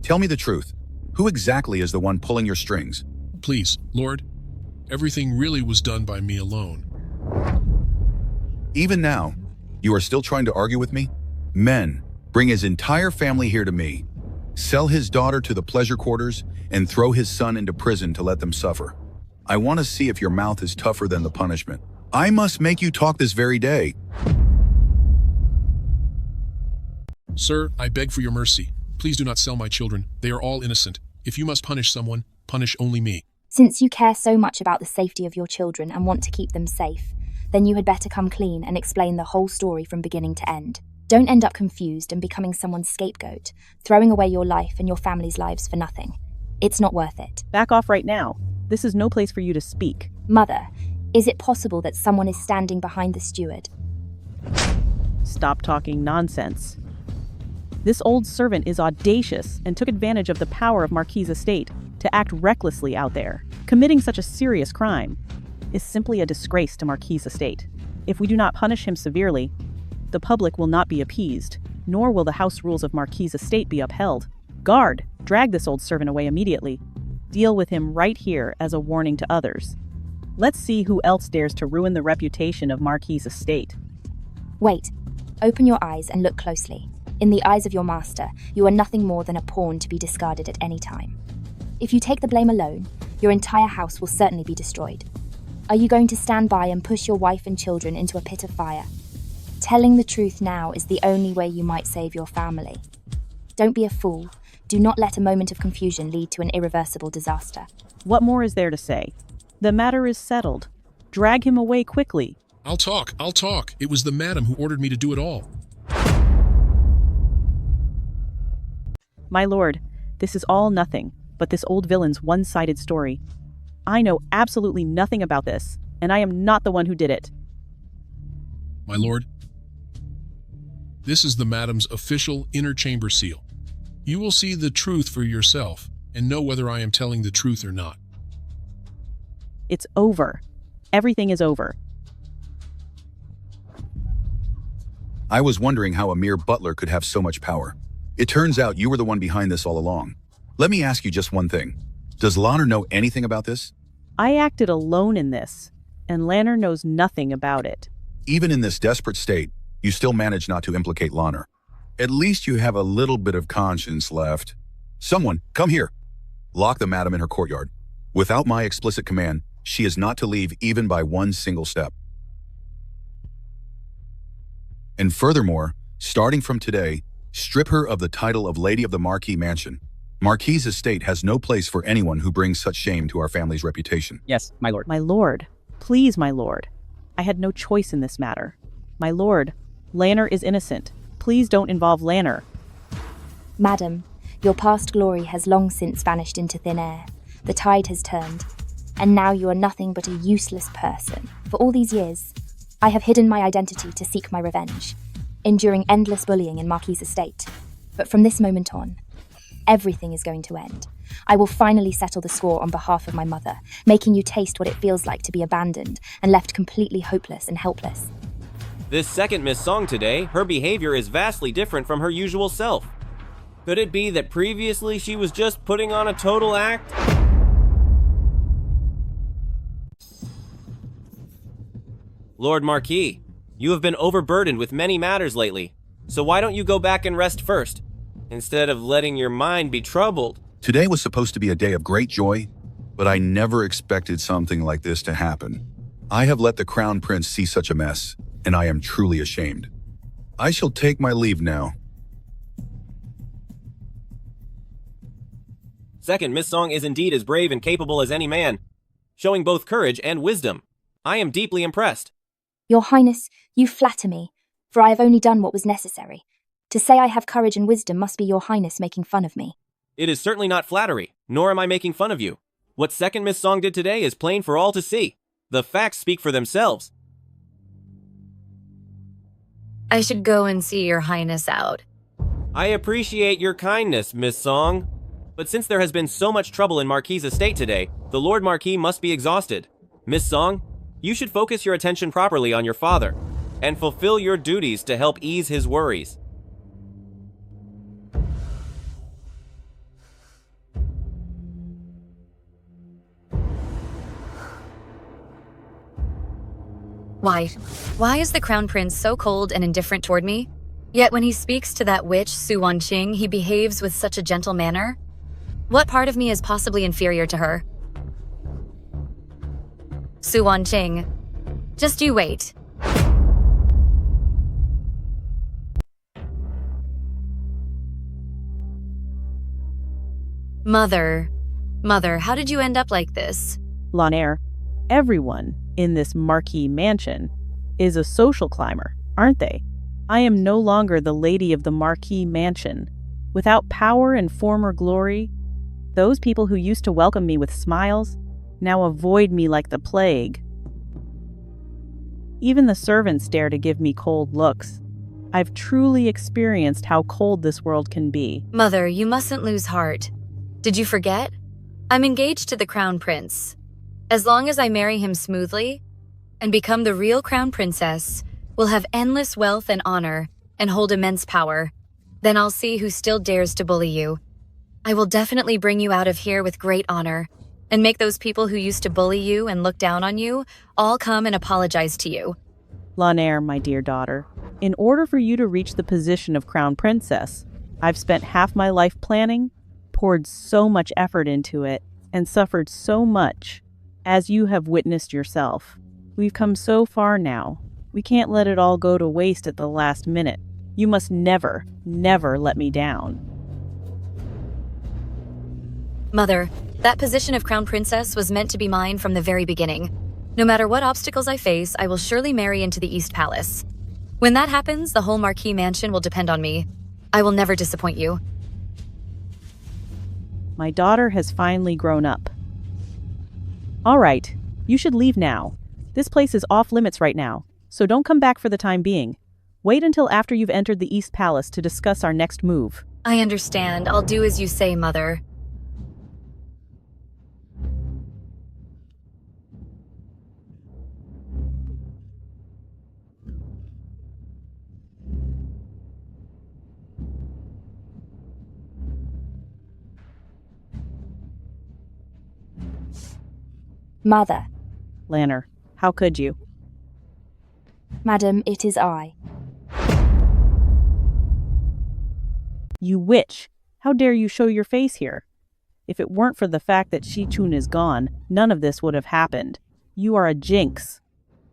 Tell me the truth. Who exactly is the one pulling your strings? Please, Lord, everything really was done by me alone. Even now, you are still trying to argue with me? Men, bring his entire family here to me. Sell his daughter to the pleasure quarters and throw his son into prison to let them suffer. I want to see if your mouth is tougher than the punishment. I must make you talk this very day. Sir, I beg for your mercy. Please do not sell my children. They are all innocent. If you must punish someone, punish only me. Since you care so much about the safety of your children and want to keep them safe, then you had better come clean and explain the whole story from beginning to end. Don't end up confused and becoming someone's scapegoat, throwing away your life and your family's lives for nothing. It's not worth it. Back off right now. This is no place for you to speak. Mother, is it possible that someone is standing behind the steward? Stop talking nonsense. This old servant is audacious and took advantage of the power of Marquis' estate to act recklessly out there. Committing such a serious crime is simply a disgrace to Marquis' estate. If we do not punish him severely, the public will not be appeased, nor will the house rules of Marquis' estate be upheld. Guard, drag this old servant away immediately. Deal with him right here as a warning to others. Let's see who else dares to ruin the reputation of Marquis' estate. Wait, open your eyes and look closely. In the eyes of your master, you are nothing more than a pawn to be discarded at any time. If you take the blame alone, your entire house will certainly be destroyed. Are you going to stand by and push your wife and children into a pit of fire? Telling the truth now is the only way you might save your family. Don't be a fool. Do not let a moment of confusion lead to an irreversible disaster. What more is there to say? The matter is settled. Drag him away quickly. I'll talk. It was the madam who ordered me to do it all. My lord, this is all nothing but this old villain's one-sided story. I know absolutely nothing about this, and I am not the one who did it. My lord, this is the madam's official inner chamber seal. You will see the truth for yourself and know whether I am telling the truth or not. It's over. Everything is over. I was wondering how a mere butler could have so much power. It turns out you were the one behind this all along. Let me ask you just one thing. Does Lanner know anything about this? I acted alone in this, and Lanner knows nothing about it. Even in this desperate state, you still manage not to implicate Lanner. At least you have a little bit of conscience left. Someone, come here. Lock the madam in her courtyard. Without my explicit command, she is not to leave even by one single step. And furthermore, starting from today, strip her of the title of Lady of the Marquis Mansion. Marquis' estate has no place for anyone who brings such shame to our family's reputation. Yes, my lord. My lord, please, my lord. I had no choice in this matter. My lord, Lanner is innocent. Please don't involve Lanner. Madam, your past glory has long since vanished into thin air. The tide has turned, and now you are nothing but a useless person. For all these years, I have hidden my identity to seek my revenge, enduring endless bullying in Marquis' estate. But from this moment on, everything is going to end. I will finally settle the score on behalf of my mother, making you taste what it feels like to be abandoned and left completely hopeless and helpless. This second Miss Song today, her behavior is vastly different from her usual self. Could it be that previously she was just putting on a total act? Lord Marquis, you have been overburdened with many matters lately, so why don't you go back and rest first, instead of letting your mind be troubled? Today was supposed to be a day of great joy, but I never expected something like this to happen. I have let the Crown Prince see such a mess, and I am truly ashamed. I shall take my leave now. Second Miss Song is indeed as brave and capable as any man, showing both courage and wisdom. I am deeply impressed. Your Highness, you flatter me, for I have only done what was necessary. To say I have courage and wisdom must be your Highness making fun of me. It is certainly not flattery, nor am I making fun of you. What second Miss Song did today is plain for all to see. The facts speak for themselves. I should go and see your Highness out. I appreciate your kindness, Miss Song. But since there has been so much trouble in Marquis' estate today, the Lord Marquis must be exhausted. Miss Song, you should focus your attention properly on your father, and fulfill your duties to help ease his worries. Why is the Crown Prince so cold and indifferent toward me? Yet when he speaks to that witch, Su Wanqing, he behaves with such a gentle manner? What part of me is possibly inferior to her? Su Wanqing, just you wait. Mother, how did you end up like this? Lanner, everyone in this Marquis mansion is a social climber, aren't they? I am no longer the lady of the Marquis mansion. Without power and former glory, those people who used to welcome me with smiles now avoid me like the plague. Even the servants dare to give me cold looks. I've truly experienced how cold this world can be. Mother, you mustn't lose heart. Did you forget? I'm engaged to the Crown Prince. As long as I marry him smoothly and become the real Crown Princess, we'll have endless wealth and honor and hold immense power. Then I'll see who still dares to bully you. I will definitely bring you out of here with great honor and make those people who used to bully you and look down on you all come and apologize to you. Lanner, my dear daughter, in order for you to reach the position of Crown Princess, I've spent half my life planning, poured so much effort into it, and suffered so much, as you have witnessed yourself. We've come so far now. We can't let it all go to waste at the last minute. You must never, never let me down. Mother, that position of Crown Princess was meant to be mine from the very beginning. No matter what obstacles I face, I will surely marry into the East Palace. When that happens, the whole Marquis mansion will depend on me. I will never disappoint you. My daughter has finally grown up. All right, you should leave now. This place is off limits right now, so don't come back for the time being. Wait until after you've entered the East Palace to discuss our next move. I understand. I'll do as you say, Mother. Mother. Lanner, how could you? Madam, it is I. You witch! How dare you show your face here? If it weren't for the fact that Shi-chun is gone, none of this would have happened. You are a jinx.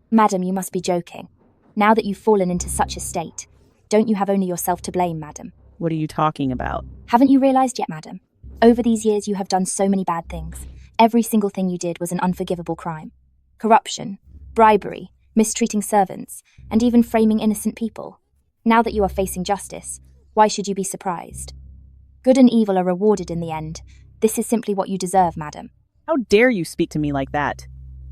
Madam, you must be joking. Now that you've fallen into such a state, don't you have only yourself to blame, madam? What are you talking about? Haven't you realized yet, madam? Over these years you have done so many bad things. Every single thing you did was an unforgivable crime. Corruption, bribery, mistreating servants, and even framing innocent people. Now that you are facing justice, why should you be surprised? Good and evil are rewarded in the end. This is simply what you deserve, madam. How dare you speak to me like that?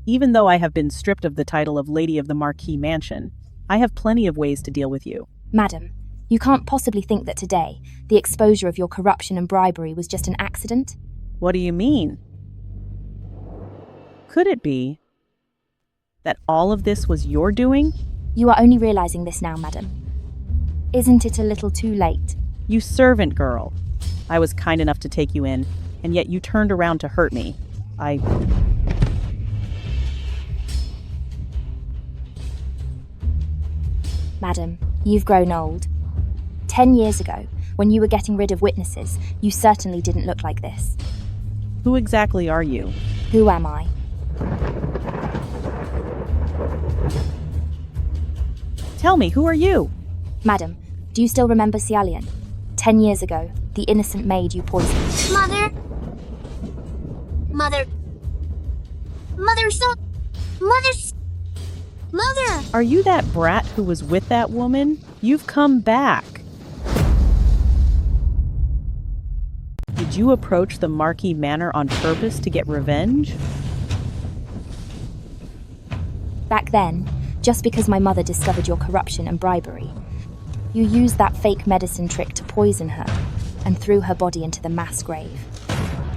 Even though I have been stripped of the title of Lady of the Marquis Mansion, I have plenty of ways to deal with you. Madam, you can't possibly think that today, the exposure of your corruption and bribery was just an accident? What do you mean? Could it be that all of this was your doing? You are only realizing this now, madam. Isn't it a little too late? You servant girl. I was kind enough to take you in, and yet you turned around to hurt me. Madam, you've grown old. 10 years ago, when you were getting rid of witnesses, you certainly didn't look like this. Who exactly are you? Who am I? Tell me, who are you? Madam, do you still remember Xialian? 10 years ago, the innocent maid you poisoned. Mother? Mother? Mother! Are you that brat who was with that woman? You've come back. Did you approach the Marquis Manor on purpose to get revenge? Back then, just because my mother discovered your corruption and bribery, you used that fake medicine trick to poison her and threw her body into the mass grave.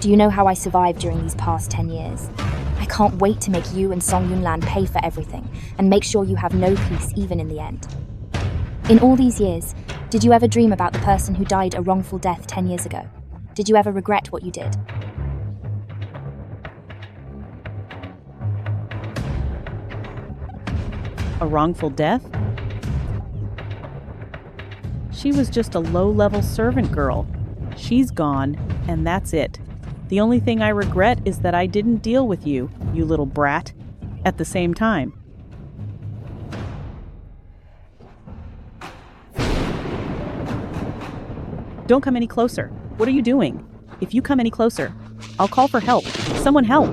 Do you know how I survived during these past 10 years? I can't wait to make you and Song Yunlan pay for everything and make sure you have no peace even in the end. In all these years, did you ever dream about the person who died a wrongful death 10 years ago? Did you ever regret what you did? A wrongful death? She was just a low-level servant girl. She's gone, and that's it. The only thing I regret is that I didn't deal with you, you little brat, at the same time. Don't come any closer. What are you doing? If you come any closer, I'll call for help. Someone help!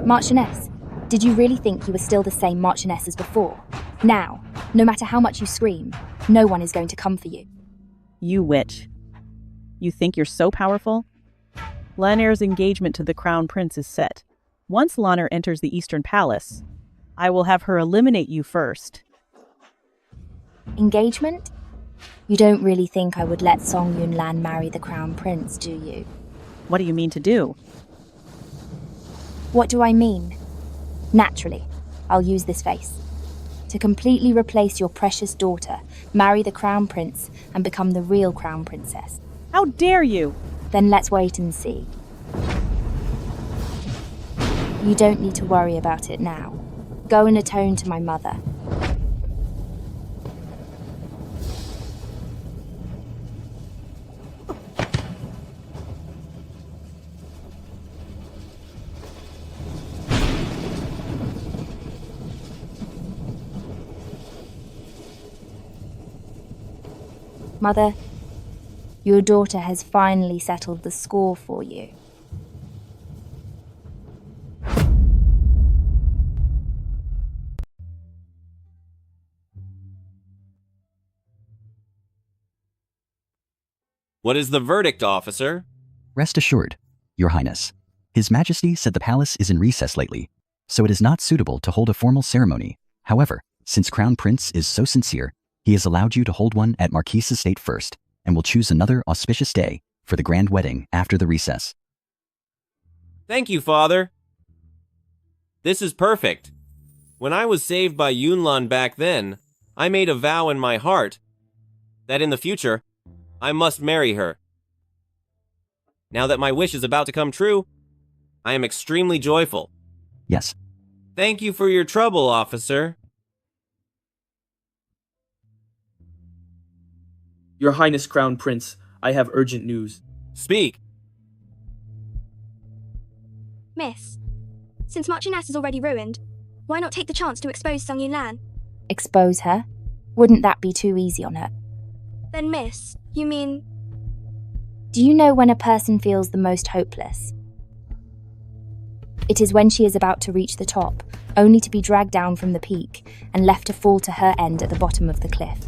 Marchioness, did you really think you were still the same Marchioness as before? Now, no matter how much you scream, no one is going to come for you. You witch. You think you're so powerful? Lanner's engagement to the Crown Prince is set. Once Lanner enters the Eastern Palace, I will have her eliminate you first. Engagement? You don't really think I would let Song Yunlan marry the Crown Prince, do you? What do you mean to do? What do I mean? Naturally, I'll use this face. To completely replace your precious daughter, marry the Crown Prince, and become the real Crown Princess. How dare you! Then let's wait and see. You don't need to worry about it now. Go and atone to my mother. Mother, your daughter has finally settled the score for you. What is the verdict, officer? Rest assured, Your Highness. His Majesty said the palace is in recess lately, so it is not suitable to hold a formal ceremony. However, since Crown Prince is so sincere, he has allowed you to hold one at Marquis' estate first, and will choose another auspicious day for the grand wedding after the recess. Thank you, Father. This is perfect. When I was saved by Yunlan back then, I made a vow in my heart that in the future, I must marry her. Now that my wish is about to come true, I am extremely joyful. Yes. Thank you for your trouble, officer. Your Highness Crown Prince, I have urgent news. Speak. Miss, since Marchioness is already ruined, why not take the chance to expose Song Yunlan? Expose her? Wouldn't that be too easy on her? Then miss, you mean... Do you know when a person feels the most hopeless? It is when she is about to reach the top, only to be dragged down from the peak and left to fall to her end at the bottom of the cliff.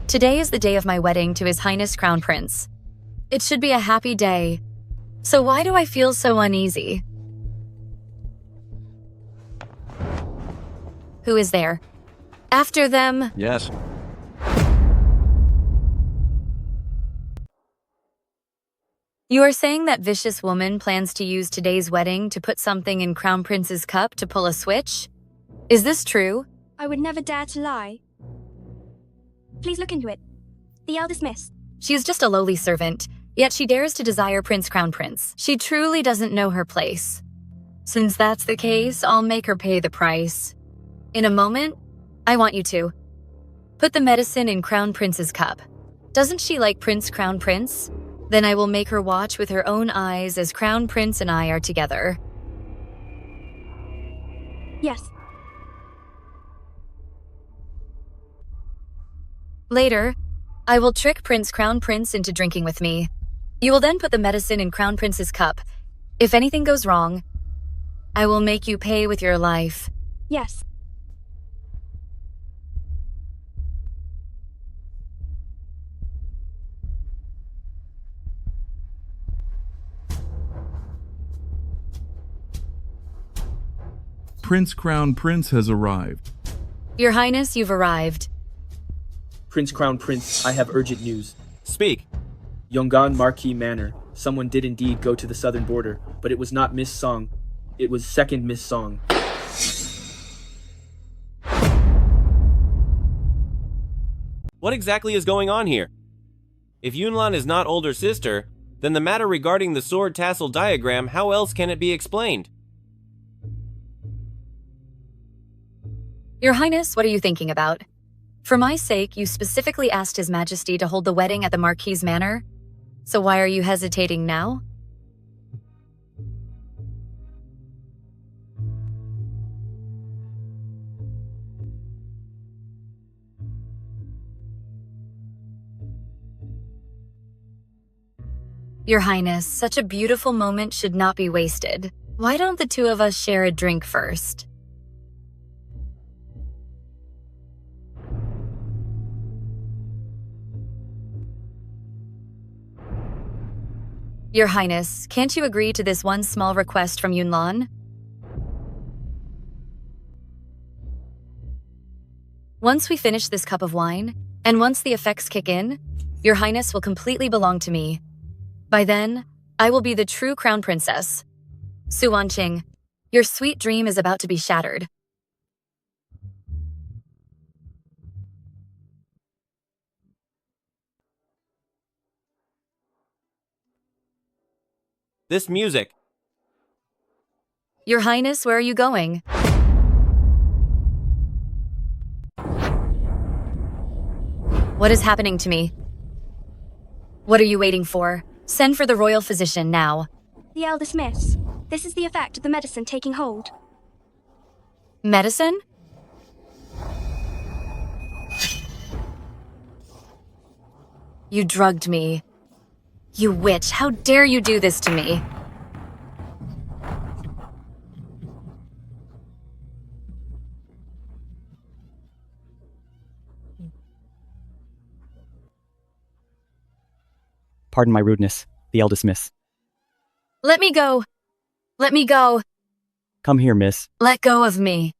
Today is the day of my wedding to His Highness Crown Prince. It should be a happy day. So why do I feel so uneasy? Who is there? After them. Yes. You are saying that vicious woman plans to use today's wedding to put something in Crown Prince's cup to pull a switch? Is this true? I would never dare to lie. Please look into it. The eldest miss. She is just a lowly servant, yet she dares to desire Crown Prince. She truly doesn't know her place. Since that's the case, I'll make her pay the price. In a moment, I want you to. Put the medicine in Crown Prince's cup. Doesn't she like Crown Prince? Then I will make her watch with her own eyes as Crown Prince and I are together. Yes. Later, I will trick Crown Prince into drinking with me. You will then put the medicine in Crown Prince's cup. If anything goes wrong, I will make you pay with your life. Yes. Crown Prince has arrived. Your Highness, you've arrived. Crown Prince, I have urgent news. Speak. Yongan Marquis Manor. Someone did indeed go to the southern border, but it was not Miss Song. It was second Miss Song. What exactly is going on here? If Yunlan is not older sister, then the matter regarding the sword tassel diagram, how else can it be explained? Your Highness, what are you thinking about? For my sake, you specifically asked His Majesty to hold the wedding at the Marquis' manor. So why are you hesitating now? Your Highness, such a beautiful moment should not be wasted. Why don't the two of us share a drink first? Your Highness, can't you agree to this one small request from Yunlan? Once we finish this cup of wine, and once the effects kick in, Your Highness will completely belong to me. By then, I will be the true Crown Princess. Su Wanqing, your sweet dream is about to be shattered. This music. Your Highness, where are you going? What is happening to me? What are you waiting for? Send for the royal physician now. The eldest miss. This is the effect of the medicine taking hold. Medicine? You drugged me. You witch, how dare you do this to me? Pardon my rudeness, the eldest miss. Let me go. Let me go. Come here, miss. Let go of me.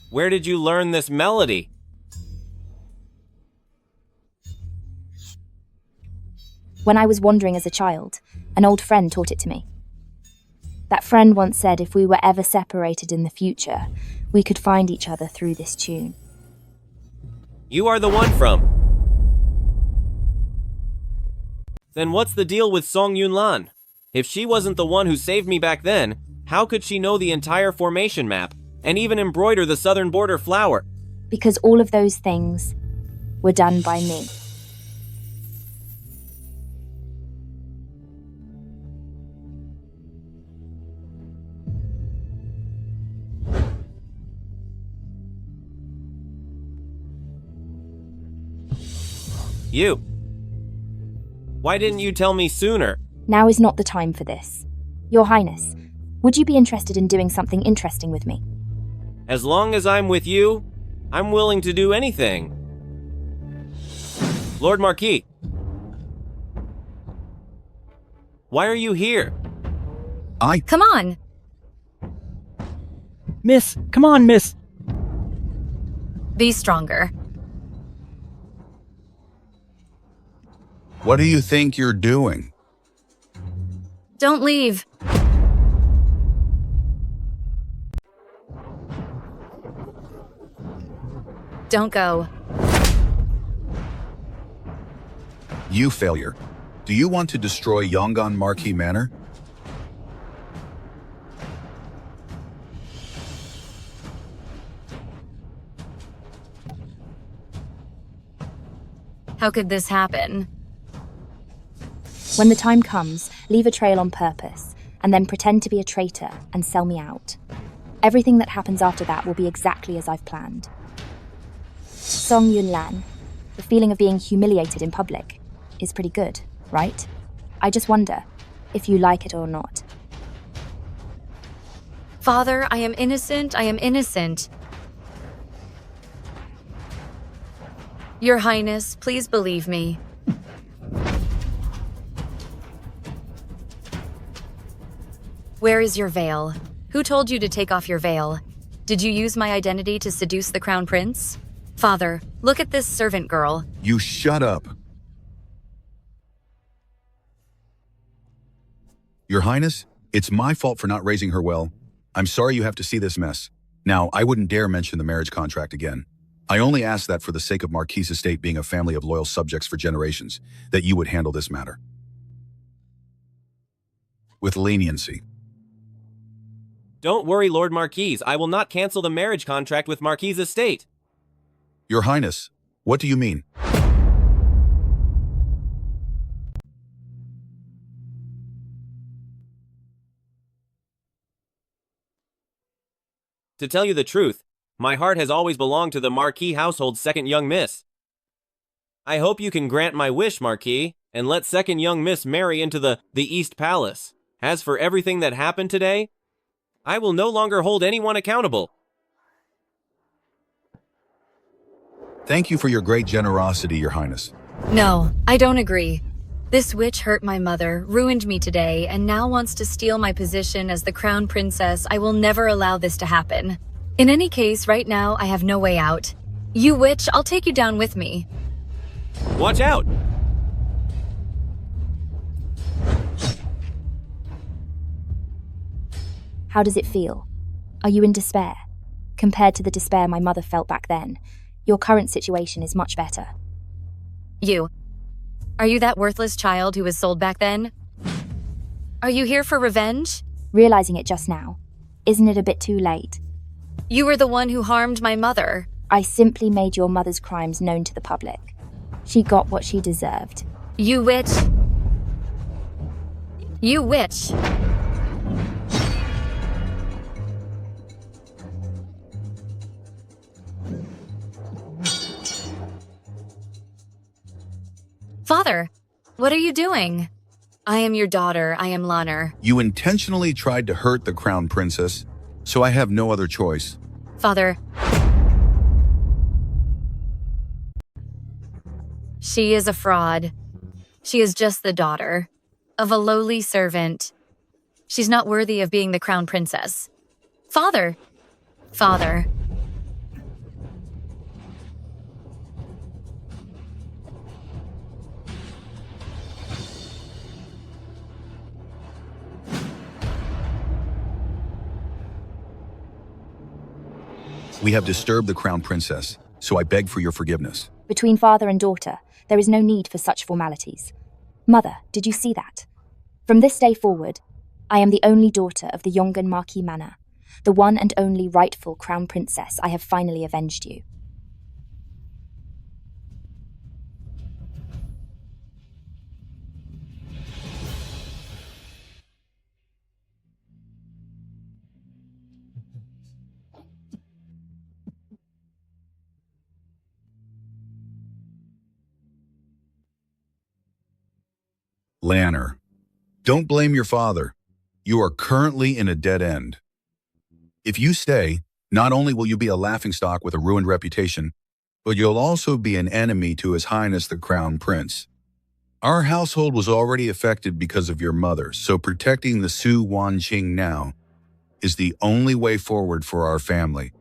Where did you learn this melody? When I was wandering as a child, an old friend taught it to me. That friend once said if we were ever separated in the future, we could find each other through this tune. You are the one from. Then what's the deal with Song Yunlan? If she wasn't the one who saved me back then, how could she know the entire formation map and even embroider the southern border flower? Because all of those things were done by me. You. Why didn't you tell me sooner? Now is not the time for this. Your Highness, would you be interested in doing something interesting with me? As long as I'm with you, I'm willing to do anything. Lord Marquis. Why are you here? Come on! Miss, come on, miss! Be stronger. What do you think you're doing? Don't leave. Don't go. You failure. Do you want to destroy Yongan Marquis Manor? How could this happen? When the time comes, leave a trail on purpose, and then pretend to be a traitor and sell me out. Everything that happens after that will be exactly as I've planned. Song Yunlan, the feeling of being humiliated in public, is pretty good, right? I just wonder if you like it or not. Father, I am innocent, I am innocent. Your Highness, please believe me. Where is your veil? Who told you to take off your veil? Did you use my identity to seduce the Crown Prince? Father, look at this servant girl. You shut up. Your Highness, it's my fault for not raising her well. I'm sorry you have to see this mess. Now, I wouldn't dare mention the marriage contract again. I only ask that for the sake of Marquis' estate being a family of loyal subjects for generations, that you would handle this matter with leniency. Don't worry, Lord Marquis. I will not cancel the marriage contract with Marquis' estate. Your Highness, what do you mean? To tell you the truth, my heart has always belonged to the Marquis household's second young miss. I hope you can grant my wish, Marquis, and let second young miss marry into the East Palace. As for everything that happened today, I will no longer hold anyone accountable. Thank you for your great generosity, Your Highness. No, I don't agree. This witch hurt my mother, ruined me today, and now wants to steal my position as the Crown Princess. I will never allow this to happen. In any case, right now, I have no way out. You witch, I'll take you down with me. Watch out! How does it feel? Are you in despair? Compared to the despair my mother felt back then, your current situation is much better. You. Are you that worthless child who was sold back then? Are you here for revenge? Realizing it just now, isn't it a bit too late? You were the one who harmed my mother. I simply made your mother's crimes known to the public. She got what she deserved. You witch. You witch. Father, what are you doing? I am your daughter. I am Lanner. You intentionally tried to hurt the Crown Princess, so I have no other choice. Father. She is a fraud. She is just the daughter of a lowly servant. She's not worthy of being the Crown Princess. Father. Father. We have disturbed the crown princess, so I beg for your forgiveness. Between father and daughter, there is no need for such formalities. Mother, did you see that? From this day forward, I am the only daughter of the Yongan Marquis Manor, the one and only rightful crown princess. I have finally avenged you. Lanner, don't blame your father. You are currently in a dead end. If you stay, not only will you be a laughingstock with a ruined reputation, but you'll also be an enemy to His Highness the Crown Prince. Our household was already affected because of your mother, so protecting the Su Wanqing now is the only way forward for our family.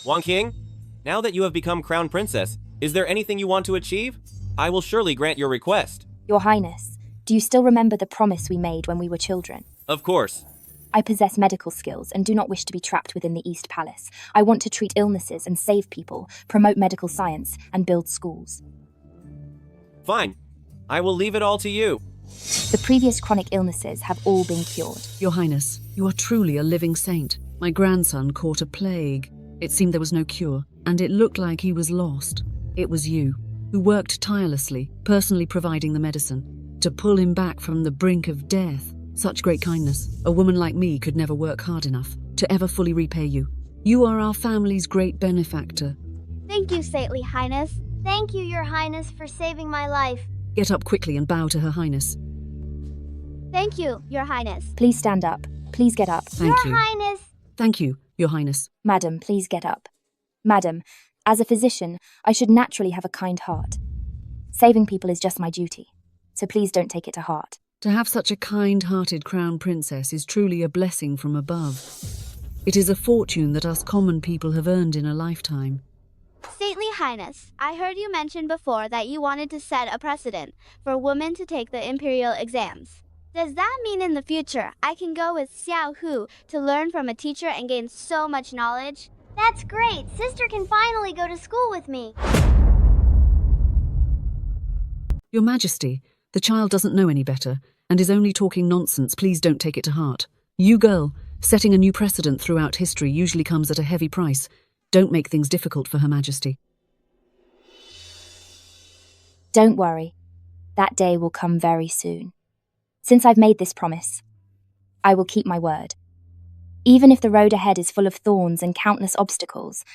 Wanqing, now that you have become Crown Princess, is there anything you want to achieve? I will surely grant your request. Your Highness, do you still remember the promise we made when we were children? Of course. I possess medical skills and do not wish to be trapped within the East Palace. I want to treat illnesses and save people, promote medical science, and build schools. Fine. I will leave it all to you. The previous chronic illnesses have all been cured. Your Highness, you are truly a living saint. My grandson caught a plague. It seemed there was no cure, and it looked like he was lost. It was you, who worked tirelessly, personally providing the medicine, to pull him back from the brink of death. Such great kindness. A woman like me could never work hard enough to ever fully repay you. You are our family's great benefactor. Thank you, saintly Highness. Thank you, Your Highness, for saving my life. Get up quickly and bow to Her Highness. Thank you, Your Highness. Please stand up. Please get up. Thank you. Your Highness. Thank you, Your Highness. Madam, please get up. Madam, as a physician, I should naturally have a kind heart. Saving people is just my duty, so please don't take it to heart. To have such a kind-hearted crown princess is truly a blessing from above. It is a fortune that us common people have earned in a lifetime. Saintly Highness, I heard you mention before that you wanted to set a precedent for women to take the imperial exams. Does that mean in the future I can go with Xiao Hu to learn from a teacher and gain so much knowledge? That's great! Sister can finally go to school with me! Your Majesty, the child doesn't know any better, and is only talking nonsense. Please don't take it to heart. You girl, setting a new precedent throughout history usually comes at a heavy price. Don't make things difficult for Her Majesty. Don't worry. That day will come very soon. Since I've made this promise, I will keep my word. Even if the road ahead is full of thorns and countless obstacles,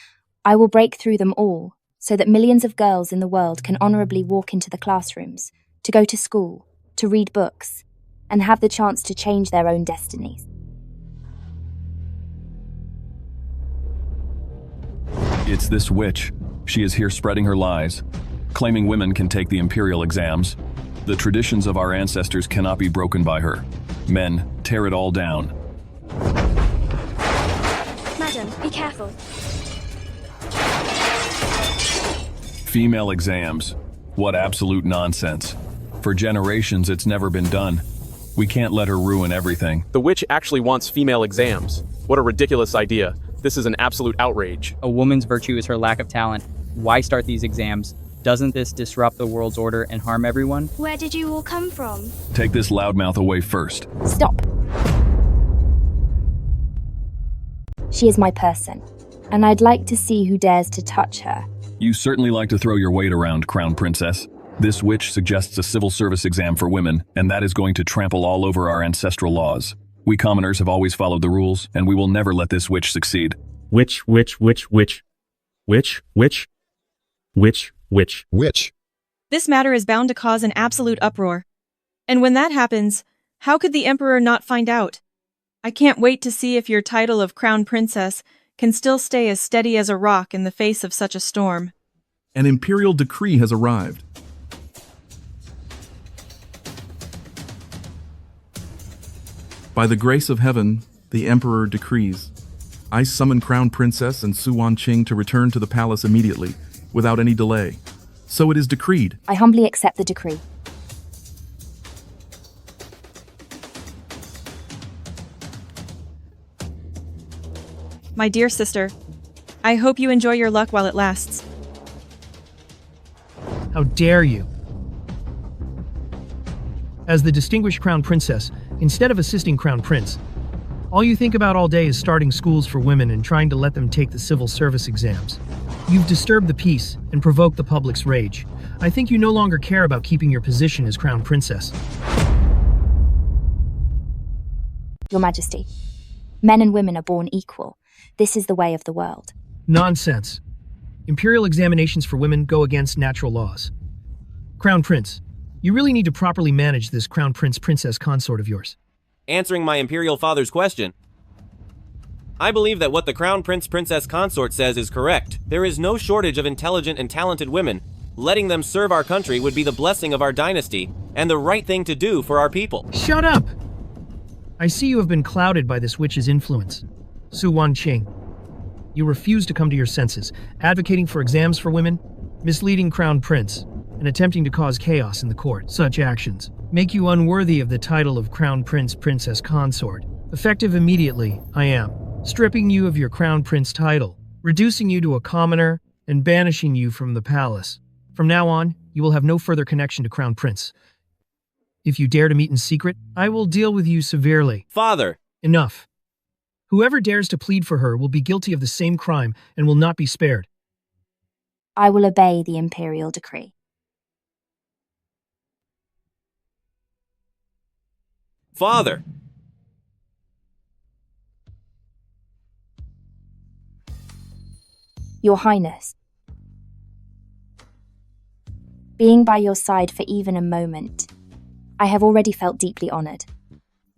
I will break through them all so that millions of girls in the world can honorably walk into the classrooms, to go to school, to read books, and have the chance to change their own destinies. It's this witch. She is here spreading her lies, claiming women can take the imperial exams. The traditions of our ancestors cannot be broken by her. Men, tear it all down. Madam, be careful. Female exams. What absolute nonsense. For generations, it's never been done. We can't let her ruin everything. The witch actually wants female exams. What a ridiculous idea. This is an absolute outrage. A woman's virtue is her lack of talent. Why start these exams? Doesn't this disrupt the world's order and harm everyone? Where did you all come from? Take this loudmouth away first. Stop. She is my person, and I'd like to see who dares to touch her. You certainly like to throw your weight around, Crown Princess. This witch suggests a civil service exam for women, and that is going to trample all over our ancestral laws. We commoners have always followed the rules, and we will never let this witch succeed. Witch. This matter is bound to cause an absolute uproar. And when that happens, how could the Emperor not find out? I can't wait to see if your title of Crown Princess can still stay as steady as a rock in the face of such a storm. An imperial decree has arrived. By the grace of heaven, the Emperor decrees. I summon Crown Princess and Su Wanqing to return to the palace immediately, without any delay. So it is decreed. I humbly accept the decree. My dear sister, I hope you enjoy your luck while it lasts. How dare you? As the distinguished Crown Princess, instead of assisting Crown Prince, all you think about all day is starting schools for women and trying to let them take the civil service exams. You've disturbed the peace and provoked the public's rage. I think you no longer care about keeping your position as Crown Princess. Your Majesty, men and women are born equal. This is the way of the world. Nonsense. Imperial examinations for women go against natural laws. Crown Prince, you really need to properly manage this Crown Princess consort of yours. Answering my Imperial father's question, I believe that what the Crown Princess consort says is correct. There is no shortage of intelligent and talented women. Letting them serve our country would be the blessing of our dynasty and the right thing to do for our people. Shut up! I see you have been clouded by this witch's influence. Su Wanqing. You refuse to come to your senses, advocating for exams for women, misleading Crown Prince, and attempting to cause chaos in the court. Such actions make you unworthy of the title of Crown Princess Consort. Effective immediately, I am stripping you of your Crown Prince title, reducing you to a commoner, and banishing you from the palace. From now on, you will have no further connection to Crown Prince. If you dare to meet in secret, I will deal with you severely. Father! Enough. Whoever dares to plead for her will be guilty of the same crime and will not be spared. I will obey the imperial decree. Father! Your Highness, being by your side for even a moment, I have already felt deeply honoured.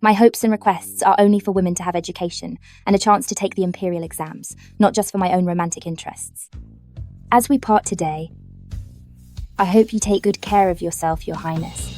My hopes and requests are only for women to have education and a chance to take the imperial exams, not just for my own romantic interests. As we part today, I hope you take good care of yourself, Your Highness.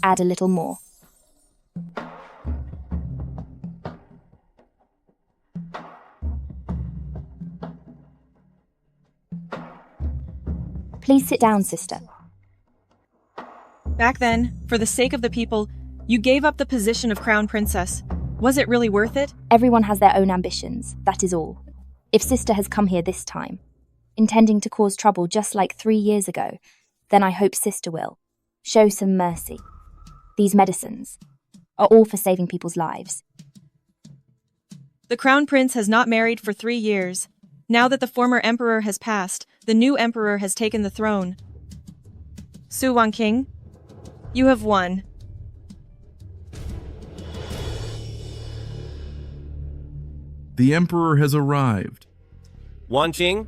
Add a little more. Please sit down, sister. Back then, for the sake of the people, you gave up the position of Crown Princess. Was it really worth it? Everyone has their own ambitions, that is all. If sister has come here this time, intending to cause trouble just like 3 years ago, then I hope sister will show some mercy. These medicines are all for saving people's lives. The Crown Prince has not married for 3 years. Now that the former emperor has passed, the new emperor has taken the throne. Su Wanqing, you have won. The emperor has arrived. Wanqing?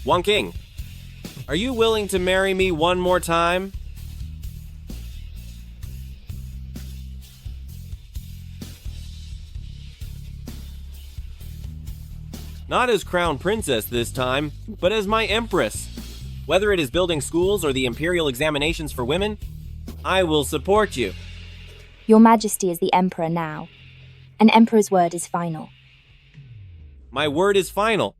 Wanqing, are you willing to marry me one more time? Not as Crown Princess this time, but as my Empress. Whether it is building schools or the imperial examinations for women, I will support you. Your Majesty is the Emperor now. An Emperor's word is final. My word is final.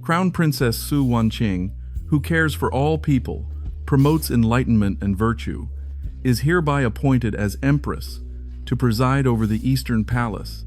Crown Princess Su Wanqing, who cares for all people, promotes enlightenment and virtue, is hereby appointed as Empress to preside over the Eastern Palace